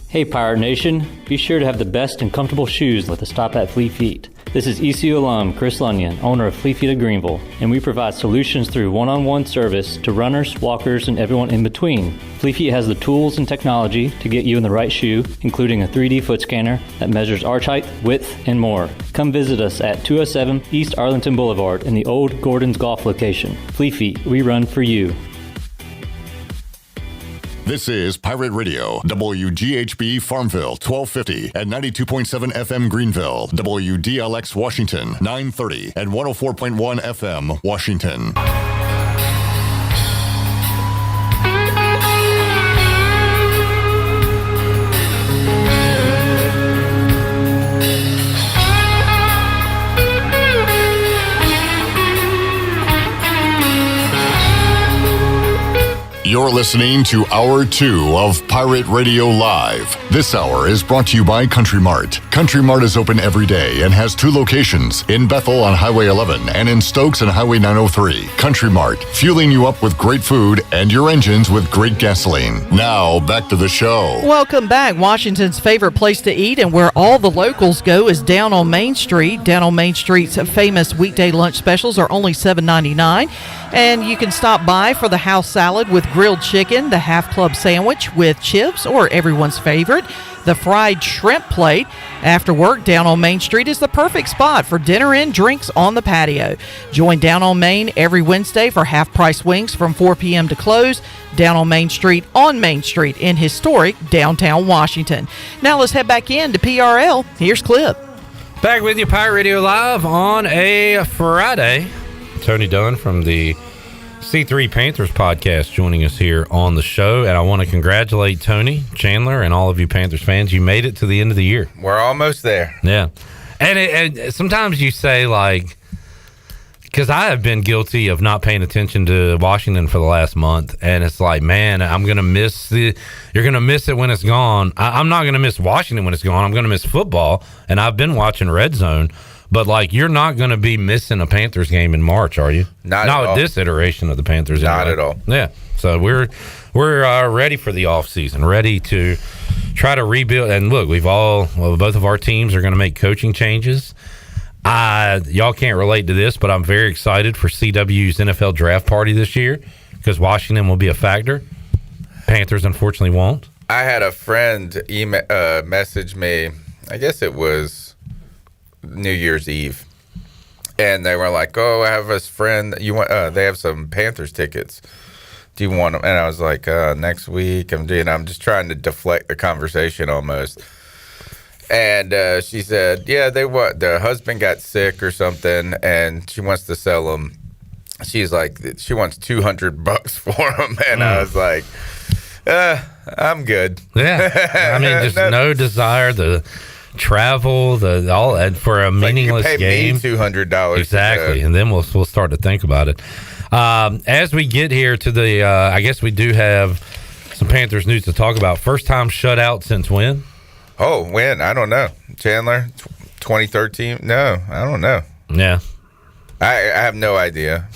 Hey Pirate Nation, be sure to have the best and comfortable shoes with a stop at Fleet Feet. This is ECU alum Chris Lunyon, owner of Fleet Feet of Greenville, and we provide solutions through one-on-one service to runners, walkers, and everyone in between. Fleet Feet has the tools and technology to get you in the right shoe, including a 3D foot scanner that measures arch height, width, and more. Come visit us at 207 East Arlington Boulevard in the old Gordon's Golf location. Fleet Feet, we run for you. This is Pirate Radio, WGHB Farmville, 1250 at 92.7 FM Greenville, WDLX Washington, 930 at 104.1 FM Washington. You're listening to Hour 2 of Pirate Radio Live. This hour is brought to you by Country Mart. Country Mart is open every day and has 2 locations, in Bethel on Highway 11 and in Stokes on Highway 903. Country Mart, fueling you up with great food and your engines with great gasoline. Now, back to the show. Welcome back. Washington's favorite place to eat and where all the locals go is down on Main Street. Down on Main Street's famous weekday lunch specials are only $7.99, and you can stop by for the house salad with grilled chicken, the half club sandwich with chips, or everyone's favorite, the fried shrimp plate. After work, Down on Main Street is the perfect spot for dinner and drinks on the patio. Join Down on Main every Wednesday for half-price wings from 4 p.m. to close. Down on Main Street in historic downtown Washington. Now let's head back in to PRL. Here's Clip. Back with you, Pirate Radio Live on a Friday. Tony Dunn from the C3 Panthers podcast joining us here on the show, and I want to congratulate Tony, Chandler, and all of you Panthers fans. You made it to the end of the year. We're almost there. Yeah. And sometimes you say, like, because I have been guilty of not paying attention to Washington for the last month, and it's like, man, I'm going to miss you're going to miss it when it's gone. I'm not going to miss Washington when it's gone. I'm going to miss football, and I've been watching Red Zone. But, like, you're not going to be missing a Panthers game in March, are you? Not at all. This iteration of the Panthers. Not at all. Yeah. So we're ready for the offseason, ready to try to rebuild. And, look, both of our teams are going to make coaching changes. Y'all can't relate to this, but I'm very excited for CW's NFL draft party this year because Washington will be a factor. Panthers, unfortunately, won't. I had a friend message me, I guess it was New Year's Eve, and they were like, "Oh, I have this friend. You want? They have some Panthers tickets. Do you want them?" And I was like, "Next week." I'm just trying to deflect the conversation almost. And she said, "Yeah, they want. Their husband got sick or something, and she wants to sell them." She's like, she wants $200 for them, and I was like, "I'm good." Yeah, I mean, just no desire to travel, and for a meaningless like game. Me $200 exactly, and then we'll start to think about it. As we get here to the, I guess we do have some Panthers news to talk about. First time shutout since when? Oh, when? I don't know. Chandler, 2013? No, I don't know. Yeah, I have no idea.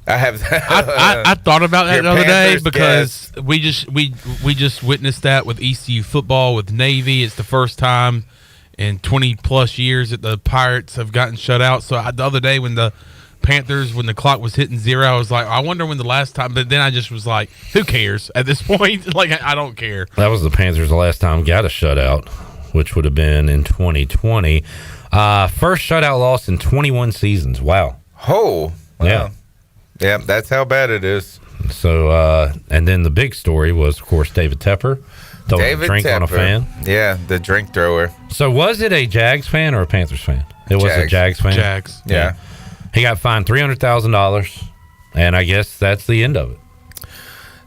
I thought about that the other day because we just witnessed that with ECU football with Navy. It's the first time in 20 plus years that the Pirates have gotten shut out. So the other day when the Panthers, when the clock was hitting 0, I was like, I wonder when the last time. But then I just was like, who cares at this point? Like, I don't care. That was the Panthers the last time got a shutout, which would have been in 2020. First shutout loss in 21 seasons. Wow. Oh, wow. Yeah. Yeah, that's how bad it is. So, and then the big story was, of course, David Tepper throwing a drink on a fan. Yeah, the drink thrower. So, was it a Jags fan or a Panthers fan? It was a Jags fan. Jags. Yeah. He got fined $300,000, and I guess that's the end of it.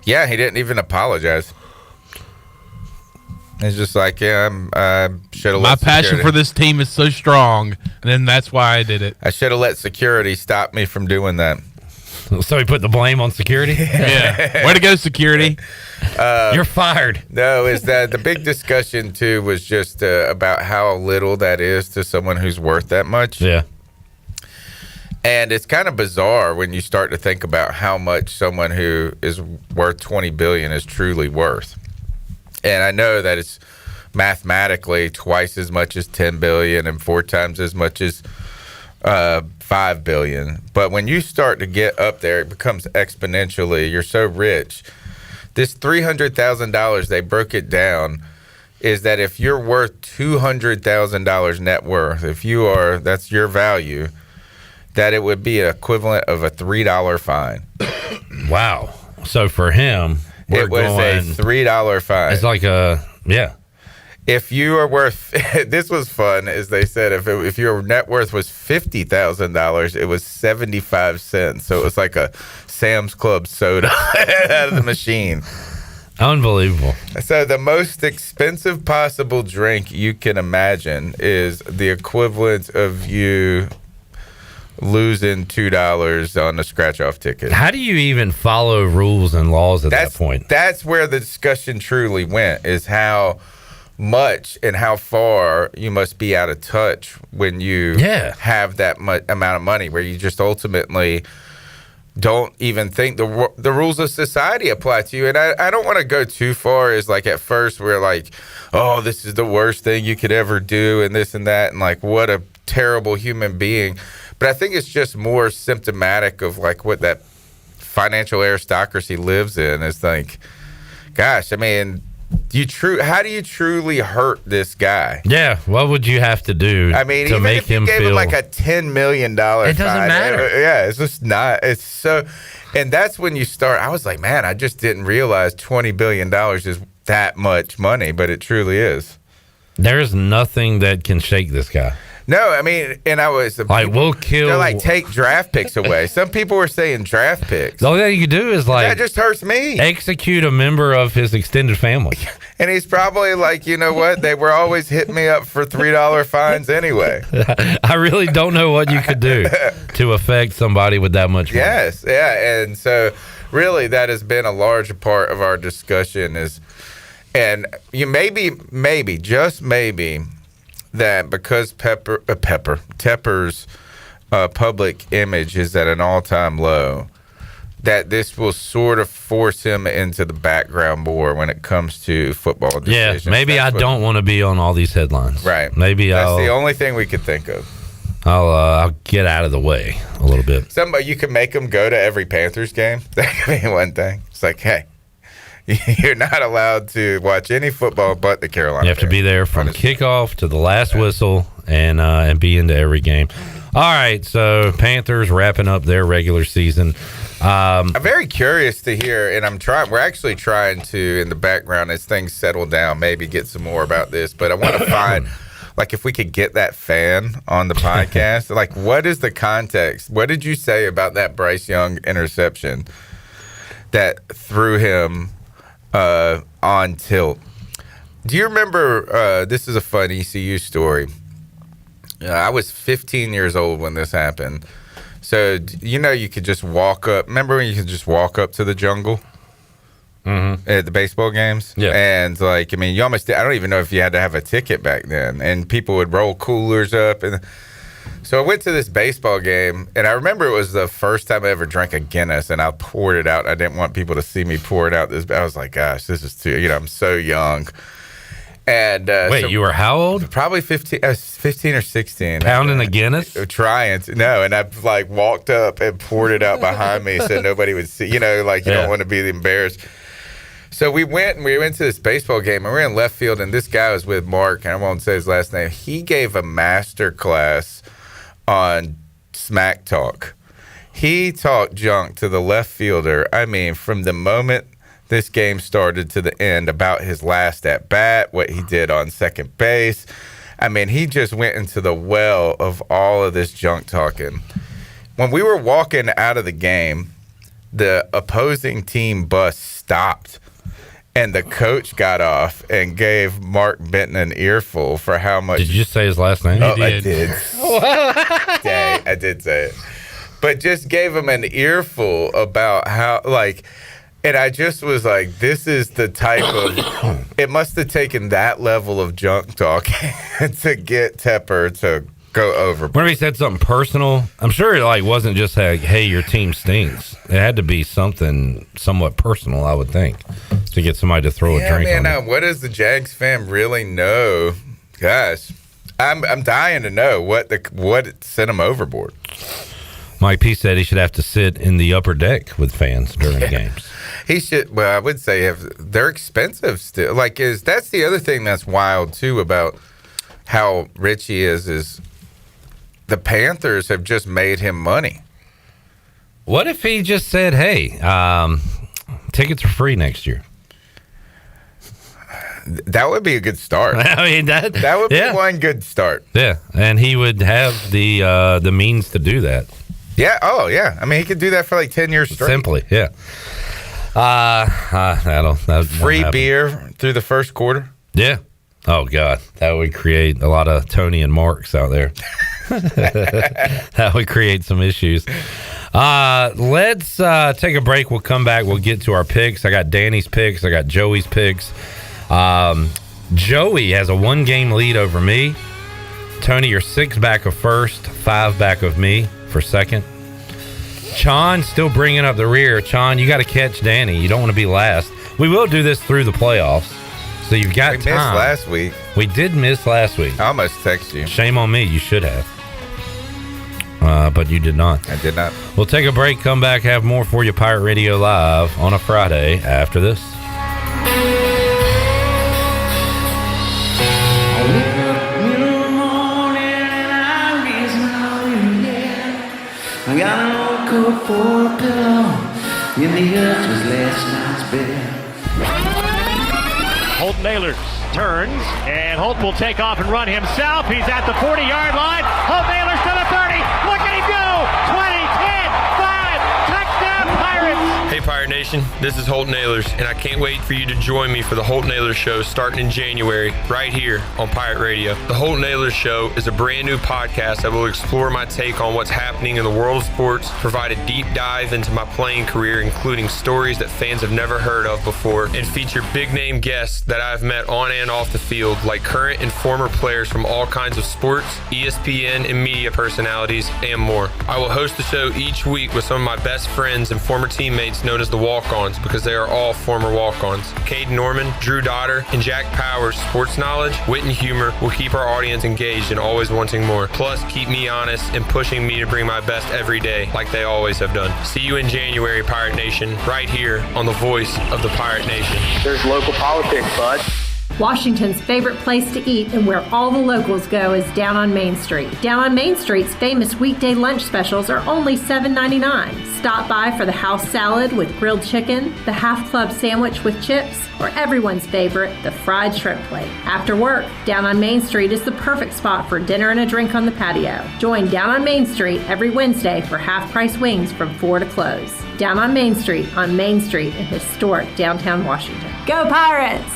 Yeah, he didn't even apologize. It's just like, yeah, I should have. My passion for this team is so strong, and then that's why I did it. I should have let security stop me from doing that. So he put the blame on security? Yeah. Way to go, security. You're fired. No, is that the big discussion, too, was just about how little that is to someone who's worth that much. Yeah. And it's kind of bizarre when you start to think about how much someone who is worth $20 billion is truly worth. And I know that it's mathematically twice as much as $10 billion and 4 times as much as $5 billion. But when you start to get up there, it becomes exponentially. You're so rich. This $300,000, they broke it down, is that if you're worth $200,000 net worth, that's your value, that it would be equivalent of a $3 fine. Wow. So for him, it was a $3 fine. It's like if you are worth, this was fun, as they said, if your net worth was $50,000, it was 75 cents. So it was like a Sam's Club soda out of the machine. Unbelievable. So the most expensive possible drink you can imagine is the equivalent of you losing $2 on a scratch-off ticket. How do you even follow rules and laws at that point? That's where the discussion truly went, is how much and how far you must be out of touch when you have that amount of money, where you just ultimately don't even think the rules of society apply to you. And I don't want to go too far as, like, at first we're like, oh, this is the worst thing you could ever do and this and that, and like, what a terrible human being. But I think it's just more symptomatic of like what that financial aristocracy lives in. It's like, gosh, I mean, how do you truly hurt this guy? Yeah, what would you have to do I mean, to even make if you him gave feel him like a $10 million fine, It doesn't matter. Yeah, it's just not. It's so, and that's when you start. I was like, man, I just didn't realize $20 billion is that much money, but it truly is. There's nothing that can shake this guy. No, I mean, and I was like, we'll kill. They're like, take draft picks away. Some people were saying draft picks. The only thing you can do is like that just hurts me. Execute a member of his extended family. And he's probably like, you know what? They were always hitting me up for $3 fines anyway. I really don't know what you could do to affect somebody with that much money. Yes, yeah, and so really that has been a large part of our discussion is, and you maybe just maybe that because Tepper's public image is at an all-time low, that this will sort of force him into the background more when it comes to football decisions. Yeah, maybe I don't want to be on all these headlines. Right. Maybe that's the only thing we could think of. I'll get out of the way a little bit. Somebody, you can make them go to every Panthers game. That could be one thing. It's like, hey, you're not allowed to watch any football but the Carolina. You have to be there from kickoff to the last whistle and be into every game. All right, so Panthers wrapping up their regular season. I'm very curious to hear, and we're actually trying to, in the background, as things settle down, maybe get some more about this, but I want to find, like, if we could get that fan on the podcast, like, what is the context? What did you say about that Bryce Young interception that threw him on tilt? Do you remember, this is a fun ECU story. I was 15 years old when this happened. So, you could just walk up. Remember when you could just walk up to the jungle at the baseball games? Yeah. And, like, I mean, you almost, I don't even know if you had to have a ticket back then. And people would roll coolers up. And so I went to this baseball game, and I remember it was the first time I ever drank a Guinness, and I poured it out. I didn't want people to see me pour it out. I was like, gosh, this is too, I'm so young. And wait, you were how old? Probably 15. I was 15 or 16. Pounding a Guinness? Trying to. No, and I like walked up and poured it out behind me so nobody would see. Like you don't want to be embarrassed. So we went to this baseball game, and we were in left field, and this guy was with Mark, and I won't say his last name. He gave a master class on smack talk. He talked junk to the left fielder. I mean, from the moment this game started to the end, about his last at bat, what he did on second base. I mean, he just went into the well of all of this junk talking. When we were walking out of the game, the opposing team bus stopped, and the coach got off and gave Mark Benton an earful for how much. Did you just say his last name? Oh, I did. Dang, I did say it. But just gave him an earful about how, like, and I just was like, this is the type of, it must have taken that level of junk talk to get Tepper to go over. Whenever he said something personal, I'm sure it wasn't just like, hey, your team stinks. It had to be something somewhat personal, I would think, to get somebody to throw a drink on him. What does the Jags fan really know? Gosh, I'm dying to know what sent him overboard. Mike P said he should have to sit in the upper deck with fans during games. He should. Well, I would say they're expensive still. That's the other thing that's wild too about how rich he is the Panthers have just made him money. What if he just said, "Hey, tickets are free next year"? That would be a good start. I mean, that would be one good start. Yeah, and he would have the means to do that. Yeah. Oh, yeah. I mean, he could do that for like 10 years straight. Simply, yeah. Free beer through the first quarter. Yeah. Oh God, that would create a lot of Tony and Marks out there. That would create some issues. Let's take a break. We'll come back. We'll get to our picks. I got Danny's picks. I got Joey's picks. Joey has a 1-game lead over me. Tony, you're 6 back of first, 5 back of me for second. Chon still bringing up the rear. Chon, you got to catch Danny. You don't want to be last. We will do this through the playoffs, so you've got time. We missed last week. We did miss last week. I almost texted you. Shame on me. You should have. but you did not. I did not. We'll take a break, come back, have more for you, Pirate Radio Live on a Friday after this. I got an old coat for a pillow, and the earth was last night's bed. Holt Ahlers turns, and Holt will take off and run himself. He's at the 40-yard line. Holt Ahlers to the 30. Look at him go! 20, 10, 5, touchdown Pirates! Hey Pirate Nation, this is Holt Ahlers, and I can't wait for you to join me for the Holt Ahlers Show starting in January, right here on Pirate Radio. The Holt Ahlers Show is a brand new podcast that will explore my take on what's happening in the world of sports, provide a deep dive into my playing career, including stories that fans have never heard of before, and feature big name guests that I've met on and off the field, like current and former players from all kinds of sports, ESPN, and media personalities, and more. I will host the show each week with some of my best friends and former teammates known as the Walk-Ons, because they are all former Walk-Ons. Cade Norman, Drew Dotter, and Jack Powers' sports knowledge, wit, and humor will keep our audience engaged and always wanting more. Plus, keep me honest and pushing me to bring my best every day, like they always have done. See you in January, Pirate Nation, right here on the voice of the Pirate Nation. There's local politics, bud. Washington's favorite place to eat and where all the locals go is Down on Main Street. Down on Main Street's famous weekday lunch specials are only $7.99. Stop by for the house salad with grilled chicken, the half club sandwich with chips, or everyone's favorite, the fried shrimp plate. After work, Down on Main Street is the perfect spot for dinner and a drink on the patio. Join Down on Main Street every Wednesday for half-price wings from 4 to close. Down on Main Street in historic downtown Washington. Go Pirates!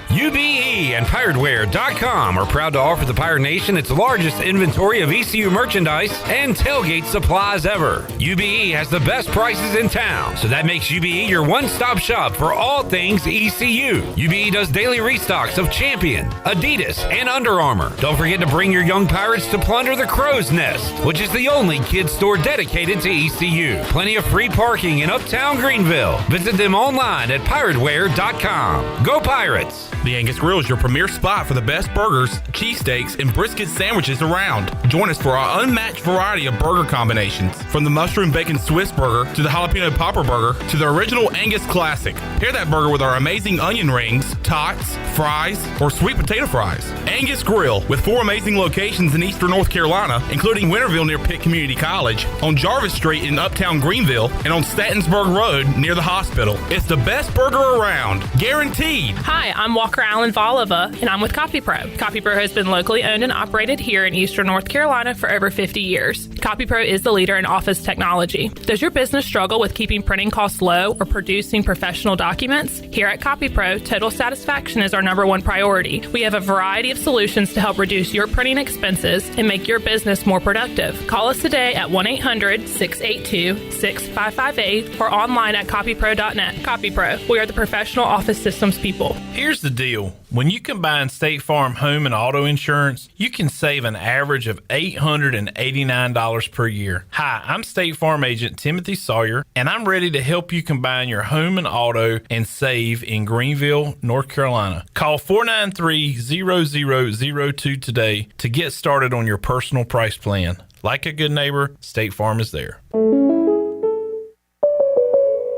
UBE and PirateWear.com are proud to offer the Pirate Nation its largest inventory of ECU merchandise and tailgate supplies ever. UBE has the best prices in town, so that makes UBE your one-stop shop for all things ECU. UBE does daily restocks of Champion, Adidas, and Under Armour. Don't forget to bring your young Pirates to plunder the Crow's Nest, which is the only kids store dedicated to ECU. Plenty of free parking in Uptown Greenville. Visit them online at PirateWear.com. Go Pirates! The Angus Grill is your premier spot for the best burgers, cheesesteaks, and brisket sandwiches around. Join us for our unmatched variety of burger combinations. From the mushroom bacon Swiss burger to the jalapeno popper burger to the original Angus classic. Pair that burger with our amazing onion rings, tots, fries, or sweet potato fries. Angus Grill, with 4 amazing locations in eastern North Carolina, including Winterville near Pitt Community College, on Jarvis Street in uptown Greenville, and on Statensburg Road near the hospital. It's the best burger around, guaranteed. Hi, I'm Walker Allen Volova, and I'm with CopyPro. CopyPro has been locally owned and operated here in eastern North Carolina for over 50 years. CopyPro is the leader in office technology. Does your business struggle with keeping printing costs low or producing professional documents? Here at CopyPro, total satisfaction is our #1 priority. We have a variety of solutions to help reduce your printing expenses and make your business more productive. Call us today at 1-800-682-6558 or online at copypro.net. CopyPro, we are the professional office systems people. Here's the deal. When you combine State Farm home and auto insurance, you can save an average of $889 per year. Hi, I'm State Farm agent Timothy Sawyer, and I'm ready to help you combine your home and auto and save in Greenville, North Carolina. Call 493-0002 today to get started on your personal price plan. Like a good neighbor, State Farm is there.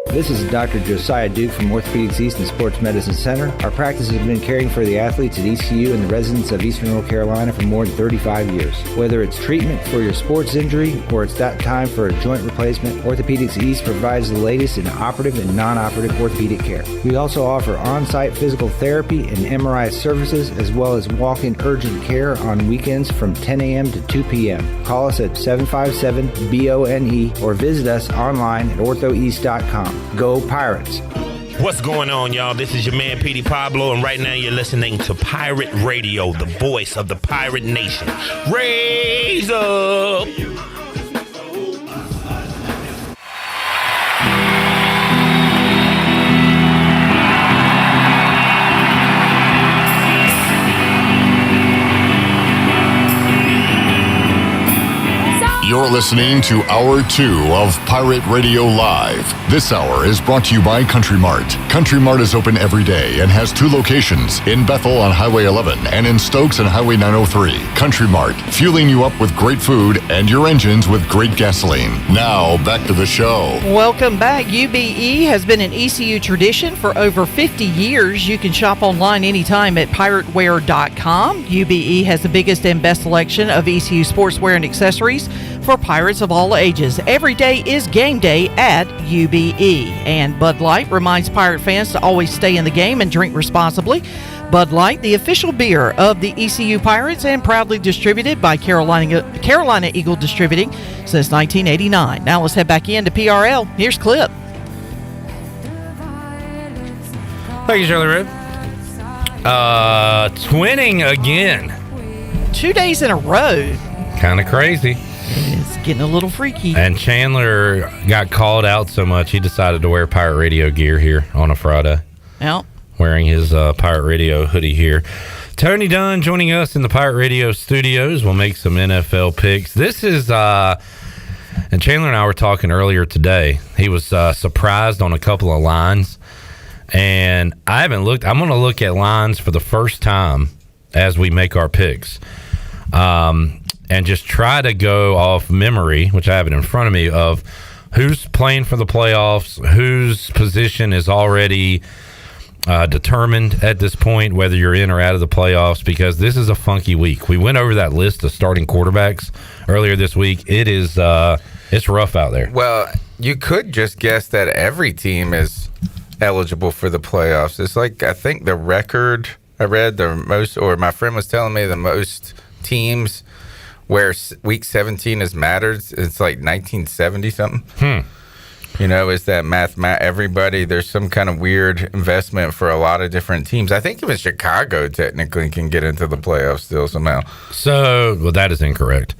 This is Dr. Josiah Duke from Orthopedics East and Sports Medicine Center. Our practice has been caring for the athletes at ECU and the residents of Eastern North Carolina for more than 35 years. Whether it's treatment for your sports injury or it's that time for a joint replacement, Orthopedics East provides the latest in operative and non-operative orthopedic care. We also offer on-site physical therapy and MRI services, as well as walk-in urgent care on weekends from 10 a.m. to 2 p.m. Call us at 757-BONE or visit us online at orthoeast.com. Go Pirates! What's going on, y'all? This is your man, Petey Pablo, and right now you're listening to Pirate Radio, the voice of the Pirate Nation. Raise up! You're listening to Hour 2 of Pirate Radio Live. This hour is brought to you by Country Mart. Country Mart is open every day and has 2 locations, in Bethel on Highway 11 and in Stokes on Highway 903. Country Mart, fueling you up with great food and your engines with great gasoline. Now, back to the show. Welcome back. UBE has been an ECU tradition for over 50 years. You can shop online anytime at pirateware.com. UBE has the biggest and best selection of ECU sportswear and accessories for pirates of all ages. Every day is game day at UBE. And Bud Light reminds pirate fans to always stay in the game and drink responsibly. Bud Light, the official beer of the ECU Pirates and proudly distributed by Carolina Eagle Distributing since 1989. Now let's head back into PRL. Here's Clip. Thank you, Shirley Rip. Twinning again. 2 days in a row. Kind of crazy. It's getting a little freaky. And Chandler got called out so much, he decided to wear Pirate Radio gear here on a Friday. Yep. Wearing his Pirate Radio hoodie here. Tony Dunn joining us in the Pirate Radio studios. We'll make some NFL picks. This is, and Chandler and I were talking earlier today. He was surprised on a couple of lines. And I haven't looked. I'm going to look at lines for the first time as we make our picks. And just try to go off memory, which I have it in front of me, of who's playing for the playoffs, whose position is already determined at this point, whether you're in or out of the playoffs, because this is a funky week. We went over that list of starting quarterbacks earlier this week. It is it's rough out there. Well, you could just guess that every team is eligible for the playoffs. It's like, I think the record I read, the most, or my friend was telling me the most teams where week 17 has mattered, it's like 1970 something. You know, is that everybody, there's some kind of weird investment for a lot of different teams. I think even Chicago technically can get into the playoffs still somehow. So, well, that is incorrect.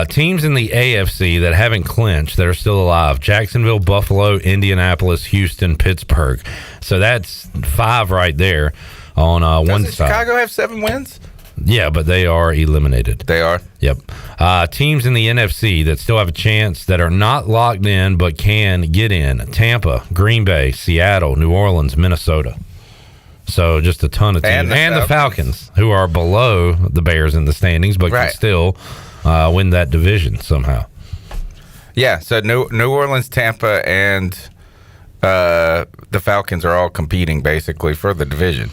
Teams in the AFC that haven't clinched, that are still alive: Jacksonville, Buffalo, Indianapolis, Houston, Pittsburgh. So that's 5 right there on one side. Chicago have 7 wins? Yeah, but they are eliminated. They are? Yep. Teams in the NFC that still have a chance that are not locked in but can get in: Tampa, Green Bay, Seattle, New Orleans, Minnesota. So just a ton of teams. And the Falcons, who are below the Bears in the standings but can still win that division somehow. Yeah, so New Orleans, Tampa, and the Falcons are all competing basically for the division.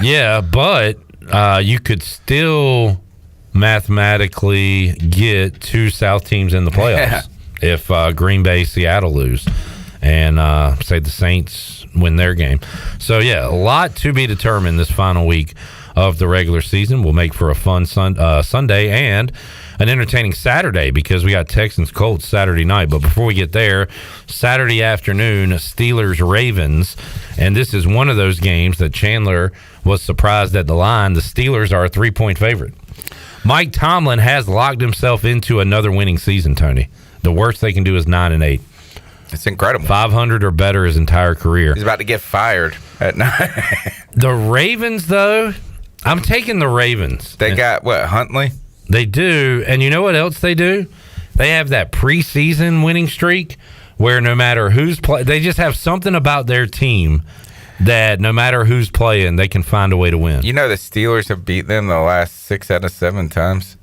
Yeah, but you could still mathematically get 2 South teams in the playoffs if Green Bay, Seattle lose, and say the Saints win their game. So, yeah, a lot to be determined this final week of the regular season. Will make for a fun Sunday and an entertaining Saturday, because we got Texans-Colts Saturday night. But before we get there, Saturday afternoon, Steelers-Ravens. And this is one of those games that Chandler was surprised at the line. The Steelers are a 3-point favorite. Mike Tomlin has locked himself into another winning season, Tony. The worst they can do is 9-8. It's incredible. 500 or better his entire career. He's about to get fired at 9. The Ravens, though, I'm taking the Ravens. They got, what, Huntley? They do. And you know what else they do? They have that preseason winning streak where no matter who's playing, they just have something about their team that no matter who's playing, they can find a way to win. You know the Steelers have beat them the last 6 out of 7 times?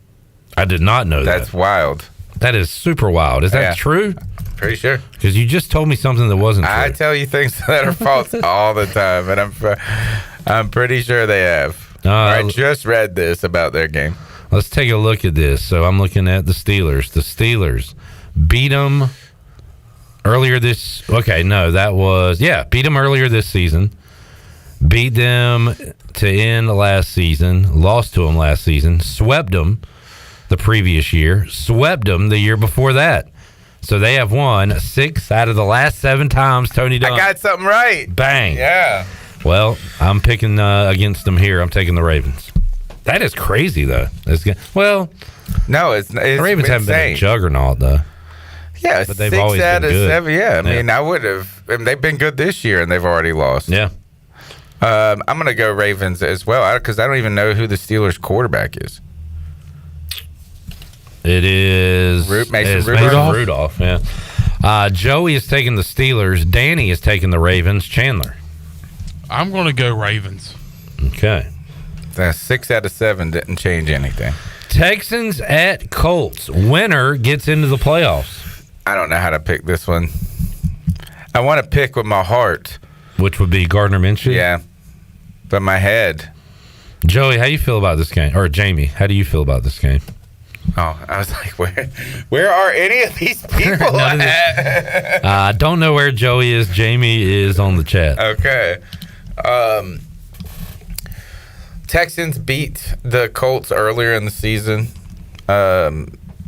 I did not know that. That's wild. That is super wild. Is that true? Pretty sure. Because you just told me something that wasn't true. I tell you things that are false all the time, and I'm pretty sure they have. I just read this about their game. Let's take a look at this. So I'm looking at the Steelers. The Steelers beat them earlier this... Okay, no, that was... Yeah, beat them earlier this season. Beat them to end last season. Lost to them last season. Swept them the previous year. Swept them the year before that. So they have won 6 out of the last 7 times, Tony Dunn. I got something right. Bang. Yeah. Well, I'm picking against them here. I'm taking the Ravens. That is crazy, though. Well, no, it's the Ravens haven't been a juggernaut, though. Yeah, but they've always been good. 6 out of 7. Yeah, I mean, I would have. I mean, they've been good this year, and they've already lost. Yeah. I'm going to go Ravens as well, because I don't even know who the Steelers' quarterback is. It is Mason Rudolph. Yeah. Joey is taking the Steelers. Danny is taking the Ravens. Chandler. I'm going to go Ravens. Okay. That 6 out of 7 didn't change anything. Texans at Colts. Winner gets into the playoffs. I don't know how to pick this one. I want to pick with my heart. Which would be Gardner Minshew? Yeah. But my head. Joey, how do you feel about this game? Or Jamie, how do you feel about this game? Oh, I was like, where are any of these people at? I don't know where Joey is. Jamie is on the chat. Okay. Texans beat the Colts earlier in the season.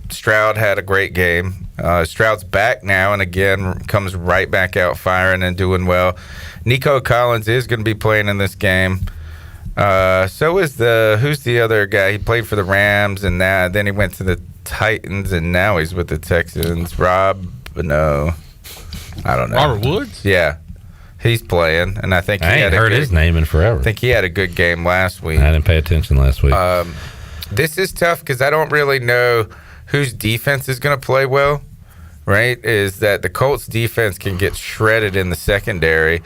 Stroud had a great game. Stroud's back now and again comes right back out firing and doing well. Nico Collins is going to be playing in this game. So is who's the other guy? He played for the Rams and then he went to the Titans and now he's with the Texans. I don't know. Robert Woods? Yeah. He's playing, and I think I ain't heard his name in forever. I think he had a good game last week. I didn't pay attention last week. This is tough because I don't really know whose defense is going to play well, right? Is that the Colts defense can get shredded in the secondary.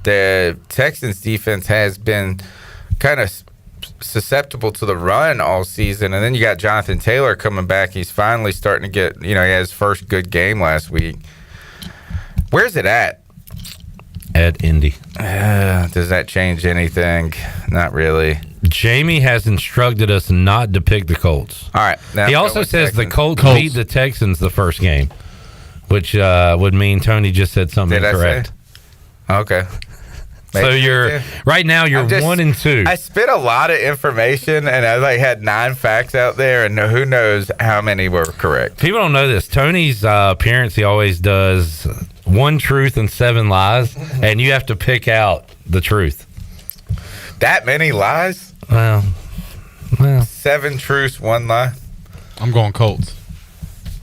The Texans defense has been kind of susceptible to the run all season, and then you got Jonathan Taylor coming back. He's finally starting to get, he had his first good game last week. Where's it at? At Indy. Does that change anything? Not really. Jamie has instructed us not to pick the Colts. All right. He also says the Colts beat the Texans the first game, which would mean Tony just said something incorrect. Okay. So right now you're 1-2. I spit a lot of information, and I had 9 facts out there, and who knows how many were correct. People don't know this. Tony's appearance, he always does 1 truth and 7 lies, and you have to pick out the truth. That many lies? Well, 7 truths, 1 lie. I'm going Colts.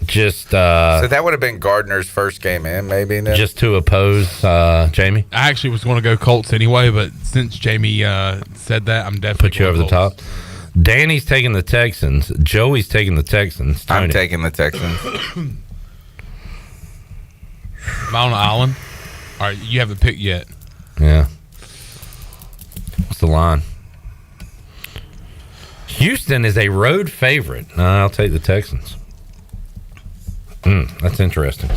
Just so that would have been Gardner's first game in, maybe. Then. Just to oppose Jamie. I actually was going to go Colts anyway, but since Jamie said that, I'm definitely put you over Colts. the top. Danny's taking the Texans. Joey's taking the Texans. Tony. I'm taking the Texans. Am I on the island? All right, you haven't picked yet. Yeah. What's the line? Houston is a road favorite. I'll take the Texans. That's interesting.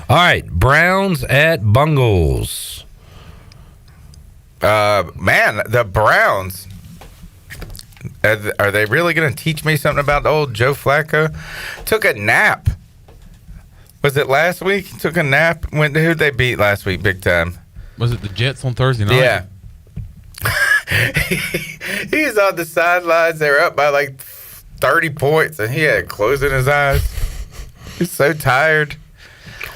All right, Browns at Bungles. Man, the Browns. Are they really going to teach me something about old Joe Flacco? Took a nap. Was it last week? Took a nap. Who'd they beat last week big time? Was it the Jets on Thursday night? Yeah. He's on the sidelines. They're up by 30 points, and he had closing his eyes. He's so tired.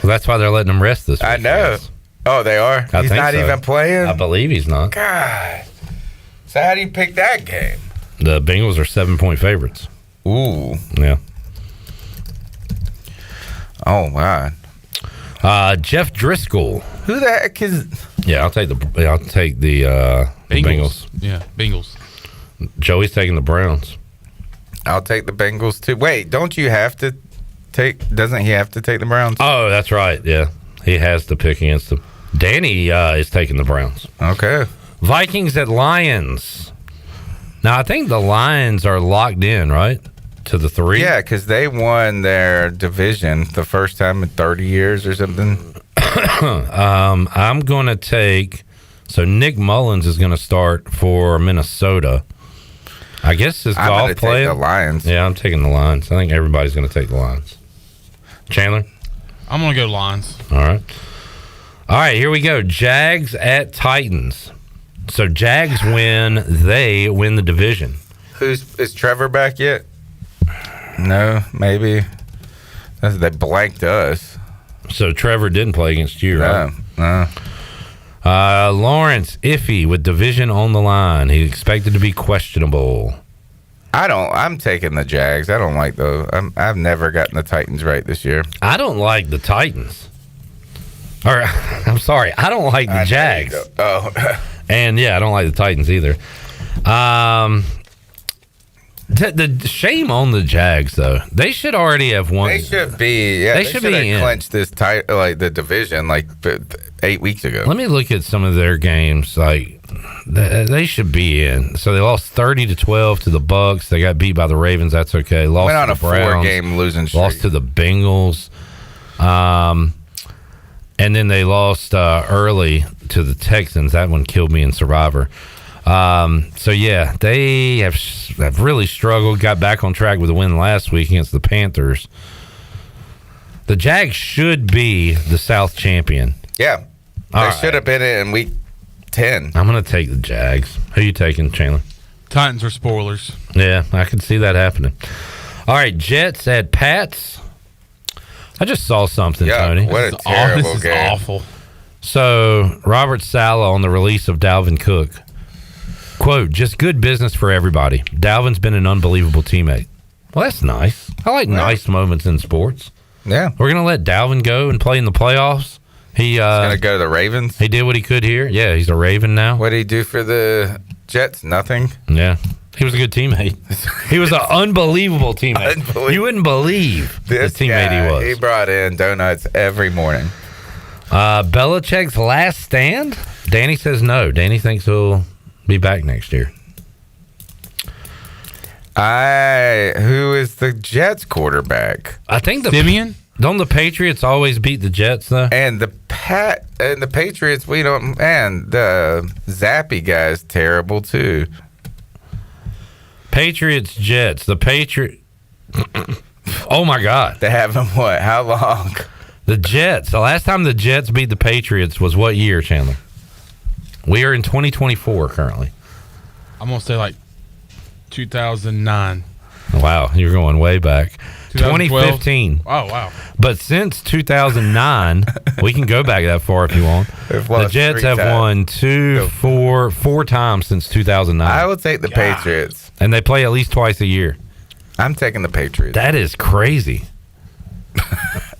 Well, that's why they're letting him rest this week. I know. Yes. Oh, they are? He's not even playing? I believe he's not. God. So how do you pick that game? The Bengals are 7-point favorites. Ooh. Yeah. Oh, wow. Jeff Driscoll. Who the heck is? Yeah, I'll take the Bengals. Yeah, Bengals. Joey's taking the Browns. I'll take the Bengals too. Wait, don't you have to take? Doesn't he have to take the Browns? Oh, that's right. Yeah, he has to pick against them. Danny is taking the Browns. Okay. Vikings at Lions. Now I think the Lions are locked in, right? To the 3? Yeah, because they won their division the first time in 30 years or something. I'm going to take... So Nick Mullins is going to start for Minnesota. I guess is golf playing? I'm the Lions. Yeah, I'm taking the Lions. I think everybody's going to take the Lions. Chandler? I'm going to go Lions. All right, here we go. Jags at Titans. So Jags win. They win the division. Is Trevor back yet? No, maybe. They blanked us. So Trevor didn't play against you, right? No. Lawrence iffy with division on the line. He's expected to be questionable. I'm taking the Jags. I don't like those. I've never gotten the Titans right this year. I don't like the Titans. Or I'm sorry, I don't like the Jags. Oh. And yeah, I don't like the Titans either. The shame on the Jags, though. They should already have won. They should be. Yeah, they should have clinched this the division 8 weeks ago. Let me look at some of their games. Like they should be in. So they lost 30-12 to the Bucks. They got beat by the Ravens. That's okay. Lost Went on to the Browns, 4-game losing streak. Lost to the Bengals. And then they lost early to the Texans. That one killed me in Survivor. So yeah, they have really struggled. Got back on track with a win last week against the Panthers. The Jags should be the South champion. Yeah, they should have been in week 10. I'm going to take the Jags. Who are you taking, Chandler? Titans are spoilers. Yeah, I can see that happening. All right, Jets at Pats. I just saw something, Tony. What a terrible This is game. awful. So, Robert Saleh on the release of Dalvin Cook. Quote, just good business for everybody. Dalvin's been an unbelievable teammate. Well, that's nice. I like nice moments in sports. Yeah. We're going to let Dalvin go and play in the playoffs. He's going to go to the Ravens. He did what he could here. Yeah, he's a Raven now. What did he do for the Jets? Nothing. Yeah. He was a good teammate. He was an unbelievable teammate. You wouldn't believe the teammate he was. He brought in donuts every morning. Belichick's last stand? Danny says no. Danny thinks he'll be back next year. Who is the Jets quarterback? I think Simeon? Don't the Patriots always beat the Jets though? And the Patriots, the Zappy guy's terrible too. Patriots, Jets. The Patriot. Oh my God! They have them what? How long? The Jets. The last time the Jets beat the Patriots was what year, Chandler? We are in 2024 currently. I'm gonna say like 2009. Wow, you're going way back. 2015. Oh wow! But since 2009, we can go back that far if you want. The Jets have won four times since 2009. I would take the Patriots, and they play at least twice a year. I'm taking the Patriots. That is crazy.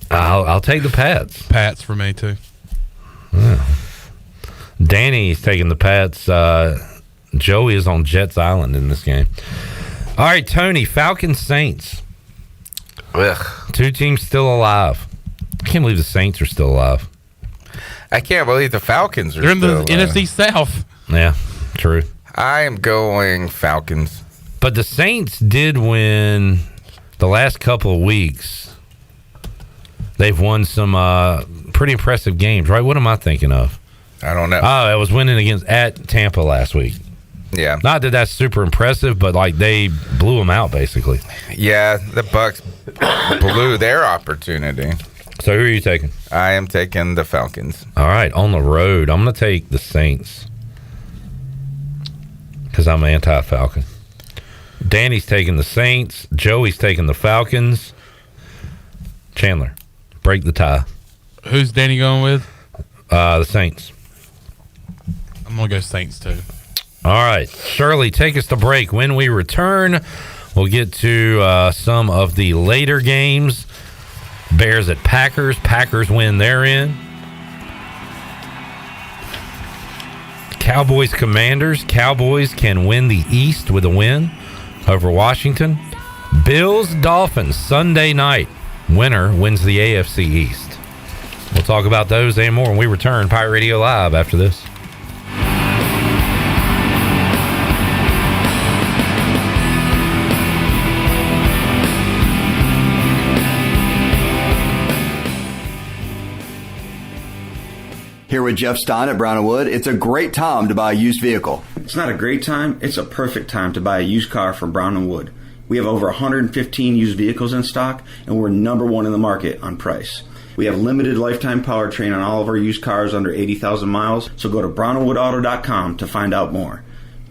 I'll take the Pats. Pats for me too. Yeah. Danny's taking the Pats. Joey is on Jets Island in this game. All right, Tony, Falcons Saints. Ugh. Two teams still alive. I can't believe the Saints are still alive. I can't believe the Falcons are They're in the still alive. NFC South. Yeah, true. I am going Falcons. But the Saints did win the last couple of weeks. They've won some pretty impressive games, right? What am I thinking of? I don't know. Oh, I was winning at Tampa last week. Yeah. Not that that's super impressive, but like they blew them out basically. Yeah, the Bucks blew their opportunity. So who are you taking? I am taking the Falcons. All right, on the road, I'm going to take the Saints because I'm anti-Falcon. Danny's taking the Saints. Joey's taking the Falcons. Chandler, break the tie. Who's Danny going with? The Saints. I'm going to go Saints too. All right, Shirley, take us to break. When we return, we'll get to some of the later games. Bears at Packers. Packers win their end. Cowboys Commanders. Cowboys can win the East with a win over Washington. Bills Dolphins Sunday night. Winner wins the AFC East. We'll talk about those and more when we return. Pirate Radio Live after this. Here with Jeff Stein at Brown & Wood. It's a great time to buy a used vehicle. It's not a great time, it's a perfect time to buy a used car from Brown & Wood. We have over 115 used vehicles in stock, and we're number one in the market on price. We have limited lifetime powertrain on all of our used cars under 80,000 miles, so go to brownandwoodauto.com to find out more.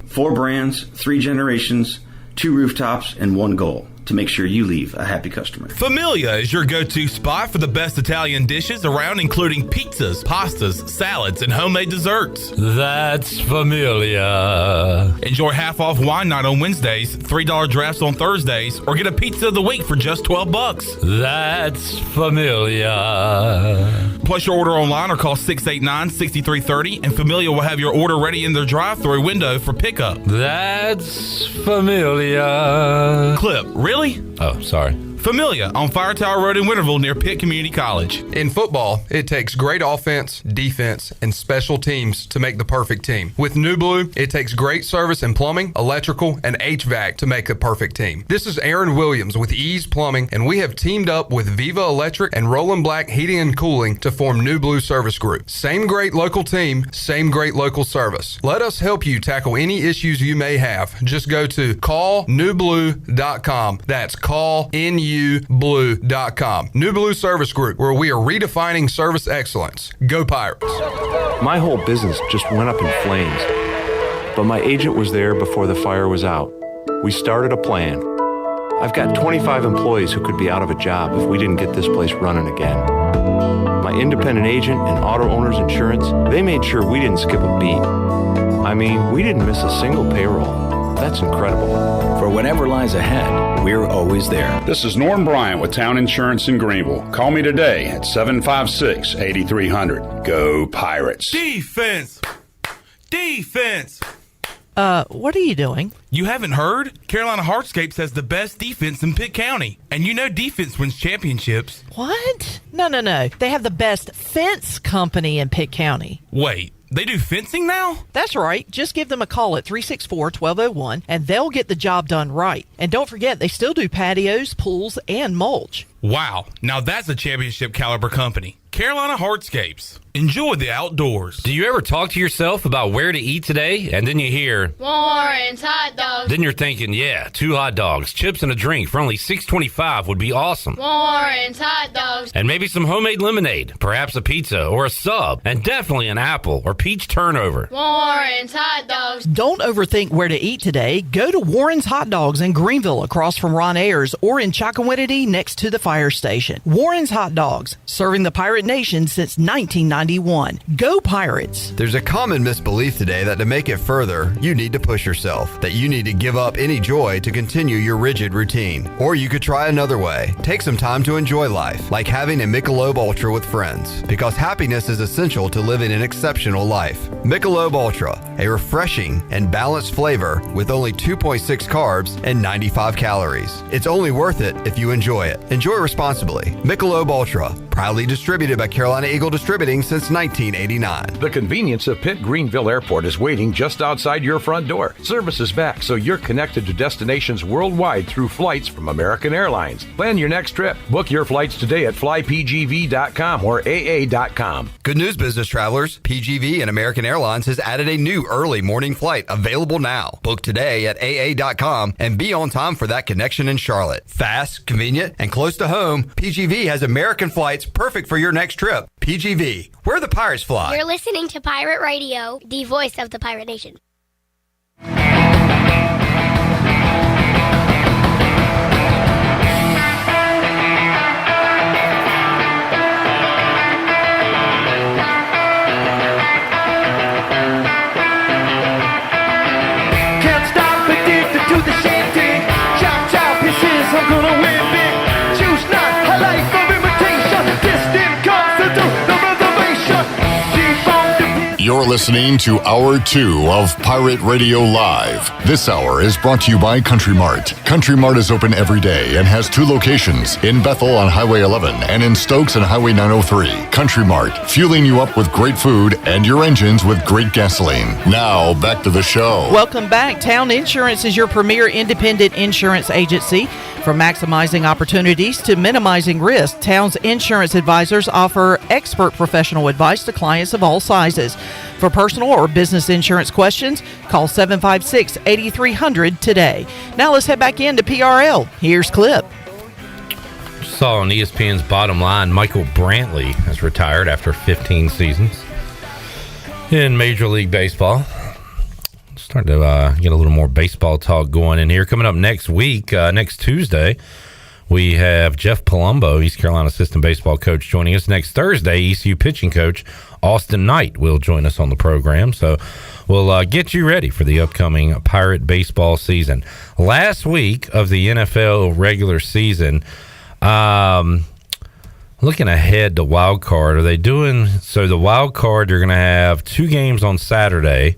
4 brands, 3 generations, 2 rooftops, and 1 goal: to make sure you leave a happy customer. Familia is your go-to spot for the best Italian dishes around, including pizzas, pastas, salads, and homemade desserts. That's Familia. Enjoy half-off wine night on Wednesdays, $3 drafts on Thursdays, or get a pizza of the week for just $12. That's Familia. Place your order online or call 689-6330, and Familia will have your order ready in their drive-thru window for pickup. That's Familia. Clip, really? Oh, sorry. Familia on Fire Tower Road in Winterville near Pitt Community College. In football, it takes great offense, defense, and special teams to make the perfect team. With New Blue, it takes great service in plumbing, electrical, and HVAC to make the perfect team. This is Aaron Williams with Ease Plumbing, and we have teamed up with Viva Electric and Roland Black Heating and Cooling to form New Blue Service Group. Same great local team, same great local service. Let us help you tackle any issues you may have. Just go to callnewblue.com. That's callnewblue.com. New Blue Service Group, where we are redefining service excellence. Go Pirates. My whole business just went up in flames, but my agent was there before the fire was out. We started a plan. I've got 25 employees who could be out of a job if we didn't get this place running again. My independent agent and auto owners insurance, they made sure we didn't skip a beat. I mean, we didn't miss a single payroll. That's incredible. For whatever lies ahead, we're always there. This is Norm Bryant with Town Insurance in Greenville. Call me today at 756-8300. Go Pirates. Defense! Defense! What are you doing? You haven't heard? Carolina Hardscapes has the best defense in Pitt County. And you know defense wins championships. What? No. They have the best fence company in Pitt County. Wait. They do fencing now? That's right. Just give them a call at 364-1201 and they'll get the job done right. And don't forget, they still do patios, pools, and mulch. Wow. Now that's a championship caliber company. Carolina Hardscapes. Enjoy the outdoors. Do you ever talk to yourself about where to eat today? And then you hear Warren's Hot Dogs. Then you're thinking, yeah, 2 hot dogs, chips, and a drink for only $6.25 would be awesome. Warren's Hot Dogs. And maybe some homemade lemonade, perhaps a pizza or a sub, and definitely an apple or peach turnover. Warren's Hot Dogs. Don't overthink where to eat today. Go to Warren's Hot Dogs in Greenville across from Ron Ayers or in Chocowinity next to the fire station. Warren's Hot Dogs, serving the Pirate Nation since 1991. Go Pirates! There's a common misbelief today that to make it further, you need to push yourself, that you need to give up any joy to continue your rigid routine. Or you could try another way. Take some time to enjoy life, like having a Michelob Ultra with friends, because happiness is essential to living an exceptional life. Michelob Ultra, a refreshing and balanced flavor with only 2.6 carbs and 95 calories. It's only worth it if you enjoy it. Enjoy responsibly. Michelob Ultra, proudly distributed by Carolina Eagle Distributing since 1989. The convenience of Pitt Greenville Airport is waiting just outside your front door. Service is back, so you're connected to destinations worldwide through flights from American Airlines. Plan your next trip. Book your flights today at flypgv.com or aa.com. Good news, business travelers. PGV and American Airlines has added a new early morning flight available now. Book today at aa.com and be on time for that connection in Charlotte. Fast, convenient, and close to home, PGV has American flights perfect for your next trip. PGV, where the Pirates fly. You're listening to Pirate Radio, the voice of the Pirate Nation. Can't stop addicted to the same thing. Chop, chop, he says I'm gonna win big. Choose not a life of imitation. Distant comes to the reservation. Keep on the You're listening to Hour 2 of Pirate Radio Live. This hour is brought to you by Country Mart. Country Mart is open every day and has 2 locations, in Bethel on Highway 11 and in Stokes on Highway 903. Country Mart, fueling you up with great food and your engines with great gasoline. Now, back to the show. Welcome back. Town Insurance is your premier independent insurance agency. From maximizing opportunities to minimizing risk, Town's insurance advisors offer expert professional advice to clients of all sizes. For personal or business insurance questions, call 756-8300 today. Now let's head back into PRL. Here's Clip. Saw on ESPN's Bottom Line, Michael Brantley has retired after 15 seasons in Major League Baseball. Starting to get a little more baseball talk going in here. Coming up next week, next Tuesday, we have Jeff Palumbo, East Carolina assistant baseball coach, joining us. Next Thursday, ECU pitching coach Austin Knight will join us on the program. So we'll get you ready for the upcoming Pirate baseball season. Last week of the NFL regular season, Looking ahead to wild card, are they doing so? The wild card, you're going to have 2 games on Saturday,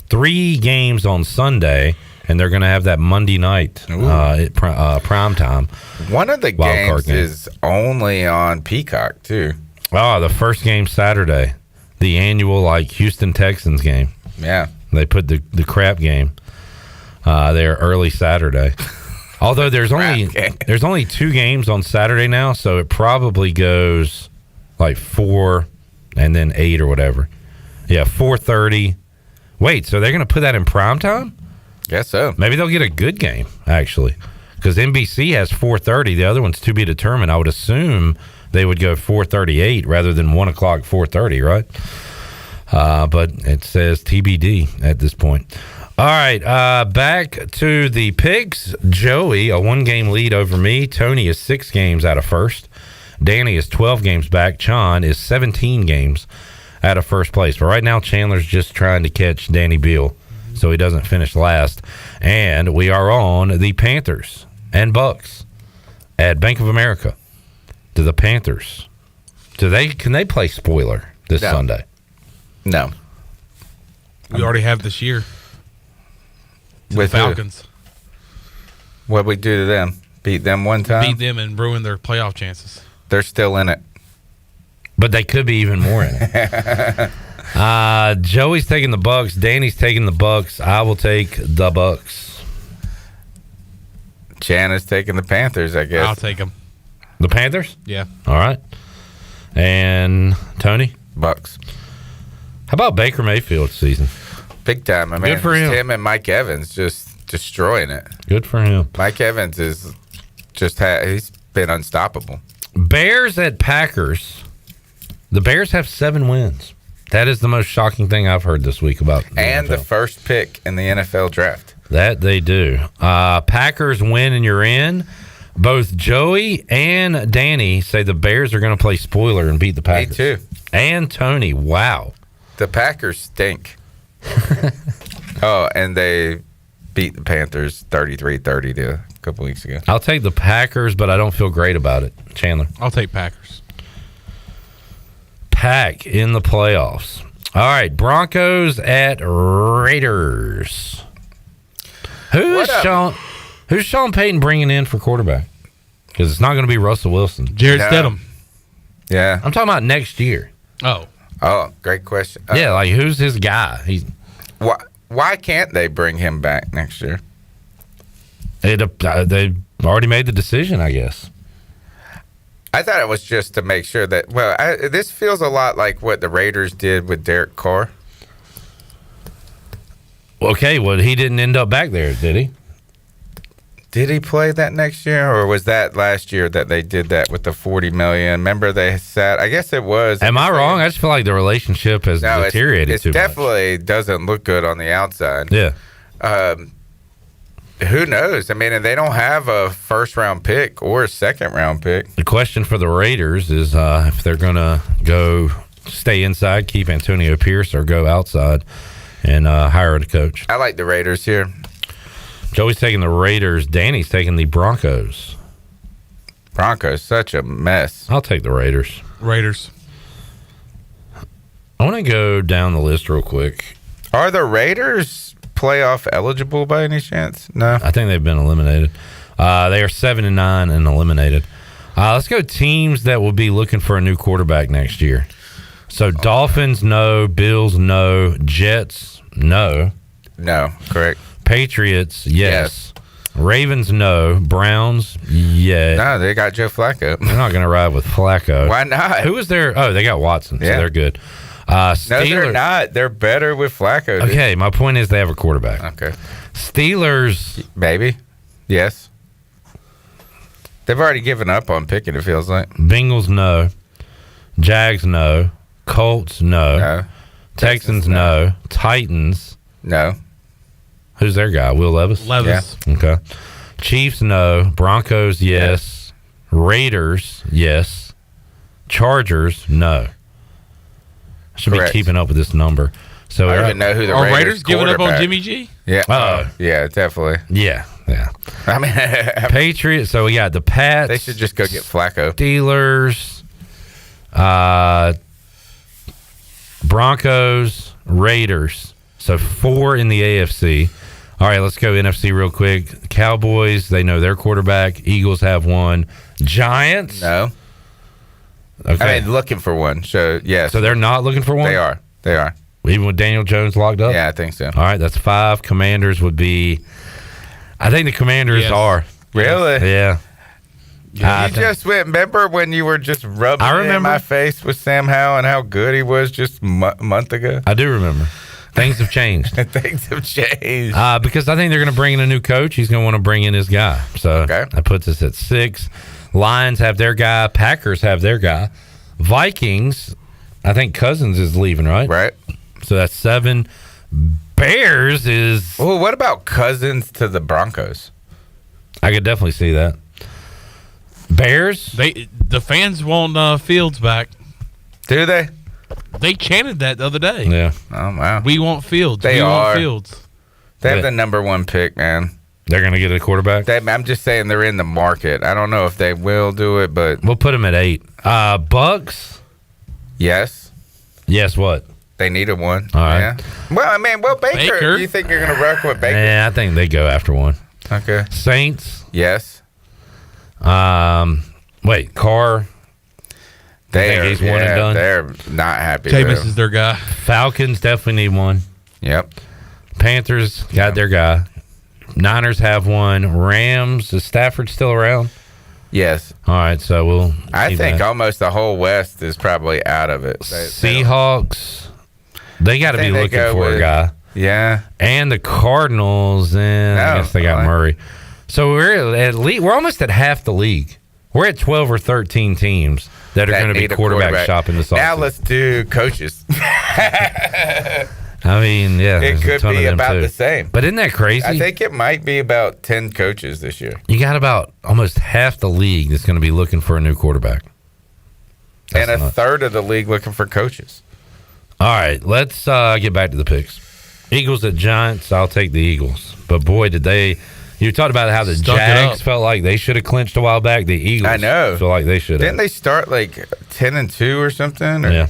3 games on Sunday, and they're going to have that Monday night prime time. One of the games is only on Peacock too. Oh, the first game Saturday, the annual Houston Texans game. Yeah, they put the crap game there early Saturday. Although there's only 2 games on Saturday now, so it probably goes 4 and then 8 or whatever. Yeah, 4:30. Wait, so they're going to put that in prime time? Guess so. Maybe they'll get a good game actually, because NBC has 4:30. The other one's to be determined. I would assume they would go 4:38 rather than 1 o'clock 4:30, right? But it says TBD at this point. All right, back to the picks. Joey, a 1-game lead over me. Tony is 6 games out of first. Danny is 12 games back. John is 17 games out of first place. But right now, Chandler's just trying to catch Danny Beal so he doesn't finish last. And we are on the Panthers and Bucks at Bank of America. To the Panthers. Can they play spoiler this Sunday? No. We already have this year. With the Falcons. What'd we do to them? Beat them one time? Beat them and ruin their playoff chances. They're still in it. But they could be even more in it. Joey's taking the Bucks. Danny's taking the Bucks. I will take the Bucks. Chan is taking the Panthers, I guess. I'll take them. The Panthers? Yeah. All right. And Tony? Bucks. How about Baker Mayfield's season? Big time. I mean, good for him. Him and Mike Evans just destroying it. Good for him. Mike Evans is he's been unstoppable. Bears at Packers. The Bears have 7 wins. That is the most shocking thing I've heard this week about the NFL. NFL. The first pick in the NFL draft. That they do. Packers win and you're in. Both Joey and Danny say the Bears are going to play spoiler and beat the Packers. Me too. And Tony, wow. The Packers stink. And they beat the Panthers 33-30 a couple weeks ago. I'll take the Packers, but I don't feel great about it. Chandler? I'll take Packers. Pack in the playoffs. All right, Broncos at Raiders. Who's Sean Payton bringing in for quarterback? Because it's not going to be Russell Wilson. Jared Stidham. Yeah. I'm talking about next year. Oh, great question. Yeah, who's his guy? Why can't they bring him back next year? They've already made the decision, I guess. I thought it was just to make sure that. Well, this feels a lot like what the Raiders did with Derek Carr. Okay, well, he didn't end up back there, did he? Did he play that next year, or was that last year that they did that with the $40 million? Remember they sat? I guess it was. Am I wrong? I just feel like the relationship has deteriorated too much. It definitely doesn't look good on the outside. Yeah. Who knows? I mean, and they don't have a first-round pick or a second-round pick. The question for the Raiders is if they're going to go stay inside, keep Antonio Pierce, or go outside and hire a coach. I like the Raiders here. Joey's taking the Raiders. Danny's taking the Broncos. Broncos, such a mess. I'll take the Raiders. Raiders. I want to go down the list real quick. Are the Raiders playoff eligible by any chance? No. I think they've been eliminated. They are 7-9 and eliminated. Let's go teams that will be looking for a new quarterback next year. So Dolphins, no. Bills, no. Jets, no. No, correct. Patriots, yes. Ravens, no. Browns, yeah. No, they got Joe Flacco. They're not going to ride with Flacco. Why not? Who was there? Oh, they got Watson, so they're good. No, they're not. They're better with Flacco. Dude. Okay, my point is they have a quarterback. Okay. Steelers. Maybe. Yes. They've already given up on picking, it feels like. Bengals, no. Jags, no. Colts, no. Texans, no. Titans. No. Who's their guy? Will Levis? Levis. Yeah. Okay. Chiefs, no. Broncos, yes. Raiders, yes. Chargers, no. I should be keeping up with this number. So I don't even know who the Raiders giving up on Jimmy G? Yeah. Yeah, definitely. Yeah. I mean, Patriots. So we got the Pats. They should just go get Flacco. Steelers. Broncos, Raiders. So 4 in the AFC. All right, let's go NFC real quick. Cowboys, they know their quarterback. Eagles have one. Giants? No. Okay. I mean, looking for one. So, yes. So they're not looking for one? They are. They are. Even with Daniel Jones locked up? Yeah, I think so. All right, that's 5. Commanders would be... I think the Commanders are. Really? Yeah. You just went. Remember when you were just rubbing I it in remember. my face with Sam Howell and how good he was just a month ago? I do remember. Things have changed. Things have changed. Because I think they're going to bring in a new coach. He's going to want to bring in his guy. So that puts us at 6. Lions have their guy. Packers have their guy. Vikings, I think Cousins is leaving, right? Right. So that's 7. Bears is... Well, what about Cousins to the Broncos? I could definitely see that. Bears? The fans want Fields back. Do they? They chanted that the other day. Yeah. Oh, wow. We want Fields. They we are. want Fields. They have the number 1 pick, man. They're going to get a quarterback? I'm just saying they're in the market. I don't know if they will do it, but... We'll put them at 8. Bucks? Yes. Yes, what? They needed one. All right. Yeah. Well, I mean, Baker. You think you're going to rock with Baker? Yeah, I think they go after one. Okay. Saints? Yes. Wait, Carr? He's one and done? They're not happy. Jameis is their guy. Falcons definitely need one. Yep. Panthers got their guy. Niners have one. Rams, is Stafford still around? Yes. All right, so we'll. I think almost the whole West is probably out of it. Seahawks, they got to be looking for a guy. Yeah. And the Cardinals, I guess they got Murray. So we're almost at half the league. We're at 12 or 13 teams that are going to be quarterback shopping this offseason. Now let's do coaches. I mean, yeah. It could be about the same. But isn't that crazy? I think it might be about 10 coaches this year. You got about almost half the league that's going to be looking for a new quarterback. And a third of the league looking for coaches. All right, let's get back to the picks. Eagles at Giants, I'll take the Eagles. But boy, did they... You talked about how the Jags felt like they should have clinched a while back. The Eagles feel like they should have. Didn't they start like 10-2 or something? Or? Yeah.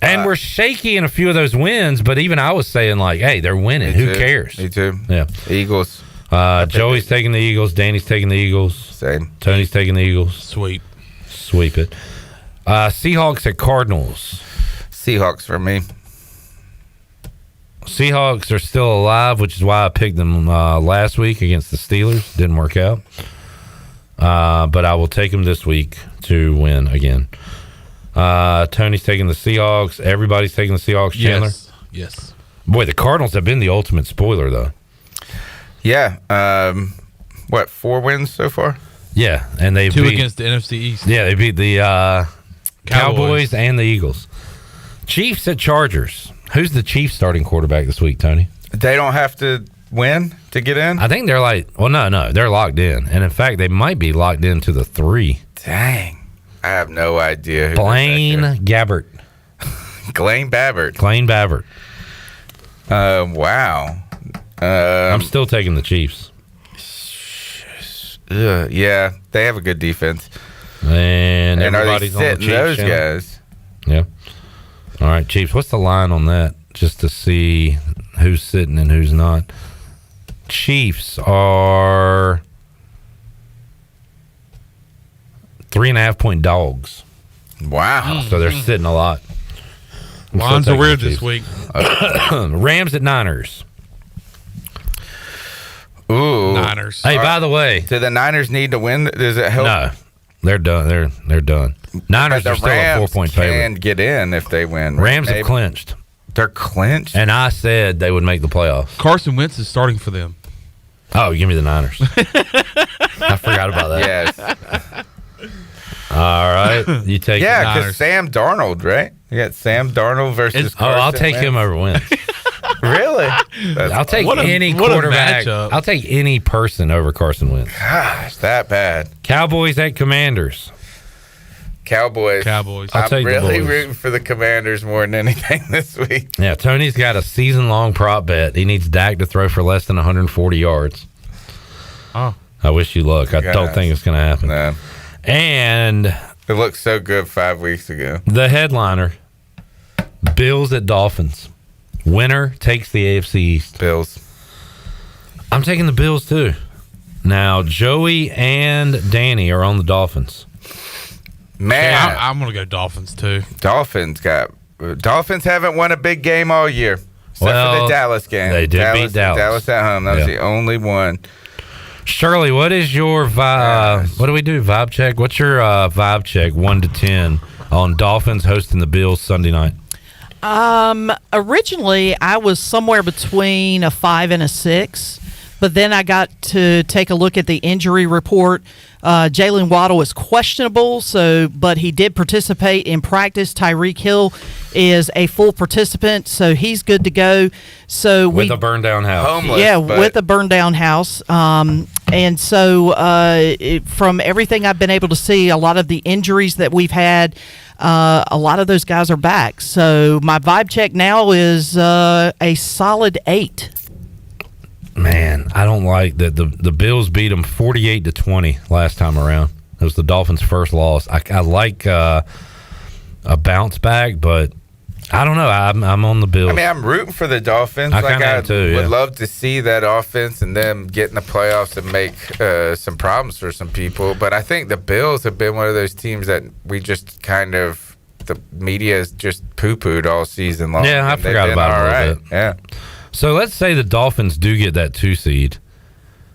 And we're shaky in a few of those wins, but even I was saying, like, hey, they're winning. Who cares? Me too. Yeah. Eagles. Joey's taking the Eagles. Danny's taking the Eagles. Same. Tony's taking the Eagles. Sweep it. Seahawks at Cardinals. Seahawks for me. Seahawks are still alive, which is why I picked them last week against the Steelers. Didn't work out. But I will take them this week to win again. Tony's taking the Seahawks. Everybody's taking the Seahawks. Chandler? Yes. Boy, the Cardinals have been the ultimate spoiler, though. Yeah. 4 wins so far? Yeah. And they 2 against the NFC East. Yeah, they beat the Cowboys and the Eagles. Chiefs at Chargers. Who's the Chiefs starting quarterback this week, Tony? They don't have to win to get in? I think they're no, they're locked in. And in fact, they might be locked into the 3. Dang. I have no idea. Blaine Gabbert. Blaine Babbert. Blaine Babbert. Wow. I'm still taking the Chiefs. Yeah, they have a good defense. And everybody's are they on the sitting Chiefs those channel? guys? Yeah. All right, Chiefs. What's the line on that? Just to see who's sitting and who's not. Chiefs are 3.5-point dogs. Wow. So they're sitting a lot. Lines are weird this week. Rams at Niners. Ooh. Niners. Hey, by the way, do the Niners need to win? Does it help? No, they're done. They're done. Niners are still a 4-point favorite. And get in if they win. Rams have clinched. They're clinched? And I said they would make the playoffs. Carson Wentz is starting for them. Oh, give me the Niners. I forgot about that. Yes. All right. You take the because Niners. Sam Darnold, right? You got Sam Darnold versus Carson I'll take him over Wentz. Really? I'll take any quarterback. I'll take any person over Carson Wentz. Gosh, that bad. Cowboys at Commanders. Cowboys. I'll take I'm really the boys. rooting for the Commanders more than anything this week. Yeah, Tony's got a season-long prop bet. He needs Dak to throw for less than 140 yards. Oh. I wish you luck. I don't think it's going to happen. No. And It looked so good 5 weeks ago. The headliner, Bills at Dolphins. Winner takes the AFC East. Bills. I'm taking the Bills, too. Now, Joey and Danny are on the Dolphins. Man. Yeah, I'm going to go Dolphins, too. Dolphins haven't won a big game all year. Except for the Dallas game. They did beat Dallas. Dallas at home. That was the only one. Shirley, what is your vibe? What do we do? Vibe check? What's your vibe check, 1 to 10, on Dolphins hosting the Bills Sunday night? Originally, I was somewhere between a 5 and a 6, but then I got to take a look at the injury report. Jalen Waddle is questionable, but he did participate in practice. Tyreek Hill is a full participant, so he's good to go. So with a burned down house. Homeless, with a burned down house. And so from everything I've been able to see, a lot of the injuries that we've had, a lot of those guys are back. So my vibe check now is a solid 8. Man, I don't like that the Bills beat them 48-20 last time around. It was the Dolphins' first loss. I like a bounce back, but I don't know. I'm on the Bills. I mean, I'm rooting for the Dolphins. I kind of am too. Would love to see that offense and them get in the playoffs and make some problems for some people. But I think the Bills have been one of those teams that we just kind of the media has just poo-pooed all season long. Yeah, I forgot about it a little bit. Yeah. So let's say the Dolphins do get that 2 seed.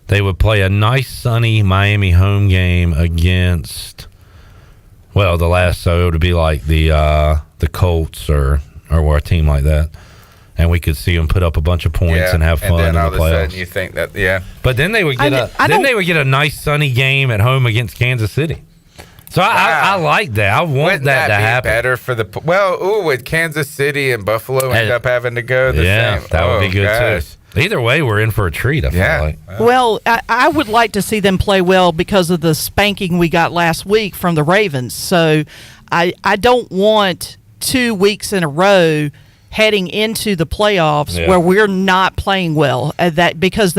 They would play a nice sunny Miami home game against, well, so it would be like the Colts or a team like that, and we could see them put up a bunch of points and have fun and then in the all of a playoffs. sudden you think that, But then they would get a nice sunny game at home against Kansas City. So I like that. I want that to happen. Better for with Kansas City and Buffalo end up having to go the same. That would be good too. Either way, we're in for a treat, I feel like. Well, I would like to see them play well because of the spanking we got last week from the Ravens. So I don't want 2 weeks in a row heading into the playoffs where we're not playing well because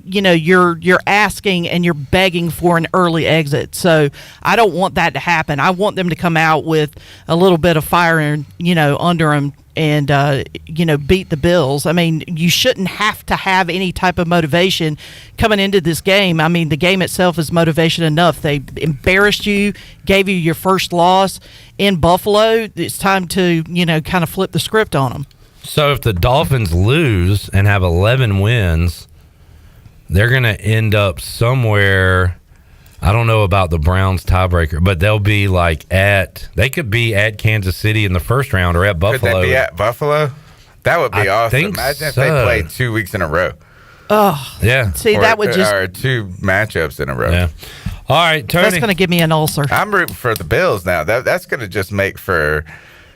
you're asking and you're begging for an early exit. So I don't want that to happen. I want them to come out with a little bit of fire under them and beat the Bills. I mean, you shouldn't have to have any type of motivation coming into this game. I mean, the game itself is motivation enough. They embarrassed you, gave you your first loss in Buffalo. It's time to kind of flip the script on them. So if the Dolphins lose and have 11 wins, they're going to end up somewhere. I don't know about the Browns tiebreaker, but they'll be they could be at Kansas City in the first round or at Buffalo. Could they be at Buffalo? That would be awesome. Imagine if they played 2 weeks in a row. Oh, yeah. See, that would just or 2 matchups in a row. Yeah. All right, Tony. That's going to give me an ulcer. I'm rooting for the Bills now. That's going to just make for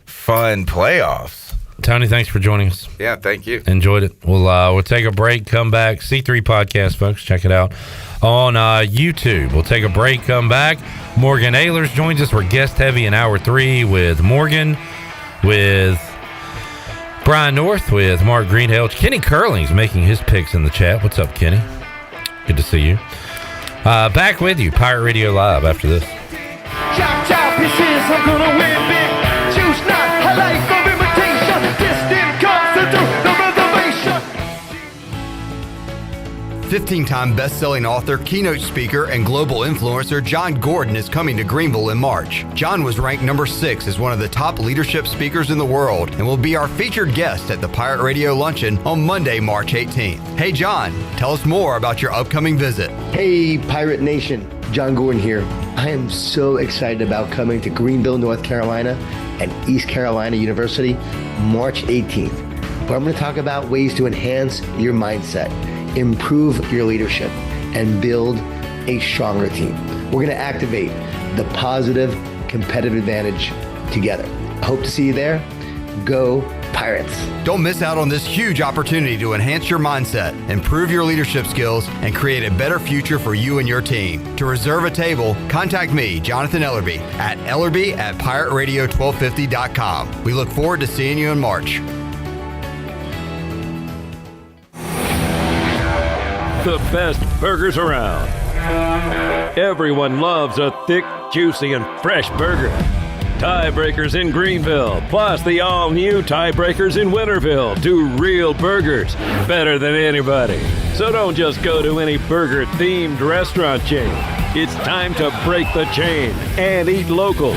fun playoffs. Tony, thanks for joining us. Yeah, thank you. Enjoyed it. We'll take a break, come back. C3 Podcast, folks. Check it out on YouTube. We'll take a break, come back. Morgan Ahlers joins us. We're guest heavy in hour 3 with Morgan, with Brian North, with Mark Greenhill. Kenny Curling's making his picks in the chat. What's up, Kenny? Good to see you. Back with you, Pirate Radio Live after this. Chop, chop, he says I'm gonna win big. Choose not a life of imitation. Distant comes to do the reservation. 15-time best-selling author, keynote speaker, and global influencer John Gordon is coming to Greenville in March. John was ranked number 6 as one of the top leadership speakers in the world and will be our featured guest at the Pirate Radio Luncheon on Monday, March 18th. Hey, John, tell us more about your upcoming visit. Hey, Pirate Nation. John Gordon here. I am so excited about coming to Greenville, North Carolina and East Carolina University March 18th, where I'm going to talk about ways to enhance your mindset, improve your leadership, and build a stronger team. We're going to activate the positive competitive advantage together. I hope to see you there. Go Pirates. Don't miss out on this huge opportunity to enhance your mindset, improve your leadership skills, and create a better future for you and your team. To reserve a table, contact me, Jonathan Ellerby, at ellerby@pirateradio1250.com. We look forward to seeing you in March. The best burgers around. Everyone loves a thick, juicy, and fresh burger. Tiebreakers in Greenville, plus the all-new Tiebreakers in Winterville do real burgers better than anybody. So don't just go to any burger-themed restaurant chain. It's time to break the chain and eat local.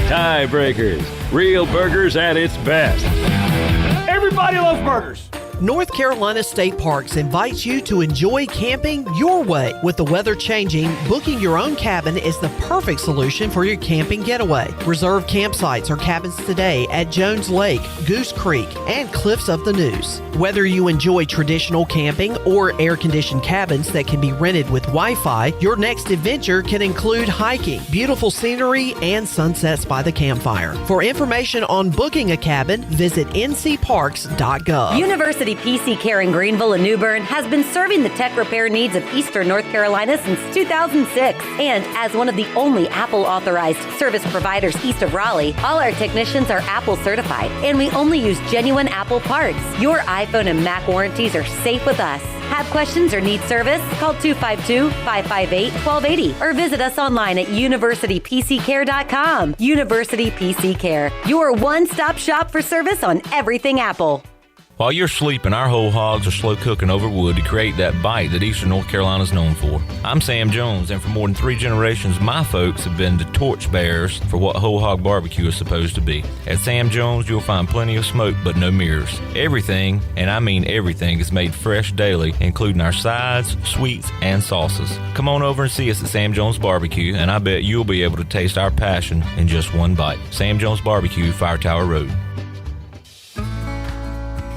Tiebreakers, real burgers at its best. Everybody loves burgers. North Carolina State Parks invites you to enjoy camping your way. With the weather changing, booking your own cabin is the perfect solution for your camping getaway. Reserve campsites or cabins today at Jones Lake, Goose Creek, and Cliffs of the Neuse. Whether you enjoy traditional camping or air-conditioned cabins that can be rented with Wi-Fi, your next adventure can include hiking, beautiful scenery, and sunsets by the campfire. For information on booking a cabin, visit ncparks.gov. University PC Care in Greenville and New Bern has been serving the tech repair needs of Eastern North Carolina since 2006. And as one of the only Apple-authorized service providers east of Raleigh, all our technicians are Apple certified, and we only use genuine Apple parts. Your iPhone and Mac warranties are safe with us. Have questions or need service? Call 252-558-1280 or visit us online at universitypccare.com. University PC Care, your one-stop shop for service on everything Apple. While you're sleeping, our whole hogs are slow cooking over wood to create that bite that Eastern North Carolina is known for. I'm Sam Jones, and for more than 3 generations, my folks have been the torchbearers for what whole hog barbecue is supposed to be. At Sam Jones, you'll find plenty of smoke, but no mirrors. Everything, and I mean everything, is made fresh daily, including our sides, sweets, and sauces. Come on over and see us at Sam Jones Barbecue, and I bet you'll be able to taste our passion in just one bite. Sam Jones Barbecue, Fire Tower Road.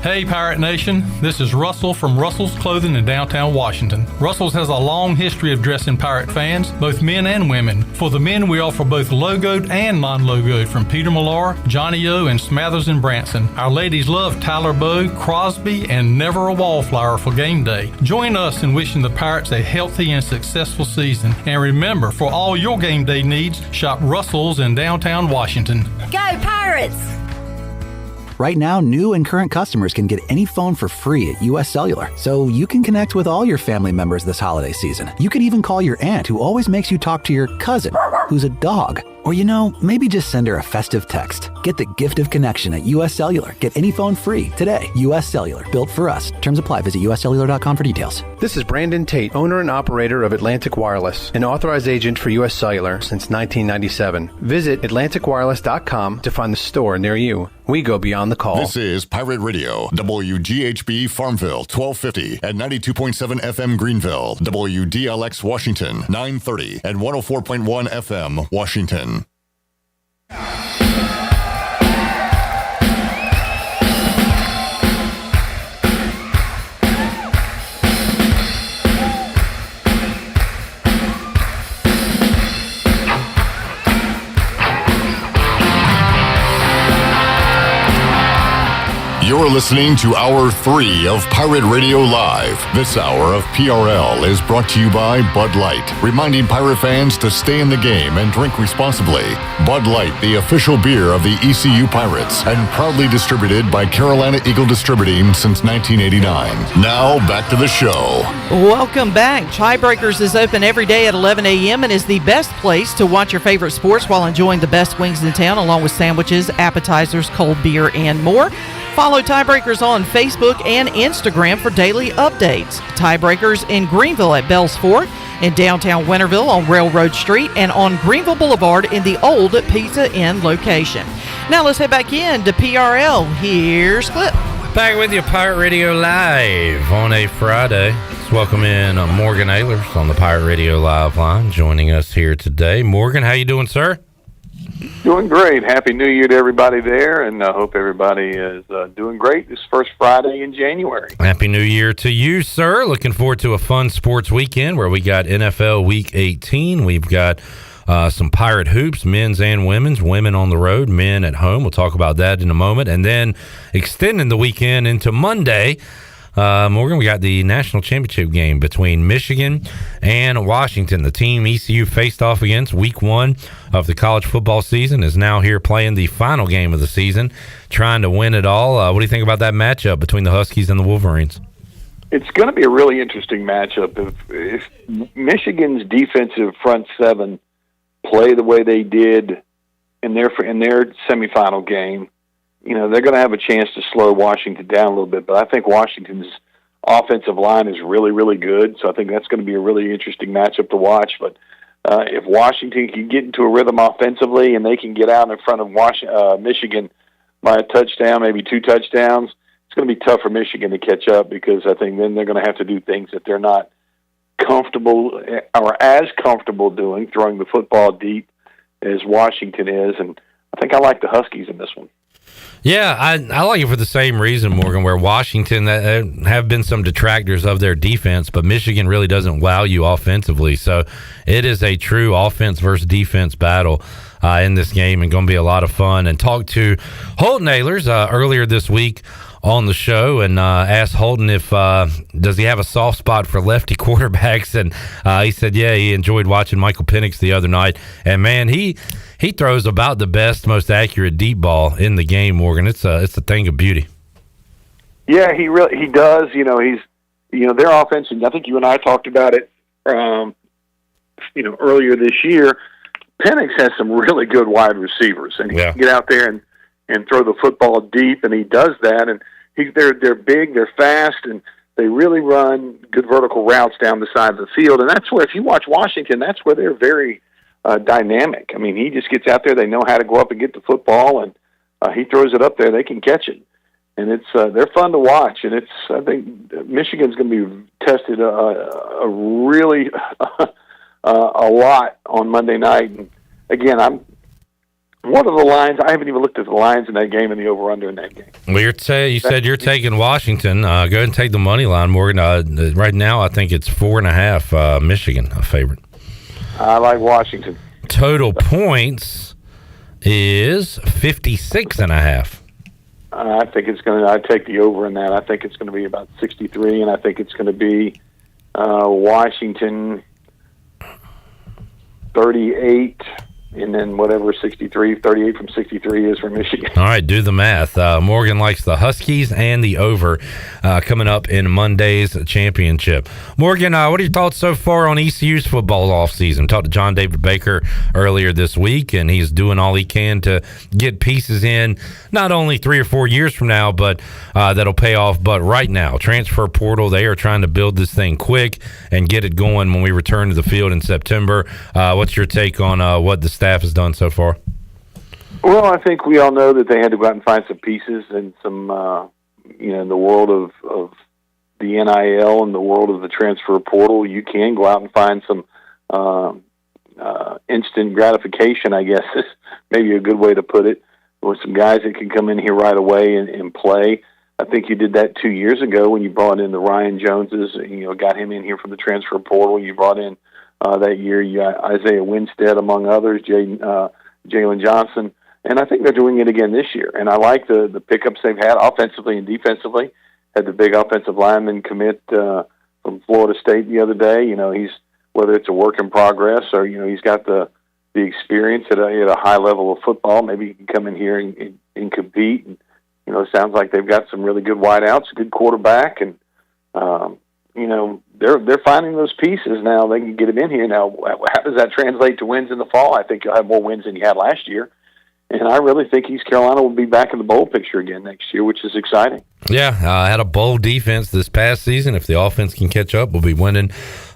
Hey Pirate Nation, this is Russell from Russell's Clothing in downtown Washington. Russell's has a long history of dressing pirate fans, both men and women. For the men, we offer both logoed and non-logoed from Peter Millar, Johnny O, and Smathers and Branson. Our ladies love Tyler Bowe, Crosby, and Never a Wallflower for game day. Join us in wishing the Pirates a healthy and successful season. And remember, for all your game day needs, shop Russell's in downtown Washington. Go Pirates! Right now, new and current customers can get any phone for free at US Cellular, so you can connect with all your family members this holiday season. You can even call your aunt, who always makes you talk to your cousin, who's a dog. Or, maybe just send her a festive text. Get the gift of connection at US Cellular. Get any phone free today. US Cellular, built for us. Terms apply. Visit uscellular.com for details. This is Brandon Tate, owner and operator of Atlantic Wireless, an authorized agent for US Cellular since 1997. Visit atlanticwireless.com to find the store near you. We go beyond the call. This is Pirate Radio, WGHB Farmville, 1250 at 92.7 FM Greenville, WDLX Washington, 930 and 104.1 FM Washington. You're listening to Hour 3 of Pirate Radio Live. This hour of PRL is brought to you by Bud Light, reminding Pirate fans to stay in the game and drink responsibly. Bud Light, the official beer of the ECU Pirates, and proudly distributed by Carolina Eagle Distributing since 1989. Now, back to the show. Welcome back. Tiebreakers is open every day at 11 a.m. and is the best place to watch your favorite sports while enjoying the best wings in town, along with sandwiches, appetizers, cold beer, and more. Follow Tiebreakers on Facebook and Instagram for daily updates. Tiebreakers in Greenville at Bells Fort, in downtown Winterville on Railroad Street, and on Greenville Boulevard in the old Pizza Inn location. Now let's head back in to PRL. Here's Clip. Back with you, Pirate Radio Live on a Friday. Let's welcome in Morgan Ahlers on the Pirate Radio Live line, joining us here today. Morgan, how you doing, sir? Doing great. Happy New Year to everybody there, and I hope everybody is doing great this first Friday in January. Happy New Year to you, sir. Looking forward to a fun sports weekend where we got NFL Week 18. We've got some Pirate hoops, men's and women's, women on the road, men at home. We'll talk about that in a moment. And then extending the weekend into Monday, Morgan, we got the national championship game between Michigan and Washington. The team ECU faced off against week 1 of the college football season is now here playing the final game of the season, trying to win it all. What do you think about that matchup between the Huskies and the Wolverines? It's going to be a really interesting matchup. If Michigan's defensive front seven play the way they did in their semifinal game, you know, they're going to have a chance to slow Washington down a little bit. But I think Washington's offensive line is really, really good, so I think that's going to be a really interesting matchup to watch. But if Washington can get into a rhythm offensively and they can get out in front of Michigan by a touchdown, maybe 2 touchdowns, it's going to be tough for Michigan to catch up, because I think then they're going to have to do things that they're not comfortable or as comfortable doing, throwing the football deep as Washington is. And I think I like the Huskies in this one. Yeah, I like it for the same reason, Morgan, where Washington have been some detractors of their defense, but Michigan really doesn't wow you offensively. So it is a true offense versus defense battle in this game, and going to be a lot of fun. And talked to Holton Ahlers earlier this week on the show, and asked Holton if does he have a soft spot for lefty quarterbacks, and he said he enjoyed watching Michael Penix the other night, and man, he throws about the best, most accurate deep ball in the game. Morgan, it's a thing of beauty. Yeah, he does. You know, their offense, and I think you and I talked about it earlier this year. Penix has some really good wide receivers, and he can get out there and throw the football deep, and he does that. And they're big, they're fast, and they really run good vertical routes down the side of the field. And that's where, if you watch Washington, that's where they're very dynamic. I mean, he just gets out there, they know how to go up and get the football, and he throws it up there, they can catch it. And it's they're fun to watch. And I think Michigan's going to be tested a really a lot on Monday night. And again, what are the lines? I haven't even looked at the lines in that game and the over-under in that game. Well, you said you're taking Washington. Go ahead and take the money line, Morgan. Right now, I think it's 4.5 Michigan, a favorite. I like Washington. Total points is 56.5. I think it's going to. I take the over in that. I think it's going to be about 63, and I think it's going to be Washington 38. And then whatever 38 from 63 is for Michigan. All right, do the math. Morgan likes the Huskies and the over coming up in Monday's championship. Morgan, what are your thoughts so far on ECU's football offseason? Talked to John David Baker earlier this week, and he's doing all he can to get pieces in, not only 3 or 4 years from now, but that'll pay off. But right now, transfer portal, they are trying to build this thing quick and get it going when we return to the field in September. What's your take on what the staff has done so far? Well, I think we all know that they had to go out and find some pieces and some, in the world of the NIL and the world of the transfer portal, you can go out and find some instant gratification, I guess is maybe a good way to put it, with some guys that can come in here right away and play. I think you did that 2 years ago when you brought in the Ryan Joneses, got him in here from the transfer portal. You brought in that year, you got Isaiah Winstead, among others, Jalen Johnson, and I think they're doing it again this year. And I like the pickups they've had offensively and defensively. Had the big offensive lineman commit from Florida State the other day. He's, whether it's a work in progress or he's got the experience at a high level of football. Maybe he can come in here and compete. And it sounds like they've got some really good wideouts, a good quarterback, and they're finding those pieces now. They can get them in here now. How does that translate to wins in the fall? I think you'll have more wins than you had last year, and I really think East Carolina will be back in the bowl picture again next year, which is exciting. Yeah, had a bowl defense this past season. If the offense can catch up, we'll be winning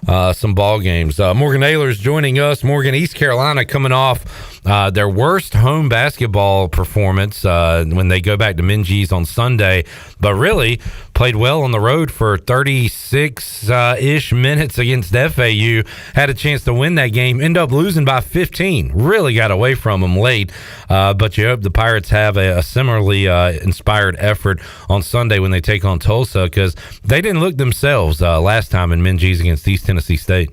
some ball games. Morgan Ahlers joining us. Morgan, East Carolina coming off their worst home basketball performance when they go back to Minges on Sunday, but really played well on the road for 36-ish minutes against FAU. Had a chance to win that game, end up losing by 15. Really got away from them late, but you hope the Pirates have a similarly inspired effort on Sunday when they take on Tulsa, because they didn't look themselves last time in Minges against East Tennessee State.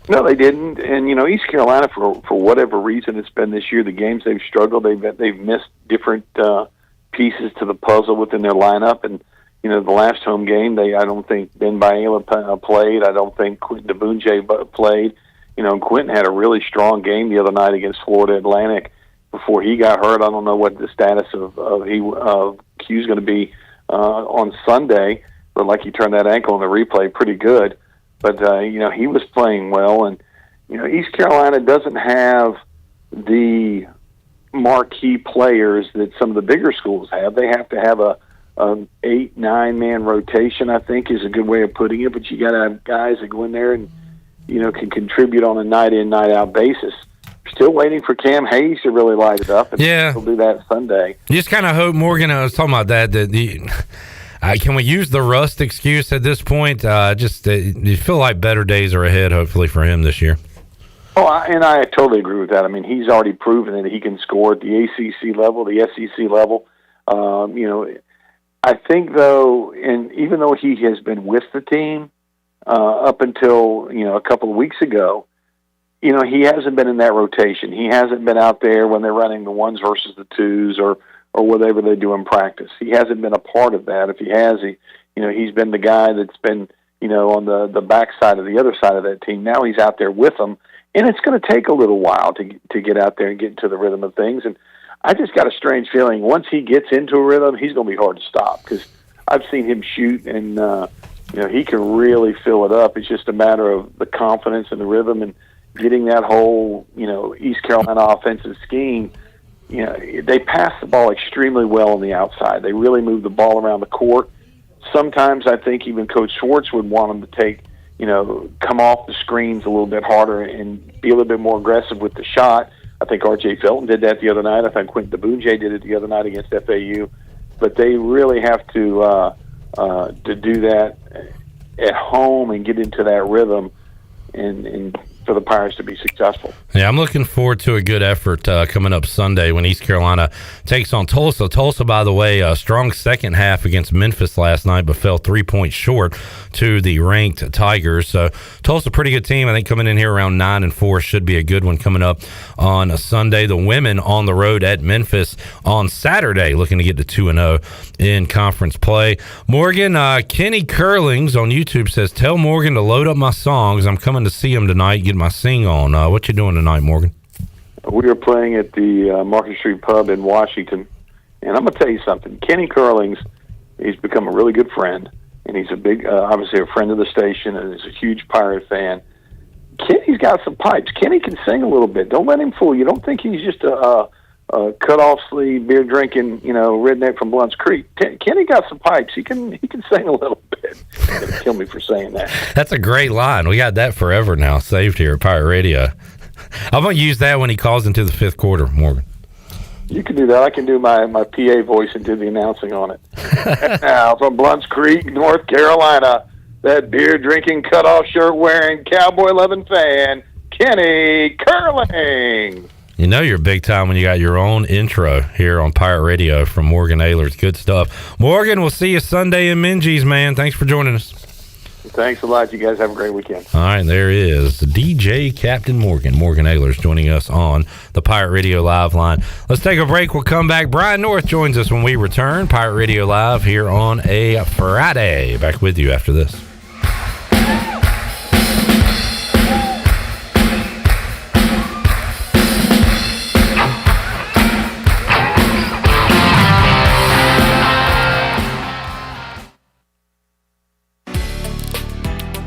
No, they didn't. And East Carolina, for whatever reason it's been this year, the games they've struggled, they've missed different pieces to the puzzle within their lineup. And the last home game, I don't think Ben Baela played. I don't think Quentin DeBunje played. Quentin had a really strong game the other night against Florida Atlantic before he got hurt. I don't know what the status of Q's going to be on Sunday, but like he turned that ankle in the replay pretty good. But he was playing well, and East Carolina doesn't have the marquee players that some of the bigger schools have. They have to have a 8-9 man rotation, I think is a good way of putting it, but you got to have guys that go in there and can contribute on a night in, night out basis. Still waiting for Cam Hayes to really light it up, and he'll do that Sunday. You just kind of hope, Morgan, I was talking about that can we use the rust excuse at this point? You feel like better days are ahead, hopefully, for him this year. Oh, and I totally agree with that. I mean, he's already proven that he can score at the ACC level, the SEC level. I think, though, and even though he has been with the team up until, a couple of weeks ago, he hasn't been in that rotation. He hasn't been out there when they're running the ones versus the twos or whatever they do in practice. He hasn't been a part of that. If he has, he's been the guy that's been, on the backside of the other side of that team. Now he's out there with them, and it's going to take a little while to get out there and get into the rhythm of things. And I just got a strange feeling once he gets into a rhythm, he's going to be hard to stop because I've seen him shoot, and he can really fill it up. It's just a matter of the confidence and the rhythm and getting that whole, East Carolina offensive scheme. They pass the ball extremely well on the outside. They really move the ball around the court. Sometimes I think even Coach Schwartz would want them to take, come off the screens a little bit harder and be a little bit more aggressive with the shot. I think R.J. Felton did that the other night. I think Quentin DeBunje did it the other night against FAU. But they really have to do that at home and get into that rhythm and for the Pirates to be successful. Yeah, I'm looking forward to a good effort coming up Sunday when East Carolina takes on Tulsa. Tulsa, by the way, a strong second half against Memphis last night, but fell 3 points short to the ranked Tigers. So Tulsa, pretty good team. I think coming in here around 9-4 should be a good one coming up on a Sunday. The women on the road at Memphis on Saturday, looking to get to 2-0 in conference play. Morgan, Kenny Curlings on YouTube says, tell Morgan to load up my songs. I'm coming to see him tonight, get my sing on. What you doing tonight, Morgan? We are playing at the Market Street Pub in Washington, and I'm going to tell you something. Kenny Curlings, he's become a really good friend, and he's a big, obviously a friend of the station, and he's a huge Pirate fan. Kenny's got some pipes. Kenny can sing a little bit. Don't let him fool you. Don't think he's just a cut-off sleeve, beer-drinking, redneck from Blunt's Creek. Kenny got some pipes. He can sing a little bit. He's going to kill me for saying that. That's a great line. We got that forever now, saved here at Pirate Radio. I'm going to use that when he calls into the fifth quarter, Morgan. You can do that. I can do my PA voice and do the announcing on it. Now, from Blunt's Creek, North Carolina, that beer-drinking, cut-off shirt-wearing, cowboy-loving fan, Kenny Curling. You know you're big time when you got your own intro here on Pirate Radio from Morgan Ahlers. Good stuff. Morgan, we'll see you Sunday in Minges, man. Thanks for joining us. Thanks a lot. You guys have a great weekend. All right, there is DJ Captain Morgan Ahlers, joining us on the Pirate Radio Live line. Let's take a break. We'll come back. Brian North joins us when we return. Pirate Radio Live here on a Friday. Back with you after this.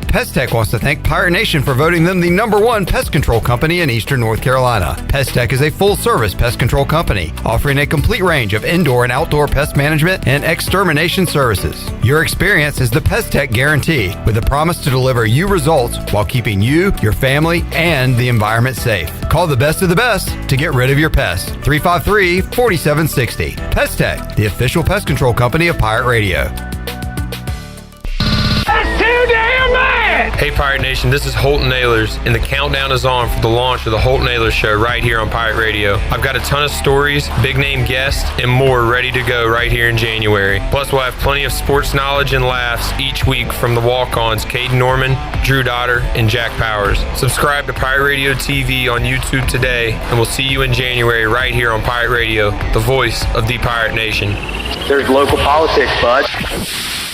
Pest Tech wants to thank Pirate Nation for voting them the #1 pest control company in Eastern North Carolina. Pest Tech is a full-service pest control company offering a complete range of indoor and outdoor pest management and extermination services. Your experience is the Pest Tech guarantee, with a promise to deliver you results while keeping you, your family, and the environment safe. Call the best of the best to get rid of your pests. 353-4760. Pest Tech, the official pest control company of Pirate Radio. Hey Pirate Nation, this is Holton Ahlers, and the countdown is on for the launch of the Holton Ahlers Show right here on Pirate Radio. I've got a ton of stories, big name guests, and more ready to go right here in January. Plus we'll have plenty of sports knowledge and laughs each week from the walk-ons Caden Norman, Drew Dotter, and Jack Powers. Subscribe to Pirate Radio TV on YouTube today, and we'll see you in January right here on Pirate Radio, the voice of the Pirate Nation. There's local politics, bud.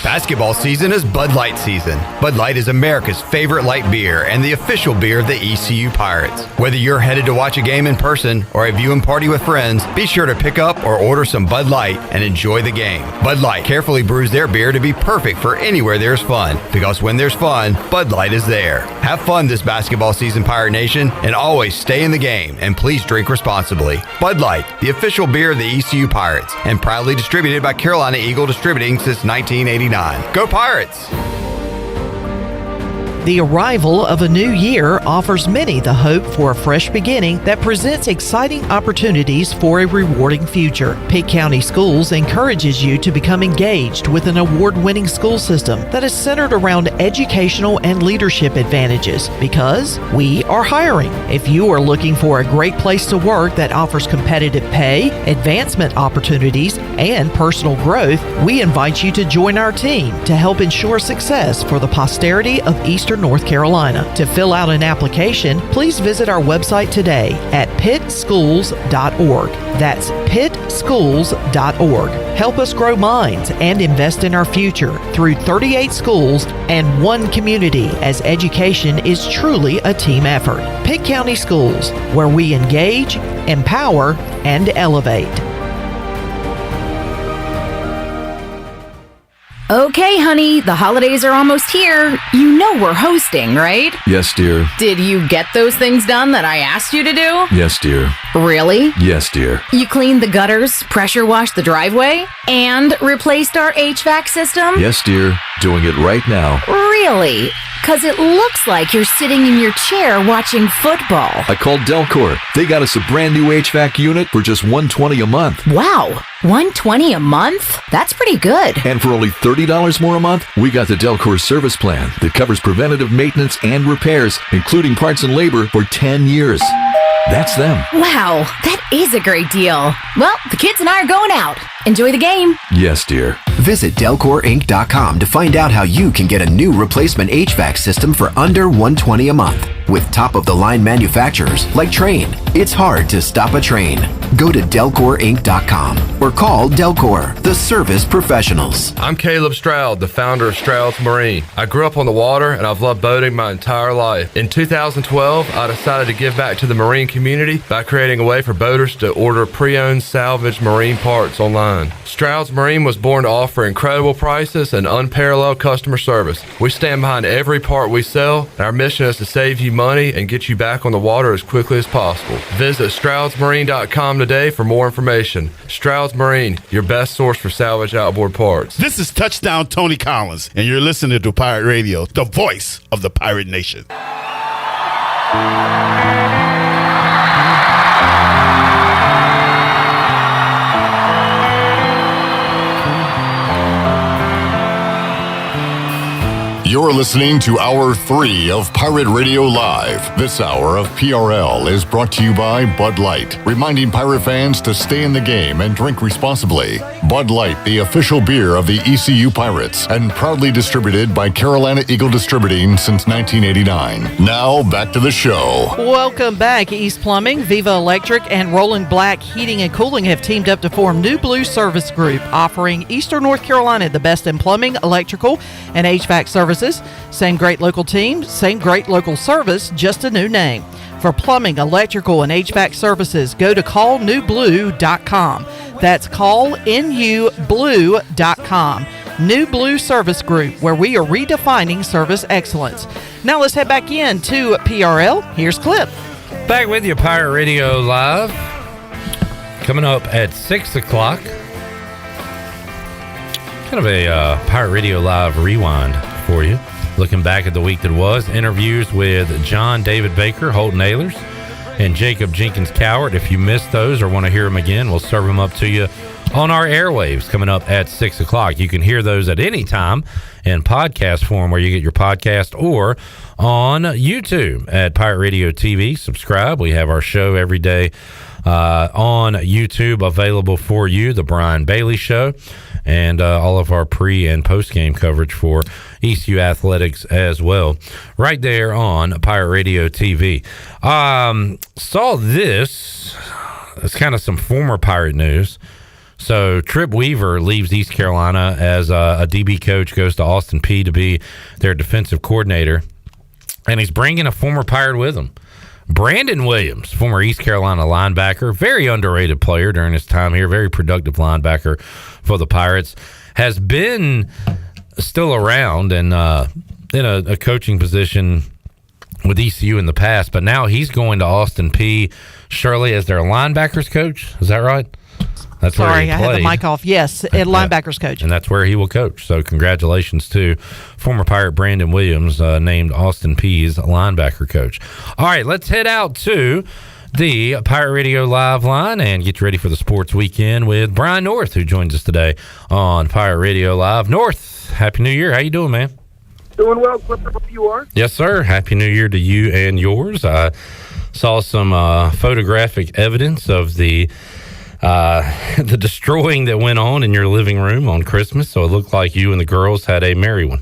Basketball season is Bud Light season. Bud Light is America's favorite light beer and the official beer of the ECU Pirates. Whether you're headed to watch a game in person or a viewing party with friends, be sure to pick up or order some Bud Light and enjoy the game. Bud Light carefully brews their beer to be perfect for anywhere there's fun, because when there's fun, Bud Light is there. Have fun this basketball season, Pirate Nation, and always stay in the game, and please drink responsibly. Bud Light, the official beer of the ECU Pirates, and proudly distributed by Carolina Eagle Distributing since 1989. Go Pirates! The arrival of a new year offers many the hope for a fresh beginning that presents exciting opportunities for a rewarding future. Pitt County Schools encourages you to become engaged with an award-winning school system that is centered around educational and leadership advantages because we are hiring. If you are looking for a great place to work that offers competitive pay, advancement opportunities, and personal growth, we invite you to join our team to help ensure success for the posterity of Eastern North Carolina. To fill out an application, please visit our website today at pittschools.org. That's pittschools.org. Help us grow minds and invest in our future through 38 schools and one community, as education is truly a team effort. Pitt County Schools, where we engage, empower, and elevate. Okay, honey, the holidays are almost here. You know we're hosting, right? Yes, dear. Did you get those things done that I asked you to do? Yes, dear. Really? Yes, dear. You cleaned the gutters, pressure washed the driveway, and replaced our HVAC system? Yes, dear. Doing it right now. Really? Because it looks like you're sitting in your chair watching football. I called Delcor. They got us a brand new HVAC unit for just $120 a month. Wow, $120 a month? That's pretty good. And for only $30 more a month, we got the Delcor service plan that covers preventative maintenance and repairs, including parts and labor, for 10 years. That's them. Wow, that is a great deal. Well, the kids and I are going out. Enjoy the game. Yes, dear. Visit DelcorInc.com to find out how you can get a new replacement HVAC system for under $120 a month. With top-of-the-line manufacturers like Trane, it's hard to stop a train. Go to DelcorInc.com or call Delcor, the service professionals. I'm Caleb Stroud, the founder of Stroud's Marine. I grew up on the water and I've loved boating my entire life. In 2012, I decided to give back to the marine community by creating a way for boaters to order pre-owned salvaged marine parts online. Stroud's Marine was born to offer incredible prices and unparalleled customer service. We stand behind every part we sell, and our mission is to save you money and get you back on the water as quickly as possible. Visit StroudsMarine.com today for more information. Stroud's Marine, your best source for salvage outboard parts. This is Touchdown Tony Collins, and you're listening to Pirate Radio, the voice of the Pirate Nation. You're listening to Hour 3 of Pirate Radio Live. This hour of PRL is brought to you by Bud Light, reminding pirate fans to stay in the game and drink responsibly. Bud Light, the official beer of the ECU Pirates, and proudly distributed by Carolina Eagle Distributing since 1989. Now, back to the show. Welcome back. East Plumbing, Viva Electric, and Rolling Black Heating and Cooling have teamed up to form New Blue Service Group, offering Eastern North Carolina the best in plumbing, electrical, and HVAC services. Same great local team, same great local service, just a new name. For plumbing, electrical, and HVAC services, go to callnewblue.com. That's callnublue.com. New Blue Service Group, where we are redefining service excellence. Now let's head back in to PRL. Here's Clip. Back with you, Pirate Radio Live. Coming up at 6 o'clock. Kind of a Pirate Radio Live rewind for you. Looking back at the week that was. Interviews with John David Baker, Holton Ahlers, and Jacob Jenkins Cowart. If you missed those or want to hear them again, we'll serve them up to you on our airwaves coming up at 6 o'clock. You can hear those at any time in podcast form where you get your podcast, or on YouTube at Pirate Radio TV. Subscribe. We have our show every day on YouTube available for you, The Brian Bailey Show, and all of our pre- and post-game coverage for ECU Athletics as well, right there on Pirate Radio TV. Saw this. It's kind of some former Pirate news. So Trip Weaver leaves East Carolina as a DB coach, goes to Austin Peay to be their defensive coordinator, and he's bringing a former Pirate with him. Brandon Williams, former East Carolina linebacker, very underrated player during his time here, very productive linebacker for the Pirates, has been still around and in a coaching position with ECU in the past, but now he's going to Austin P. Shirley as their linebackers coach. Is that right? That's where Sorry, he I played. had the mic off. Yes, linebackers coach. And that's where he will coach. So congratulations to former Pirate Brandon Williams, named Austin Peay's linebacker coach. All right, let's head out to the Pirate Radio Live line and get you ready for the sports weekend with Brian North, who joins us today on Pirate Radio Live. North, Happy New Year. How you doing, man? Doing well, Clipper. Hope you are. Yes, sir. Happy New Year to you and yours. I saw some photographic evidence of the destroying that went on in your living room on Christmas, so it looked like you and the girls had a merry one.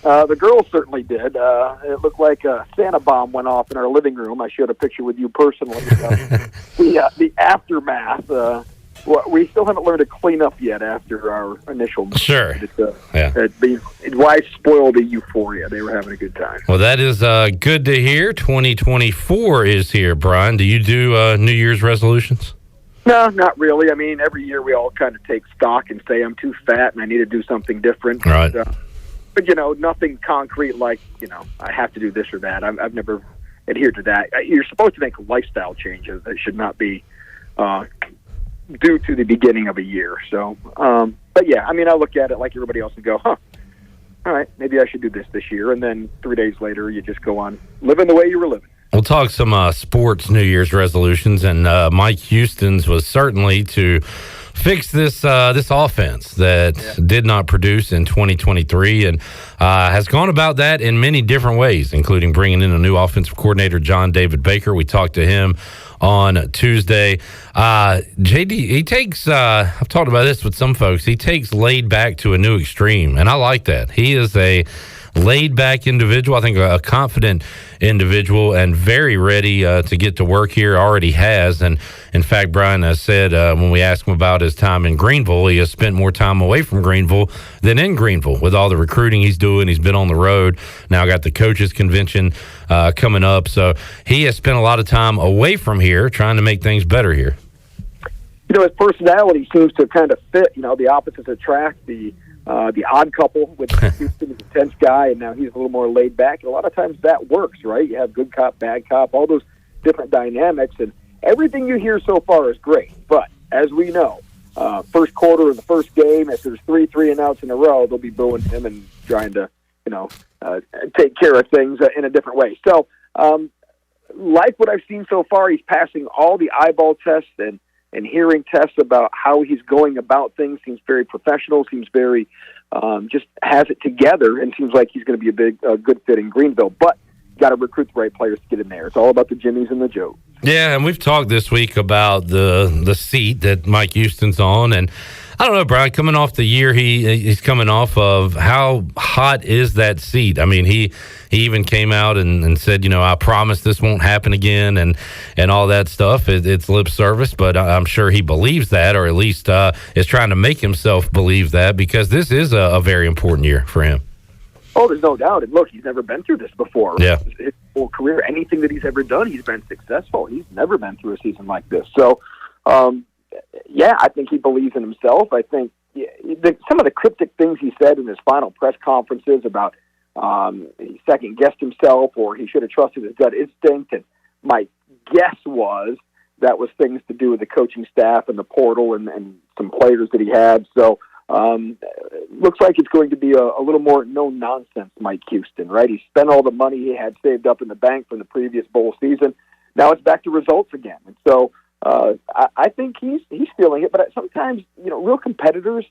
The girls certainly did. It looked like a Santa bomb went off in our living room. I shared a picture with you personally. The aftermath. We still haven't learned to clean up yet after our initial. Sure. Wife spoiled the euphoria. They were having a good time. Well, that is good to hear. 2024 is here, Brian. Do you do New Year's resolutions? No, not really. I mean, every year we all kind of take stock and say, I'm too fat and I need to do something different. Right. But, nothing concrete like, I have to do this or that. I've never adhered to that. You're supposed to make lifestyle changes that should not be due to the beginning of a year. So, but yeah, I mean, I look at it like everybody else and go, all right, maybe I should do this year. And then 3 days later, you just go on living the way you were living. We'll talk some sports New Year's resolutions, and Mike Houston's was certainly to fix this offense that did not produce in 2023, and has gone about that in many different ways, including bringing in a new offensive coordinator, John David Baker. We talked to him on Tuesday. JD, he takes, I've talked about this with some folks, he takes laid back to a new extreme, and I like that. He is a laid-back individual, I think a confident individual, and very ready to get to work here, already has. And in fact, Brian has said when we asked him about his time in Greenville, he has spent more time away from Greenville than in Greenville with all the recruiting he's doing. He's been on the road, now got the coaches convention coming up, so he has spent a lot of time away from here trying to make things better here. His personality seems to kind of fit, the opposites attract, the odd couple with Houston, is a tense guy, and now he's a little more laid back. And a lot of times that works, right? You have good cop, bad cop, all those different dynamics, and everything you hear so far is great. But as we know, first quarter of the first game, if there's 3 and outs in a row, they'll be booing him and trying to, take care of things in a different way. So, like what I've seen so far, he's passing all the eyeball tests and hearing tests about how he's going about things. Seems very professional, seems very just has it together, and seems like he's going to be a good fit in Greenville. But you got to recruit the right players to get in there. It's all about the Jimmies and the Joes. Yeah, and we've talked this week about the seat that Mike Houston's on, and I don't know, Brian, coming off the year he's coming off of, how hot is that seat? I mean, he even came out and said, I promise this won't happen again, and all that stuff. It's lip service, but I'm sure he believes that, or at least is trying to make himself believe that, because this is a very important year for him. Oh, there's no doubt. And look, he's never been through this before. Yeah. His whole career, anything that he's ever done, he's been successful. He's never been through a season like this. So, I think he believes in himself. I think some of the cryptic things he said in his final press conferences about he second-guessed himself, or he should have trusted his gut instinct. And my guess was that was things to do with the coaching staff and the portal and some players that he had. So looks like it's going to be a little more no-nonsense Mike Houston, right? He spent all the money he had saved up in the bank from the previous bowl season. Now it's back to results again. And so I think he's feeling it, but sometimes, real competitors,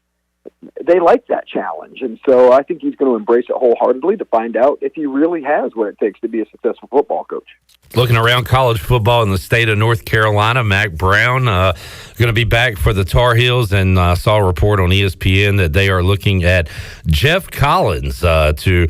they like that challenge. And so I think he's going to embrace it wholeheartedly to find out if he really has what it takes to be a successful football coach. Looking around college football in the state of North Carolina, Mac Brown going to be back for the Tar Heels, and I saw a report on ESPN that they are looking at Jeff Collins to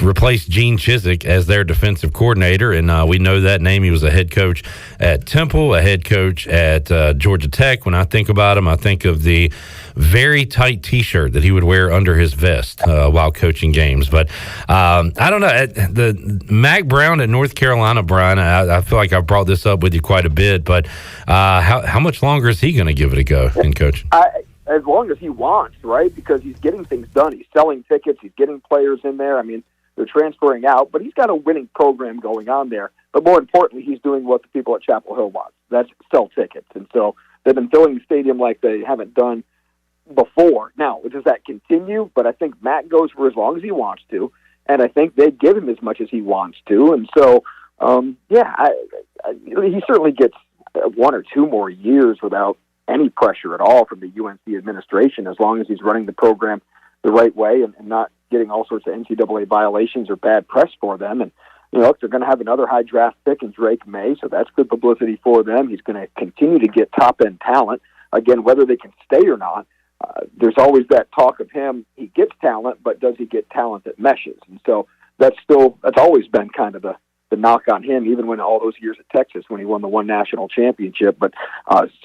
replace Gene Chizik as their defensive coordinator, and we know that name. He was a head coach at Temple, a head coach at Georgia Tech. When I think about him, I think of the very tight T-shirt that he would wear under his vest while coaching games. But I don't know. The Mac Brown at North Carolina, Brian, I feel like I've brought this up with you quite a bit, but how much longer is he going to give it a go in coaching? As long as he wants, right? Because he's getting things done. He's selling tickets. He's getting players in there. I mean, They're transferring out, but he's got a winning program going on there. But more importantly, he's doing what the people at Chapel Hill want. That's sell tickets. And so they've been filling the stadium like they haven't done before. Now, does that continue? But I think Matt goes for as long as he wants to, and I think they give him as much as he wants to. And so, he certainly gets 1 or 2 more years without any pressure at all from the UNC administration, as long as he's running the program the right way and not getting all sorts of NCAA violations or bad press for them. And, they're going to have another high draft pick in Drake May, so that's good publicity for them. He's going to continue to get top-end talent. Again, whether they can stay or not, there's always that talk of him. He gets talent, but does he get talent that meshes? And so that's always been kind of the knock on him, even when all those years at Texas when he won the one national championship, but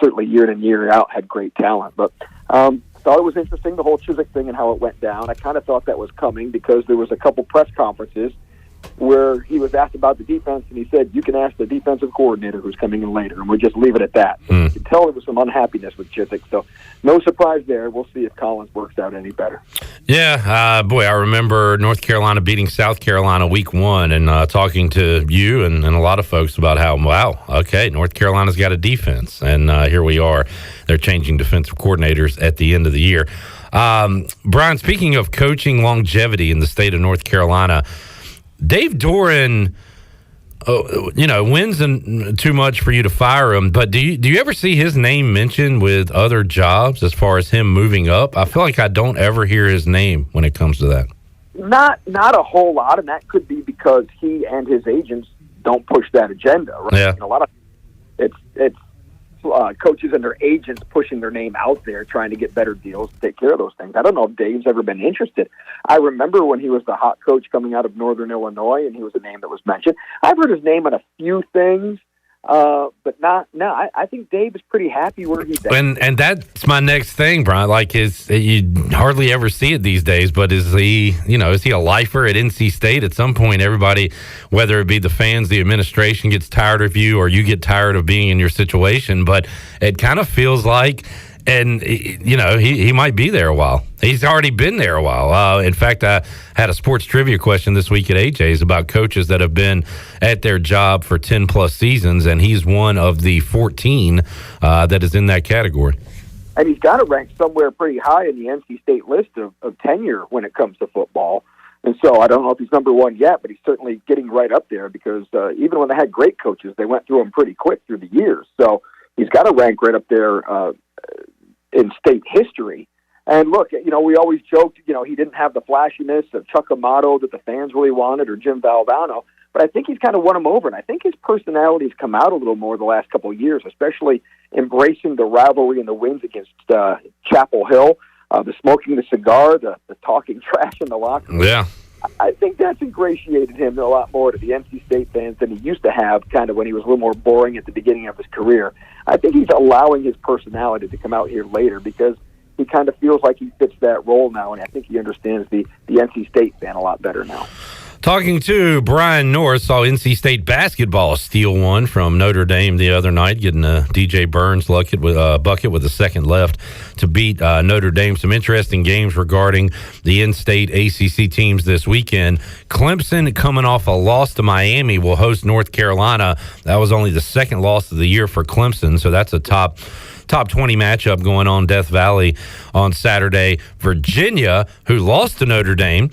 certainly year in and year out had great talent. But thought it was interesting, the whole Chiswick thing and how it went down. I kind of thought that was coming because there was a couple press conferences where he was asked about the defense, and he said, you can ask the defensive coordinator who's coming in later, and we'll just leave it at that. So you can tell there was some unhappiness with Chiswick, so no surprise there. We'll see if Collins works out any better. Yeah, I remember North Carolina beating South Carolina week 1 and talking to you and a lot of folks about how, North Carolina's got a defense, and here we are. They're changing defensive coordinators at the end of the year. Brian, speaking of coaching longevity in the state of North Carolina, Dave Doran, wins too much for you to fire him, but do you ever see his name mentioned with other jobs as far as him moving up? I feel like I don't ever hear his name when it comes to that. Not a whole lot, and that could be because he and his agents don't push that agenda. Right? Yeah. A lot of it's coaches and their agents pushing their name out there, trying to get better deals to take care of those things. I don't know if Dave's ever been interested. I remember when he was the hot coach coming out of Northern Illinois, and he was a name that was mentioned. I've heard his name on a few things, but not. No, I think Dave is pretty happy where he's at. And that's my next thing, Brian. Like, you hardly ever see it these days, but is he a lifer at NC State? At some point, everybody, whether it be the fans, the administration, gets tired of you, or you get tired of being in your situation. But it kind of feels like, and he might be there a while. He's already been there a while. In fact, I had a sports trivia question this week at AJ's about coaches that have been at their job for 10 plus seasons, and he's one of the 14 that is in that category. And he's got to rank somewhere pretty high in the NC State list of tenure when it comes to football. And so I don't know if he's number 1 yet, but he's certainly getting right up there because even when they had great coaches, they went through them pretty quick through the years. So he's got to rank right up there in state history. And look, we always joked, he didn't have the flashiness of Chuck Amato that the fans really wanted or Jim Valdano, but I think he's kind of won him over. And I think his personality's come out a little more the last couple of years, especially embracing the rivalry and the wins against Chapel Hill, the smoking the cigar, the talking trash in the locker room. Yeah. I think that's ingratiated him a lot more to the NC State fans than he used to have kind of when he was a little more boring at the beginning of his career. I think he's allowing his personality to come out here later because he kind of feels like he fits that role now, and I think he understands the NC State fan a lot better now. Talking to Brian North, saw NC State basketball steal one from Notre Dame the other night, getting a DJ Burns bucket with a second left to beat Notre Dame. Some interesting games regarding the in-state ACC teams this weekend. Clemson, coming off a loss to Miami, will host North Carolina. That was only the second loss of the year for Clemson, so that's a top 20 matchup going on Death Valley on Saturday. Virginia, who lost to Notre Dame,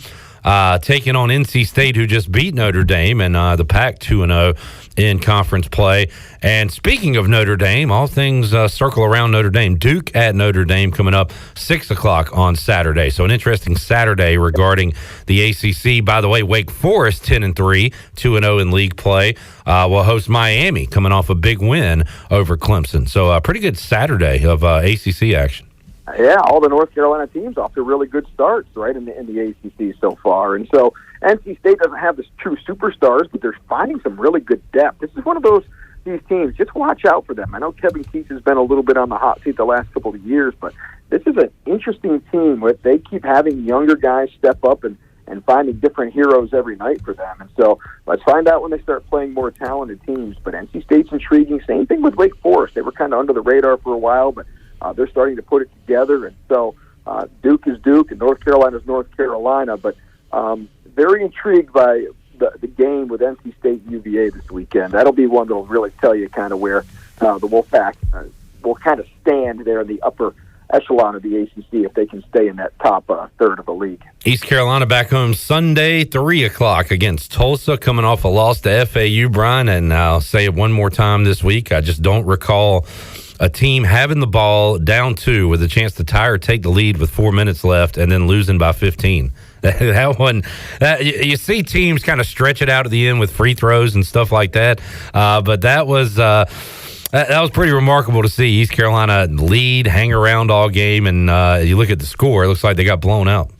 taking on NC State, who just beat Notre Dame, and the Pac 2-0 in conference play. And speaking of Notre Dame, all things circle around Notre Dame. Duke at Notre Dame coming up 6 o'clock on Saturday. So an interesting Saturday regarding the ACC. By the way, Wake Forest 10-3, 2-0 in league play. Will host Miami, coming off a big win over Clemson. So a pretty good Saturday of ACC action. Yeah, all the North Carolina teams off to really good starts, right, in the ACC so far. And so NC State doesn't have the true superstars, but they're finding some really good depth. This is one of these teams. Just watch out for them. I know Kevin Keith has been a little bit on the hot seat the last couple of years, but this is an interesting team. They keep having younger guys step up and finding different heroes every night for them. And so let's find out when they start playing more talented teams. But NC State's intriguing. Same thing with Wake Forest. They were kind of under the radar for a while, but they're starting to put it together. And so Duke is Duke and North Carolina is North Carolina. But very intrigued by the game with NC State UVA this weekend. That'll be one that'll really tell you kind of where the Wolfpack will kind of stand there in the upper echelon of the ACC if they can stay in that top third of the league. East Carolina back home Sunday, 3 o'clock against Tulsa, coming off a loss to FAU, Brian. And I'll say it one more time this week. I just don't recall a team having the ball down 2 with a chance to tie or take the lead with 4 minutes left and then losing by 15. That one, you see teams kind of stretch it out at the end with free throws and stuff like that. But that was pretty remarkable to see East Carolina lead, hang around all game, and you look at the score, it looks like they got blown out.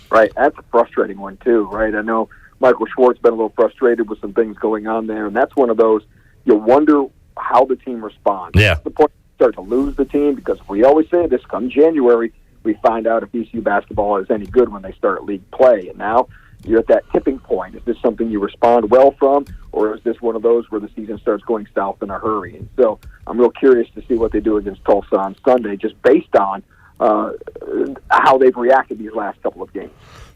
Right, that's a frustrating one too, right? I know Michael Schwartz been a little frustrated with some things going on there, and that's one of those, you wonder how the team responds. Yeah. That's the point you start to lose the team, because we always say this, come January, we find out if ECU basketball is any good when they start league play, and now you're at that tipping point. Is this something you respond well from, or is this one of those where the season starts going south in a hurry? And so I'm real curious to see what they do against Tulsa on Sunday, just based on how they've reacted these last couple of games.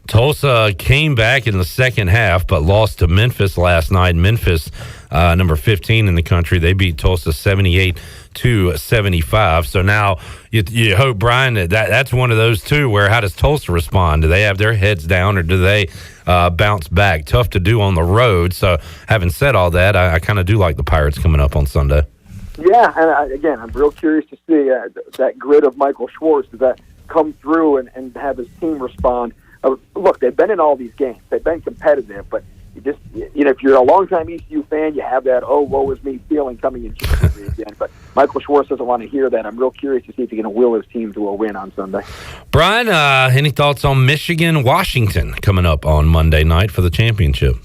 Tulsa came back in the second half, but lost to Memphis last night. Memphis, number 15 in the country, they beat Tulsa 78-75. So now you hope, Brian, that's one of those two where how does Tulsa respond? Do they have their heads down, or do they bounce back? Tough to do on the road. So having said all that, I kind of do like the Pirates coming up on Sunday. Yeah, and I'm real curious to see that grit of Michael Schwartz. Does that come through and have his team respond? Look, they've been in all these games. They've been competitive, but you just, if you're a longtime ECU fan, you have that, oh, woe is me feeling coming in January again. But Michael Schwartz doesn't want to hear that. I'm real curious to see if he can will his team to a win on Sunday. Brian, any thoughts on Michigan-Washington coming up on Monday night for the championship?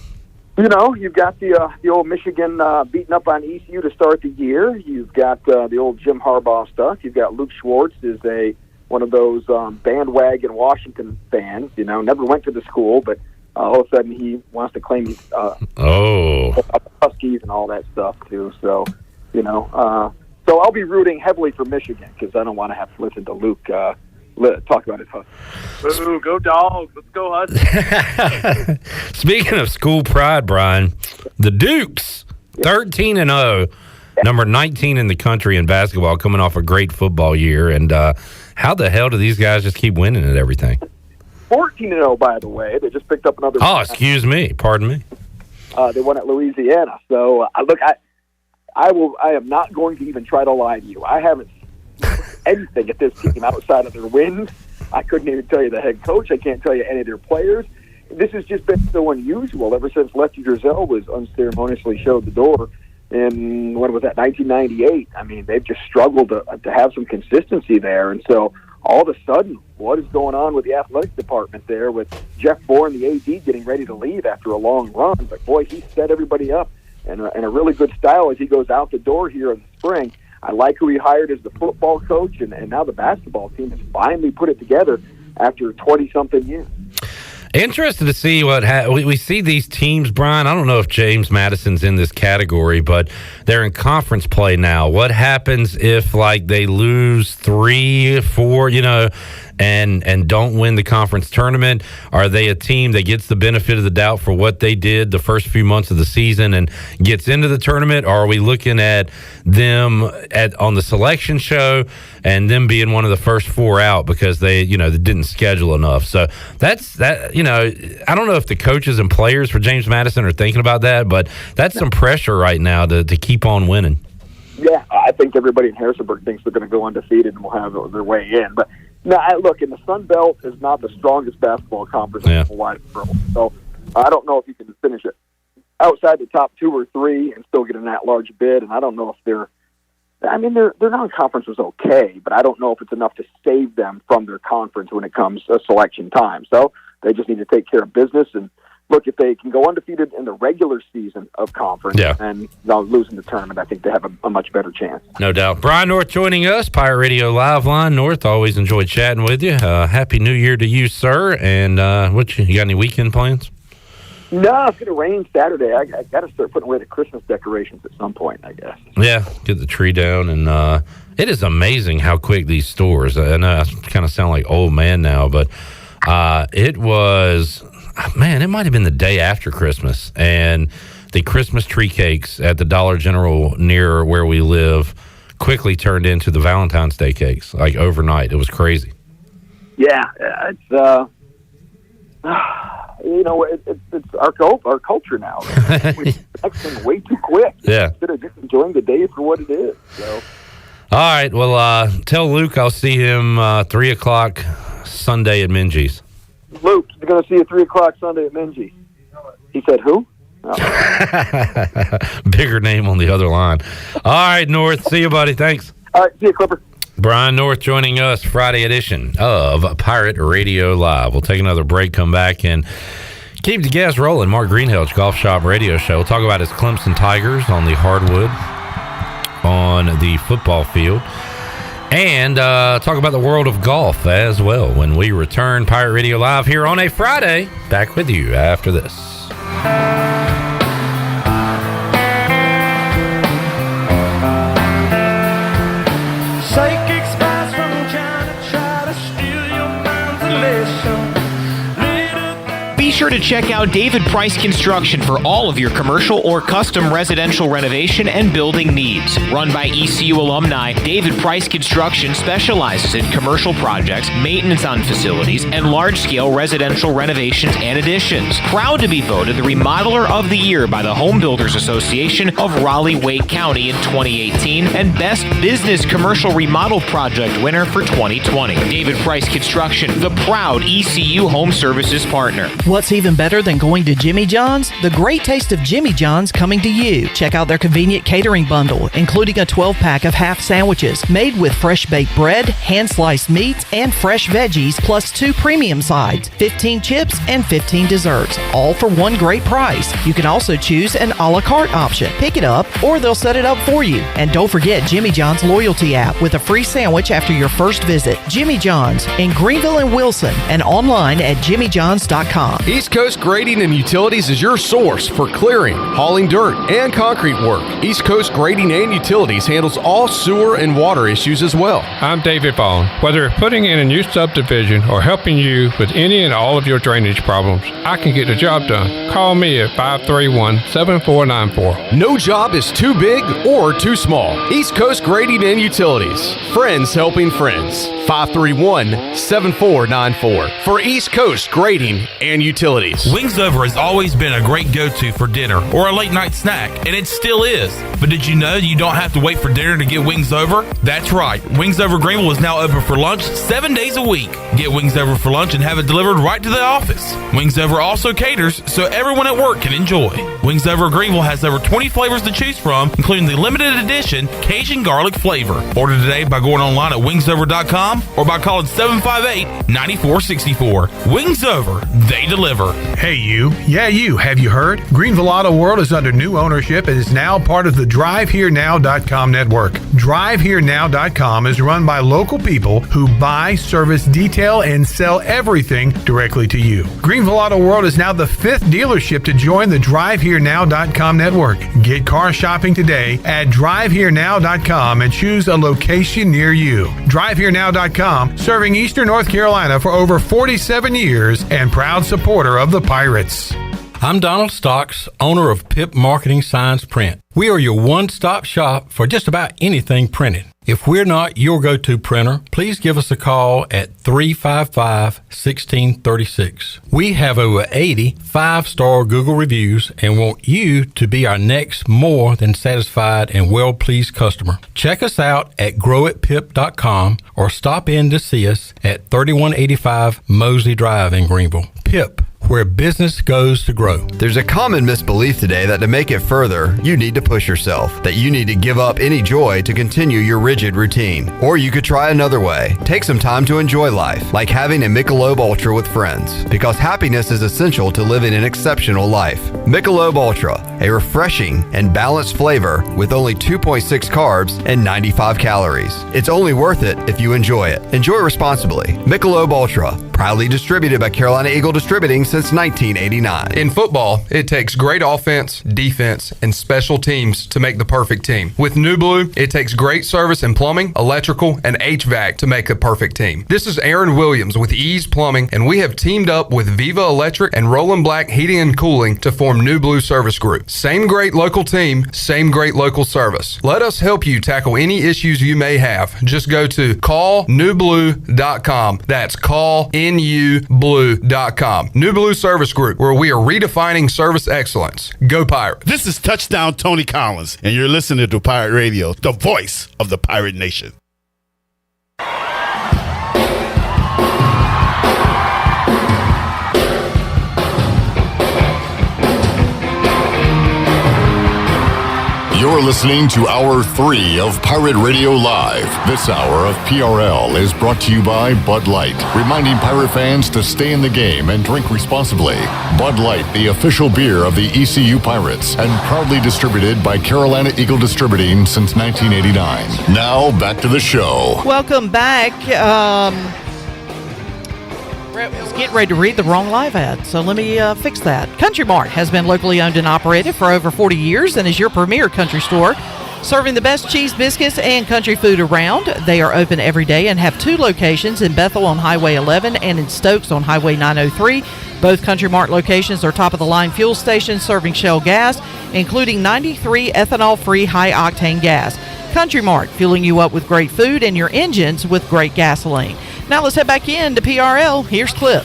You've got the old Michigan beating up on ECU to start the year. You've got the old Jim Harbaugh stuff. You've got Luke Schwartz is one of those bandwagon Washington fans. Never went to the school, but all of a sudden he wants to claim he's Huskies and all that stuff too. So, so I'll be rooting heavily for Michigan because I don't want to have to listen to Luke talk about his Huskies. Ooh, go Dogs! Let's go Huskies! Speaking of school pride, Brian, the Dukes, 13-0, number 19 in the country in basketball, coming off a great football year. And how the hell do these guys just keep winning at everything? 14-0, by the way. They just picked up another. Oh, excuse me. Pardon me. They won at Louisiana. So I am not going to even try to lie to you. I haven't anything at this team outside of their wins. I couldn't even tell you the head coach. I can't tell you any of their players. This has just been so unusual ever since Lefty Driesell was unceremoniously showed the door in, what was that, 1998. I mean, they've just struggled to have some consistency there. And so all of a sudden, what is going on with the athletic department there with Jeff Bourne, the AD, getting ready to leave after a long run? But, boy, he set everybody up in a really good style as he goes out the door here in the spring. I like who he hired as the football coach, and now the basketball team has finally put it together after 20-something years. Interested to see what we see these teams, Brian. I don't know if James Madison's in this category, but they're in conference play now. What happens if, they lose 3, 4, and don't win the conference tournament? Are they a team that gets the benefit of the doubt for what they did the first few months of the season and gets into the tournament? Or are we looking at them on the selection show and them being one of the first 4 out because they didn't schedule enough? So that's that. I don't know if the coaches and players for James Madison are thinking about that, but that's some pressure right now to keep on winning. Yeah, I think everybody in Harrisonburg thinks they're going to go undefeated and will have their way in. But no, look, in the Sun Belt is not the strongest basketball conference in the wide world. So I don't know if you can finish it outside the top 2 or 3 and still get an at-large bid. And I don't know if their non-conference was okay, but I don't know if it's enough to save them from their conference when it comes to selection time. So they just need to take care of business. And look, if they can go undefeated in the regular season of conference and losing the tournament, I think they have a much better chance. No doubt. Brian North joining us, Pirate Radio Live Line. North, always enjoyed chatting with you. Happy New Year to you, sir. And you got any weekend plans? No, it's going to rain Saturday. I got to start putting away the Christmas decorations at some point, I guess. Yeah, get the tree down. And it is amazing how quick these stores, I know I kind of sound like old man now, but it was, man, it might have been the day after Christmas, and the Christmas tree cakes at the Dollar General near where we live quickly turned into the Valentine's Day cakes, like overnight. It was crazy. Yeah, it's it's our culture now. We're texting way too quick. Yeah. Instead of just enjoying the day for what it is. So. All right. Well, tell Luke I'll see him 3 o'clock Sunday at Minges. Luke, you're going to see you 3 o'clock Sunday at Minges. He said, who? Oh. Bigger name on the other line. All right, North. See you, buddy. Thanks. All right. See you, Clipper. Brian North joining us, Friday edition of Pirate Radio Live. We'll take another break, come back, and keep the gas rolling. Mark Greenhill's Golf Shop Radio Show. We'll talk about his Clemson Tigers on the hardwood on the football field. And talk about the world of golf as well when we return. Pirate Radio Live here on a Friday. Back with you after this. Psychic spies from China try to steal your mind's elation. Be sure to check out David Price Construction for all of your commercial or custom residential renovation and building needs. Run by ECU alumni, David Price Construction specializes in commercial projects, maintenance on facilities, and large-scale residential renovations and additions. Proud to be voted the Remodeler of the Year by the Home Builders Association of Raleigh-Wake County in 2018 and Best Business Commercial Remodel Project winner for 2020. David Price Construction, the proud ECU Home Services partner. What's even better than going to Jimmy John's? The great taste of Jimmy John's coming to you. Check out their convenient catering bundle, including a 12-pack of half sandwiches made with fresh baked bread, hand-sliced meats, and fresh veggies, plus 2 premium sides, 15 chips, and 15 desserts, all for one great price. You can also choose an a la carte option. Pick it up, or they'll set it up for you. And don't forget Jimmy John's loyalty app with a free sandwich after your first visit. Jimmy John's in Greenville and Wilson, and online at jimmyjohns.com. East Coast Grading and Utilities is your source for clearing, hauling dirt, and concrete work. East Coast Grading and Utilities handles all sewer and water issues as well. I'm David Vaughn. Whether putting in a new subdivision or helping you with any and all of your drainage problems, I can get the job done. Call me at 531-7494. No job is too big or too small. East Coast Grading and Utilities. Friends helping friends. 531-7494 for East Coast Grading and Utilities. Wings Over has always been a great go-to for dinner or a late-night snack, and it still is. But did you know you don't have to wait for dinner to get Wings Over? That's right. Wings Over Greenville is now open for lunch 7 days a week. Get Wings Over for lunch and have it delivered right to the office. Wings Over also caters so everyone at work can enjoy. Wings Over Greenville has over 20 flavors to choose from, including the limited edition Cajun garlic flavor. Order today by going online at wingsover.com or by calling 758-9464. Wings Over, they deliver. Hey you, you, have you heard? Greenville Auto World is under new ownership and is now part of the DriveHereNow.com network. DriveHereNow.com is run by local people who buy, service, detail, and sell everything directly to you. Greenville Auto World is now the 5th dealership to join the DriveHereNow.com network. Get car shopping today at DriveHereNow.com and choose a location near you. DriveHereNow.com, serving Eastern North Carolina for over 47 years and proud supporter of the Pirates. I'm Donald Stocks, owner of Pip Marketing Signs Print. We are your one-stop shop for just about anything printed. If we're not your go-to printer, please give us a call at 355-1636. We have over 80 5-star Google reviews and want you to be our next more than satisfied and well-pleased customer. Check us out at growatpip.com or stop in to see us at 3185 Mosley Drive in Greenville. Pip, where business goes to grow. There's a common misbelief today that to make it further, you need to push yourself, that you need to give up any joy to continue your rigid routine. Or you could try another way. Take some time to enjoy life, like having a Michelob Ultra with friends, because happiness is essential to living an exceptional life. Michelob Ultra, a refreshing and balanced flavor with only 2.6 carbs and 95 calories. It's only worth it if you enjoy it. Enjoy responsibly. Michelob Ultra, Proudly distributed by Carolina Eagle Distributing since 1989. In football, it takes great offense, defense, and special teams to make the perfect team. With New Blue, it takes great service in plumbing, electrical, and HVAC to make the perfect team. This is Aaron Williams with Ease Plumbing, and we have teamed up with Viva Electric and Roland Black Heating and Cooling to form New Blue Service Group. Same great local team, same great local service. Let us help you tackle any issues you may have. Just go to callnewblue.com. That's callnublue.com. New Blue Service Group, where we are redefining service excellence. Go Pirates. This is Touchdown Tony Collins, and you're listening to Pirate Radio, the voice of the Pirate Nation. You're listening to Hour 3 of Pirate Radio Live. This hour of PRL is brought to you by Bud Light, reminding Pirate fans to stay in the game and drink responsibly. Bud Light, the official beer of the ECU Pirates, and proudly distributed by Carolina Eagle Distributing since 1989. Now, back to the show. Welcome back. Brett was getting ready to read the wrong live ad, so let me fix that. Country Mart has been locally owned and operated for over 40 years and is your premier country store, serving the best cheese, biscuits, and country food around. They are open every day and have 2 locations in Bethel on Highway 11 and in Stokes on Highway 903. Both Country Mart locations are top-of-the-line fuel stations serving Shell gas, including 93 ethanol-free high-octane gas. Country Mart, fueling you up with great food and your engines with great gasoline. Now let's head back in to PRL. Here's Clip.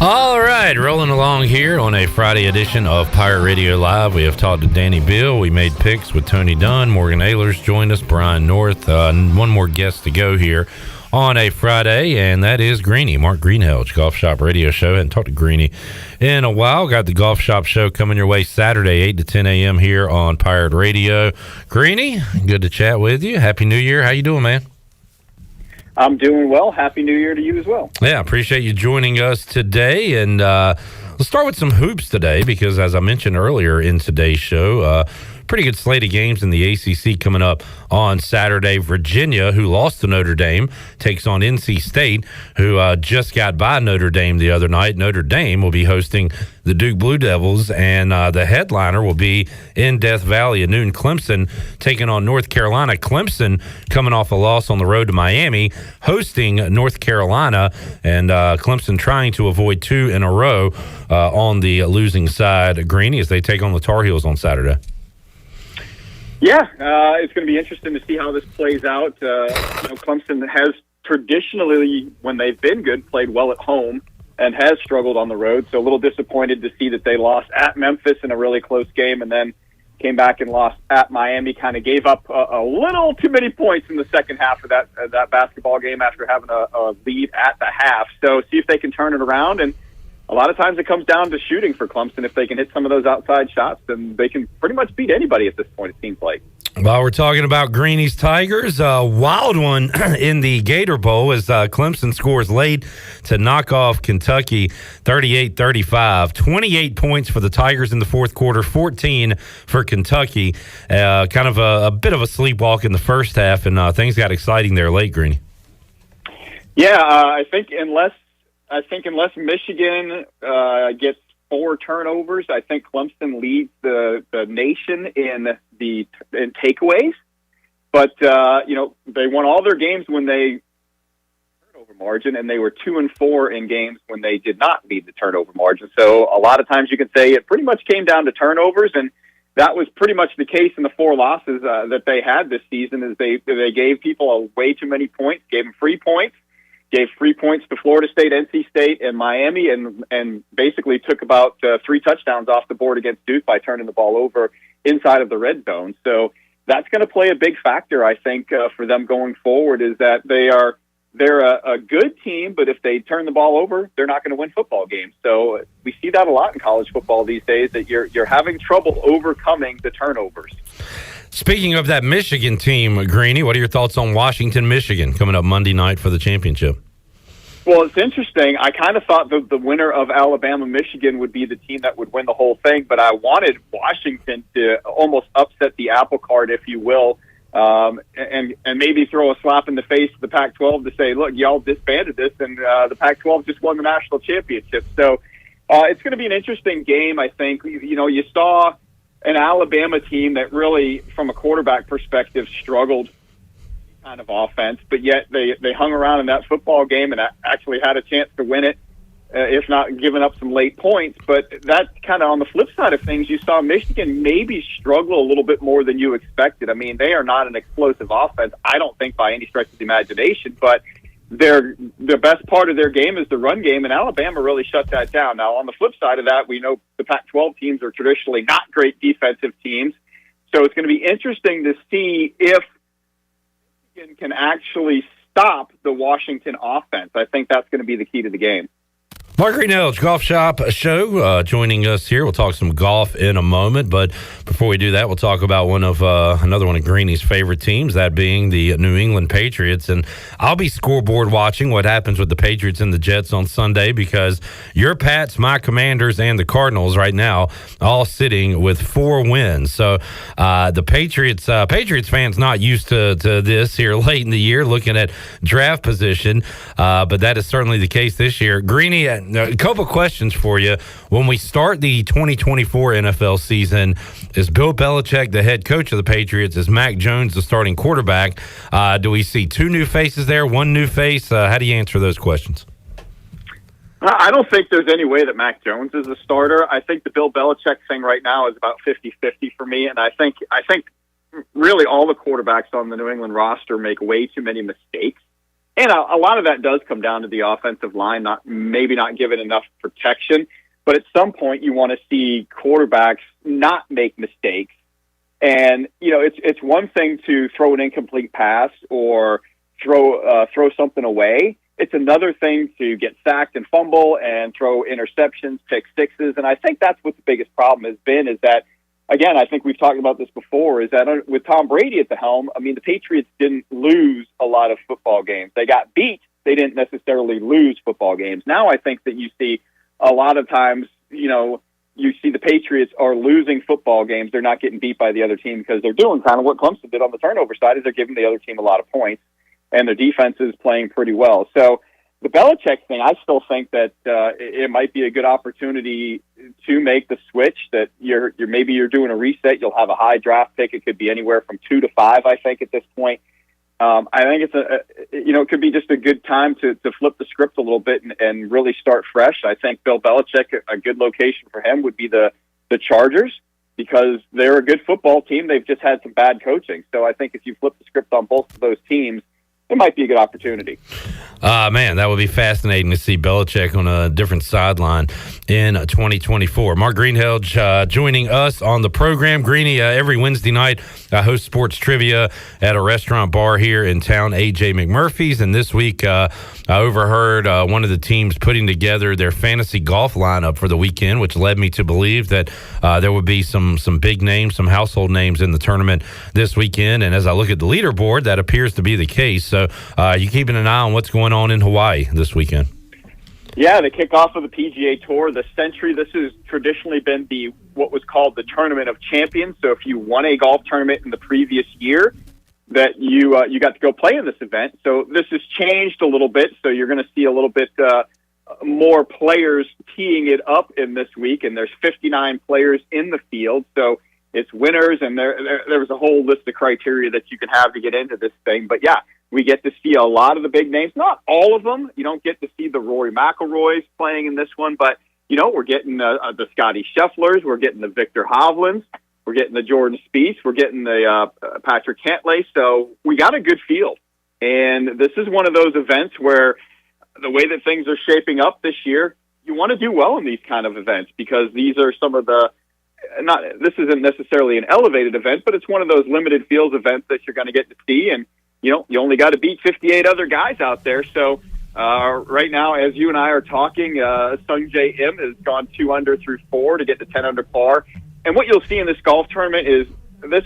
All right, rolling along here on a Friday edition of Pirate Radio Live. We have talked to Danny Beal. We made picks with Tony Dunn. Morgan Ahlers joined us. Brian North. One more guest to go here on a Friday, and that is Greeny, Mark Greenhelge, Golf Shop Radio Show. Hadn't talked to Greeny in a while. Got the Golf Shop Show coming your way Saturday, 8 to 10 a.m. here on Pirate Radio. Greeny, good to chat with you. Happy New Year. How you doing, man? I'm doing well. Happy New Year to you as well. Yeah, appreciate you joining us today. And let's start with some hoops today because, as I mentioned earlier in today's show, pretty good slate of games in the ACC coming up on Saturday. Virginia, who lost to Notre Dame, takes on NC State, who just got by Notre Dame the other night. Notre Dame will be hosting the Duke Blue Devils, and the headliner will be in Death Valley at noon. Clemson taking on North Carolina. Clemson coming off a loss on the road to Miami, hosting North Carolina, and Clemson trying to avoid 2 in a row on the losing side. Greeny, as they take on the Tar Heels on Saturday. Yeah, it's going to be interesting to see how this plays out. Clemson has traditionally, when they've been good, played well at home and has struggled on the road. So a little disappointed to see that they lost at Memphis in a really close game and then came back and lost at Miami. Kind of gave up a little too many points in the second half of that basketball game after having a lead at the half. So see if they can turn it around. And a lot of times it comes down to shooting for Clemson. If they can hit some of those outside shots, then they can pretty much beat anybody at this point, it seems like. While we're talking about Greeny's Tigers, a wild one in the Gator Bowl as Clemson scores late to knock off Kentucky 38-35. 28 points for the Tigers in the fourth quarter, 14 for Kentucky. Kind of a bit of a sleepwalk in the first half, and things got exciting there late, Greeny. Yeah, I think unless Michigan gets 4 turnovers, I think Clemson leads the nation in takeaways. But they won all their games when they turnover margin, and they were 2-4 in games when they did not lead the turnover margin. So a lot of times you can say it pretty much came down to turnovers, and that was pretty much the case in the 4 losses that they had this season. Is they gave people way too many points, gave them free points. Gave 3 points to Florida State, NC State, and Miami, and basically took about 3 touchdowns off the board against Duke by turning the ball over inside of the red zone. So that's going to play a big factor, I think, for them going forward. Is that they're a good team, but if they turn the ball over, they're not going to win football games. So we see that a lot in college football these days. That you're having trouble overcoming the turnovers. Speaking of that Michigan team, Greeny, what are your thoughts on Washington, Michigan, coming up Monday night for the championship? Well, it's interesting. I kind of thought the winner of Alabama-Michigan would be the team that would win the whole thing, but I wanted Washington to almost upset the apple cart, if you will, and maybe throw a slap in the face to the Pac-12 to say, look, y'all disbanded this, and the Pac-12 just won the national championship. So it's going to be an interesting game, I think. You saw an Alabama team that really, from a quarterback perspective, struggled kind of offense, but yet they hung around in that football game and actually had a chance to win it, if not giving up some late points. But that's kind of on the flip side of things. You saw Michigan maybe struggle a little bit more than you expected. I mean, they are not an explosive offense, I don't think, by any stretch of the imagination, but the best part of their game is the run game, and Alabama really shut that down. Now, on the flip side of that, we know the Pac-12 teams are traditionally not great defensive teams, so it's going to be interesting to see if Michigan can actually stop the Washington offense. I think that's going to be the key to the game. Mark Greenhill's Golf Shop Show joining us here. We'll talk some golf in a moment, but before we do that, we'll talk about another one of Greeny's favorite teams, that being the New England Patriots. And I'll be scoreboard watching what happens with the Patriots and the Jets on Sunday, because your Pats, my Commanders, and the Cardinals right now all sitting with 4 wins. So the Patriots fans not used to this here late in the year, looking at draft position, but that is certainly the case this year. Greeny, a couple questions for you. When we start the 2024 NFL season, is Bill Belichick the head coach of the Patriots? Is Mac Jones the starting quarterback? Do we see 2 new faces there, 1 new face? How do you answer those questions? I don't think there's any way that Mac Jones is a starter. I think the Bill Belichick thing right now is about 50-50 for me, and I think really all the quarterbacks on the New England roster make way too many mistakes. And a lot of that does come down to the offensive line, maybe not given enough protection. But at some point, you want to see quarterbacks not make mistakes. And it's one thing to throw an incomplete pass or throw something away. It's another thing to get sacked and fumble and throw interceptions, pick sixes. And I think that's what the biggest problem has been. Is that, again, I think we've talked about this before, is that with Tom Brady at the helm, I mean, the Patriots didn't lose a lot of football games. They got beat. They didn't necessarily lose football games. Now I think that you see a lot of times, you see the Patriots are losing football games. They're not getting beat by the other team because they're doing kind of what Clemson did on the turnover side, is they're giving the other team a lot of points, and their defense is playing pretty well. So the Belichick thing, I still think that it might be a good opportunity to make the switch, that maybe you're doing a reset. You'll have a high draft pick. It could be anywhere from 2 to 5, I think, at this point. I think it could be just a good time to flip the script a little bit and really start fresh. I think Bill Belichick, a good location for him would be the Chargers, because they're a good football team. They've just had some bad coaching. So I think if you flip the script on both of those teams, it might be a good opportunity. Man, that would be fascinating to see Belichick on a different sideline in 2024. Mark Greenhill joining us on the program. Greeny, every Wednesday night, I host sports trivia at a restaurant bar here in town, A.J. McMurphy's. And this week, I overheard one of the teams putting together their fantasy golf lineup for the weekend, which led me to believe that there would be some big names, some household names in the tournament this weekend. And as I look at the leaderboard, that appears to be the case. So you keeping an eye on what's going on in Hawaii this weekend? Yeah, the kickoff of the PGA Tour, the Century. This has traditionally been what was called the Tournament of Champions. So if you won a golf tournament in the previous year, that you got to go play in this event. So this has changed a little bit. So you're going to see a little bit more players teeing it up in this week, and there's 59 players in the field. So it's winners, and there was a whole list of criteria that you can have to get into this thing. But yeah, we get to see a lot of the big names, not all of them. You don't get to see the Rory McIlroys playing in this one, but we're getting the Scotty Schefflers, we're getting the Victor Hovlands, we're getting the Jordan Spieth, we're getting the Patrick Cantlay. So we got a good field, and this is one of those events where the way that things are shaping up this year, you want to do well in these kind of events, because these are some of the this isn't necessarily an elevated event, but it's one of those limited fields events that you're going to get to see, and you only got to beat 58 other guys out there. So right now, as you and I are talking, Sungjae Im has gone 2 under through 4 to get to 10 under par. And what you'll see in this golf tournament is this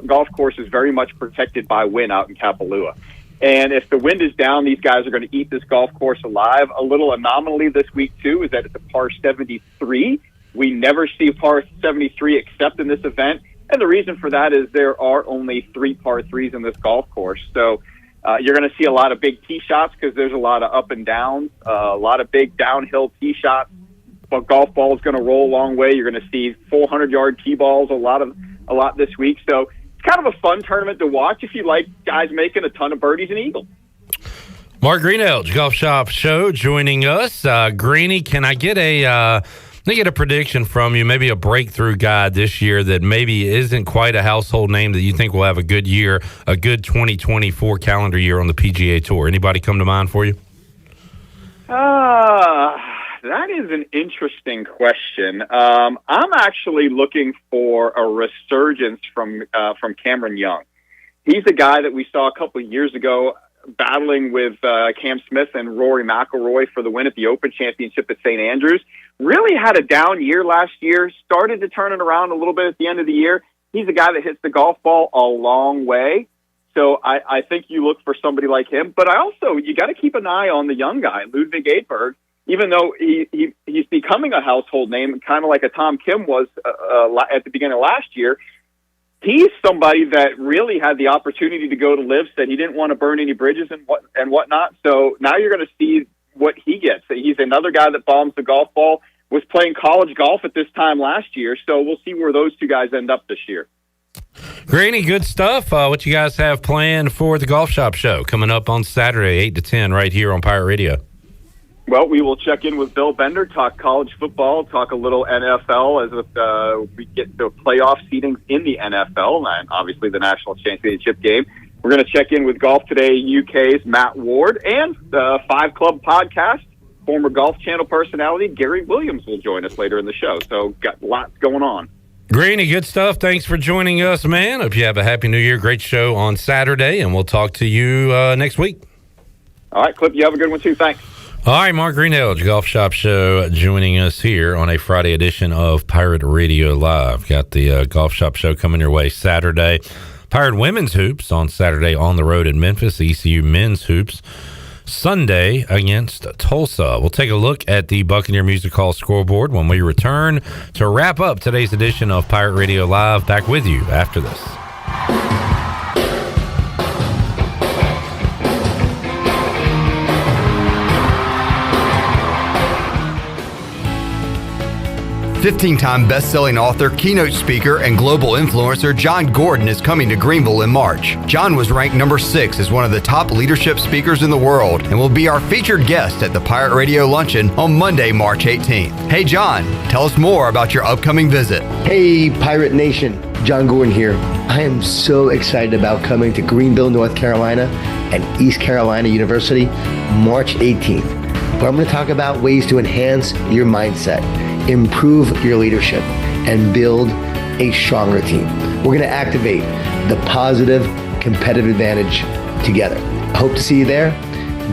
golf course is very much protected by wind out in Kapalua. And if the wind is down, these guys are going to eat this golf course alive. A little anomaly this week, too, is that it's a par 73. We never see par 73 except in this event. And the reason for that is there are only 3 par 3s in this golf course. So you're going to see a lot of big tee shots because there's a lot of up and downs, a lot of big downhill tee shots. But golf ball is going to roll a long way. You're going to see 400-yard tee balls a lot this week. So it's kind of a fun tournament to watch if you like guys making a ton of birdies and eagles. Mark Greenelge, Golf Shop Show, joining us. Greeny, can I get a prediction from you, maybe a breakthrough guy this year that maybe isn't quite a household name that you think will have a good year, a good 2024 calendar year on the PGA Tour? Anybody come to mind for you? That is an interesting question. I'm actually looking for a resurgence from Cameron Young. He's a guy that we saw a couple of years ago battling with Cam Smith and Rory McIlroy for the win at the Open Championship at St. Andrews. Really had a down year last year, started to turn it around a little bit at the end of the year. He's a guy that hits the golf ball a long way. So I think you look for somebody like him. But you got to keep an eye on the young guy, Ludwig Edberg. Even though he's becoming a household name, kind of like a Tom Kim was at the beginning of last year, he's somebody that really had the opportunity to go to LIV, said he didn't want to burn any bridges and whatnot. So now you're going to see what he gets. He's another guy that bombs the golf ball, was playing college golf at this time last year. So we'll see where those two guys end up this year. Greeny, good stuff. What you guys have planned for the Golf Shop Show coming up on Saturday, 8 to 10, right here on Pirate Radio? Well, we will check in with Bill Bender, talk college football, talk a little NFL as we get to playoff seedings in the NFL and obviously the National Championship game. We're going to check in with Golf Today UK's Matt Ward and the 5 Club podcast. Former Golf Channel personality Gary Williams will join us later in the show. So got lots going on. Greeny, good stuff. Thanks for joining us, man. Hope you have a happy new year. Great show on Saturday, and we'll talk to you next week. All right, Clip, you have a good one too. Thanks. All right, Mark Greenelge, Golf Shop Show, joining us here on a Friday edition of Pirate Radio Live. Got the Golf Shop Show coming your way Saturday. Pirate Women's Hoops on Saturday on the road in Memphis. ECU Men's Hoops Sunday against Tulsa. We'll take a look at the Buccaneer Music Hall scoreboard when we return to wrap up today's edition of Pirate Radio Live. Back with you after this. 15-time best-selling author, keynote speaker, and global influencer John Gordon is coming to Greenville in March. John was ranked number 6 as one of the top leadership speakers in the world and will be our featured guest at the Pirate Radio Luncheon on Monday, March 18th. Hey, John, tell us more about your upcoming visit. Hey, Pirate Nation. John Gordon here. I am so excited about coming to Greenville, North Carolina and East Carolina University March 18th, where I'm going to talk about ways to enhance your mindset, improve your leadership, and build a stronger team. We're going to activate the positive competitive advantage together. I hope to see you there.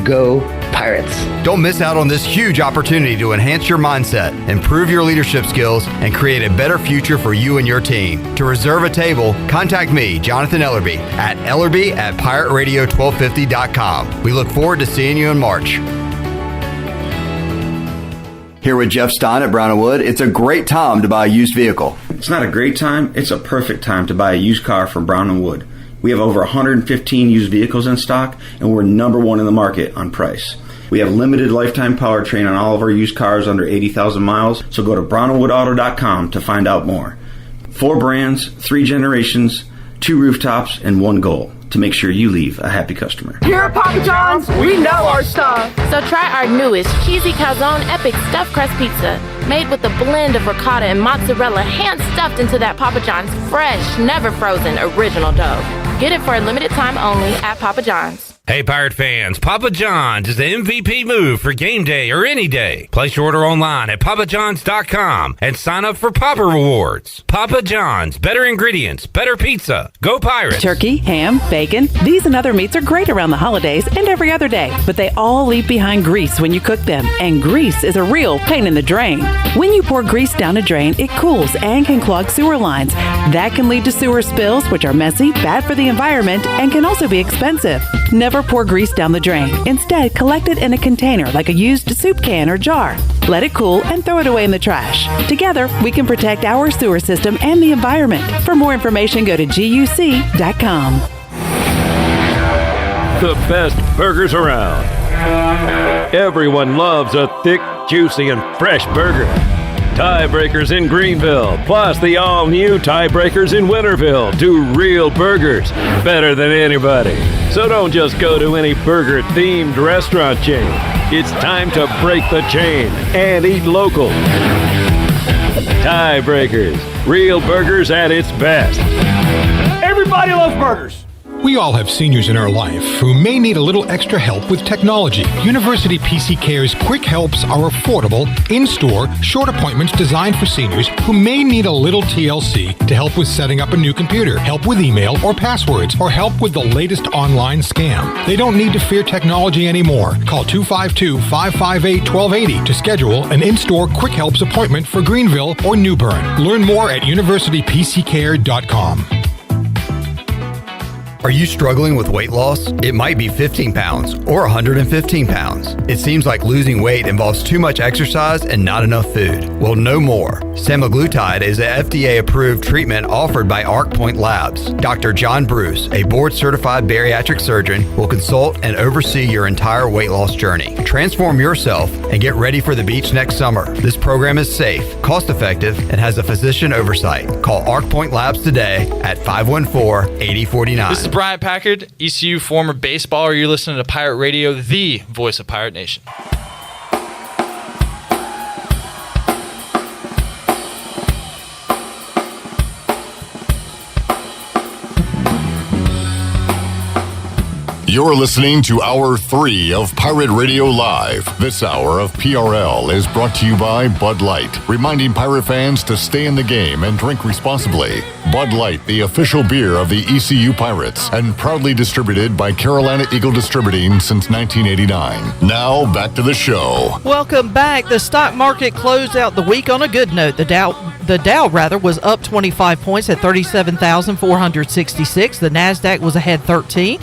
Go Pirates. Don't miss out on this huge opportunity to enhance your mindset, improve your leadership skills, and create a better future for you and your team. To reserve a table, contact me, Jonathan Ellerby, at ellerby@pirateradio1250.com. We look forward to seeing you in March. Here with Jeff Stein at Brown & Wood, it's a great time to buy a used vehicle. It's not a great time, it's a perfect time to buy a used car from Brown & Wood. We have over 115 used vehicles in stock, and we're number 1 in the market on price. We have limited lifetime powertrain on all of our used cars under 80,000 miles, so go to brownandwoodauto.com to find out more. 4 brands, 3 generations, 2 rooftops, and 1 goal: to make sure you leave a happy customer. Here at Papa John's, we know our stuff. So try our newest cheesy calzone epic stuffed crust pizza, made with a blend of ricotta and mozzarella, hand stuffed into that Papa John's fresh, never frozen original dough. Get it for a limited time only at Papa John's. Hey, Pirate fans, Papa John's is the MVP move for game day or any day. Place your order online at papajohns.com and sign up for Papa Rewards. Papa John's, better ingredients, better pizza. Go Pirates. Turkey, ham, bacon, these and other meats are great around the holidays and every other day, but they all leave behind grease when you cook them, and grease is a real pain in the drain. When you pour grease down a drain, it cools and can clog sewer lines. That can lead to sewer spills, which are messy, bad for the environment, and can also be expensive. Never pour grease down the drain. Instead, collect it in a container like a used soup can or jar. Let it cool and throw it away in the trash. Together, we can protect our sewer system and the environment. For more information, go to GUC.com. The best burgers around. Everyone loves a thick, juicy, and fresh burger. Tiebreakers in Greenville, plus the all-new Tiebreakers in Winterville do real burgers better than anybody. So don't just go to any burger-themed restaurant chain. It's time to break the chain and eat local. Tiebreakers, real burgers at its best. Everybody loves burgers. We all have seniors in our life who may need a little extra help with technology. University PC Care's Quick Helps are affordable, in-store, short appointments designed for seniors who may need a little TLC to help with setting up a new computer, help with email or passwords, or help with the latest online scam. They don't need to fear technology anymore. Call 252-558-1280 to schedule an in-store Quick Helps appointment for Greenville or New Bern. Learn more at universitypccare.com. Are you struggling with weight loss? It might be 15 pounds or 115 pounds. It seems like losing weight involves too much exercise and not enough food. Well, no more. Semaglutide is an FDA-approved treatment offered by ArcPoint Labs. Dr. John Bruce, a board-certified bariatric surgeon, will consult and oversee your entire weight loss journey. Transform yourself and get ready for the beach next summer. This program is safe, cost-effective, and has a physician oversight. Call ArcPoint Labs today at 514-8049. This is Brian Packard, ECU former baseballer. You're listening to Pirate Radio, the voice of Pirate Nation. You're listening to Hour 3 of Pirate Radio Live. This hour of PRL is brought to you by Bud Light, reminding Pirate fans to stay in the game and drink responsibly. Bud Light, the official beer of the ECU Pirates, and proudly distributed by Carolina Eagle Distributing since 1989. Now, back to the show. Welcome back. The stock market closed out the week on a good note. The Dow was up 25 points at 37,466. The NASDAQ was ahead 13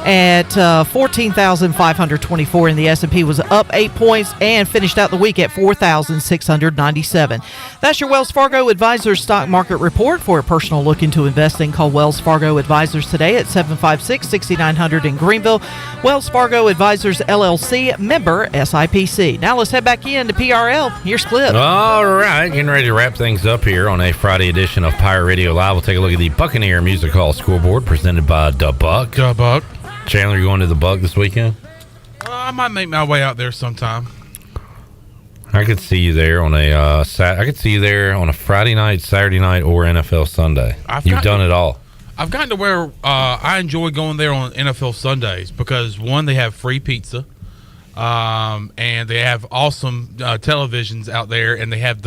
at 14,524, and the S&P was up 8 points and finished out the week at 4,697. That's your Wells Fargo Advisors Stock Market Report. For a personal look into investing, call Wells Fargo Advisors today at 756-6900 in Greenville. Wells Fargo Advisors, LLC, member SIPC. Now let's head back into PRL. Here's Clip. All right, getting ready to wrap things up here on a Friday edition of Pirate Radio Live. We'll take a look at the Buccaneer Music Hall scoreboard presented by Da Buck. Da Buck. Chandler, you going to the Buck this weekend? I might make my way out there sometime. I could see you there on a Friday night, Saturday night, or NFL Sunday. You've done it all. I've gotten to where I enjoy going there on NFL Sundays because, one, they have free pizza, and they have awesome televisions out there, and they have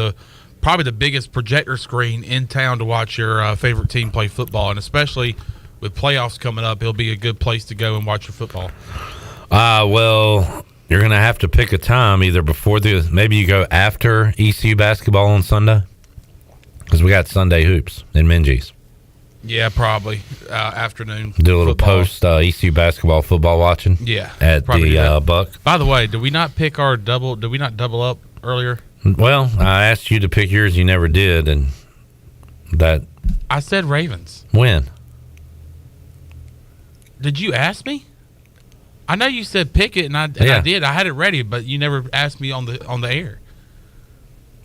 probably the biggest projector screen in town to watch your favorite team play football, and especially with playoffs coming up, it'll be a good place to go and watch your football. Well, you're going to have to pick a time either before maybe you go after ECU basketball on Sunday, because we got Sunday hoops in Minges. Yeah, probably afternoon. Do a little post ECU basketball football watching. Yeah, at the Buck. By the way, did we not pick our double? Did we not double up earlier? Well, I asked you to pick yours. You never did, and that I said Ravens. When? Did you ask me? I know you said pick it, and I did. I had it ready, but you never asked me on the air.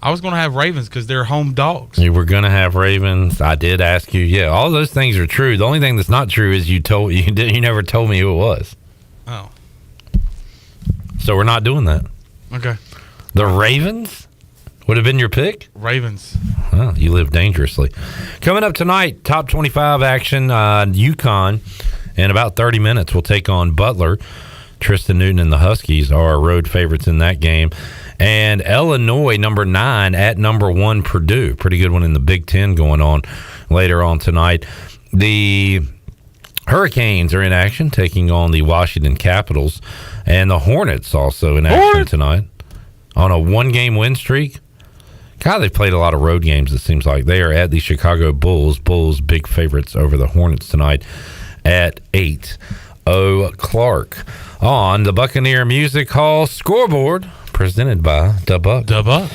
I was going to have Ravens because they're home dogs. You were going to have Ravens. I did ask you. Yeah, all those things are true. The only thing that's not true is you never told me who it was. Oh. So we're not doing that. Okay. The Ravens would have been your pick? Ravens. Well, you live dangerously. Coming up tonight, top 25 action, UConn. In about 30 minutes, we'll take on Butler. Tristan Newton and the Huskies are road favorites in that game. And Illinois, number 9, at number 1, Purdue. Pretty good one in the Big Ten going on later on tonight. The Hurricanes are in action, taking on the Washington Capitals. And the Hornets also in action tonight on a 1-game win streak. God, they've played a lot of road games, it seems like. They are at the Chicago Bulls. Bulls, big favorites over the Hornets tonight at 8. Clark on the Buccaneer Music Hall scoreboard presented by Dub Up. Dub Up.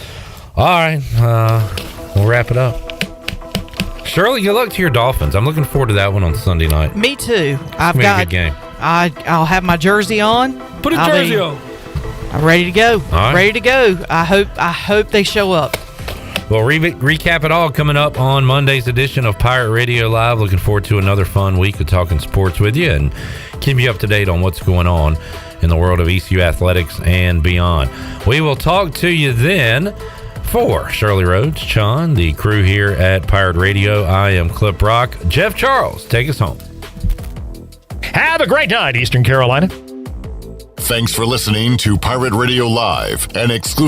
All right, we'll wrap it up. Shirley, good luck to your Dolphins. I'm looking forward to that one on Sunday night. Me too. It's gonna be a good game. I'll have my jersey on. Put a jersey on. I'm ready to go. Right. Ready to go. I hope they show up. Well, recap it all coming up on Monday's edition of Pirate Radio Live. Looking forward to another fun week of talking sports with you and keep you up to date on what's going on in the world of ECU athletics and beyond. We will talk to you then. For Shirley Rhodes, Sean, the crew here at Pirate Radio, I am Clip Rock. Jeff Charles, take us home. Have a great night, Eastern Carolina. Thanks for listening to Pirate Radio Live, an exclusive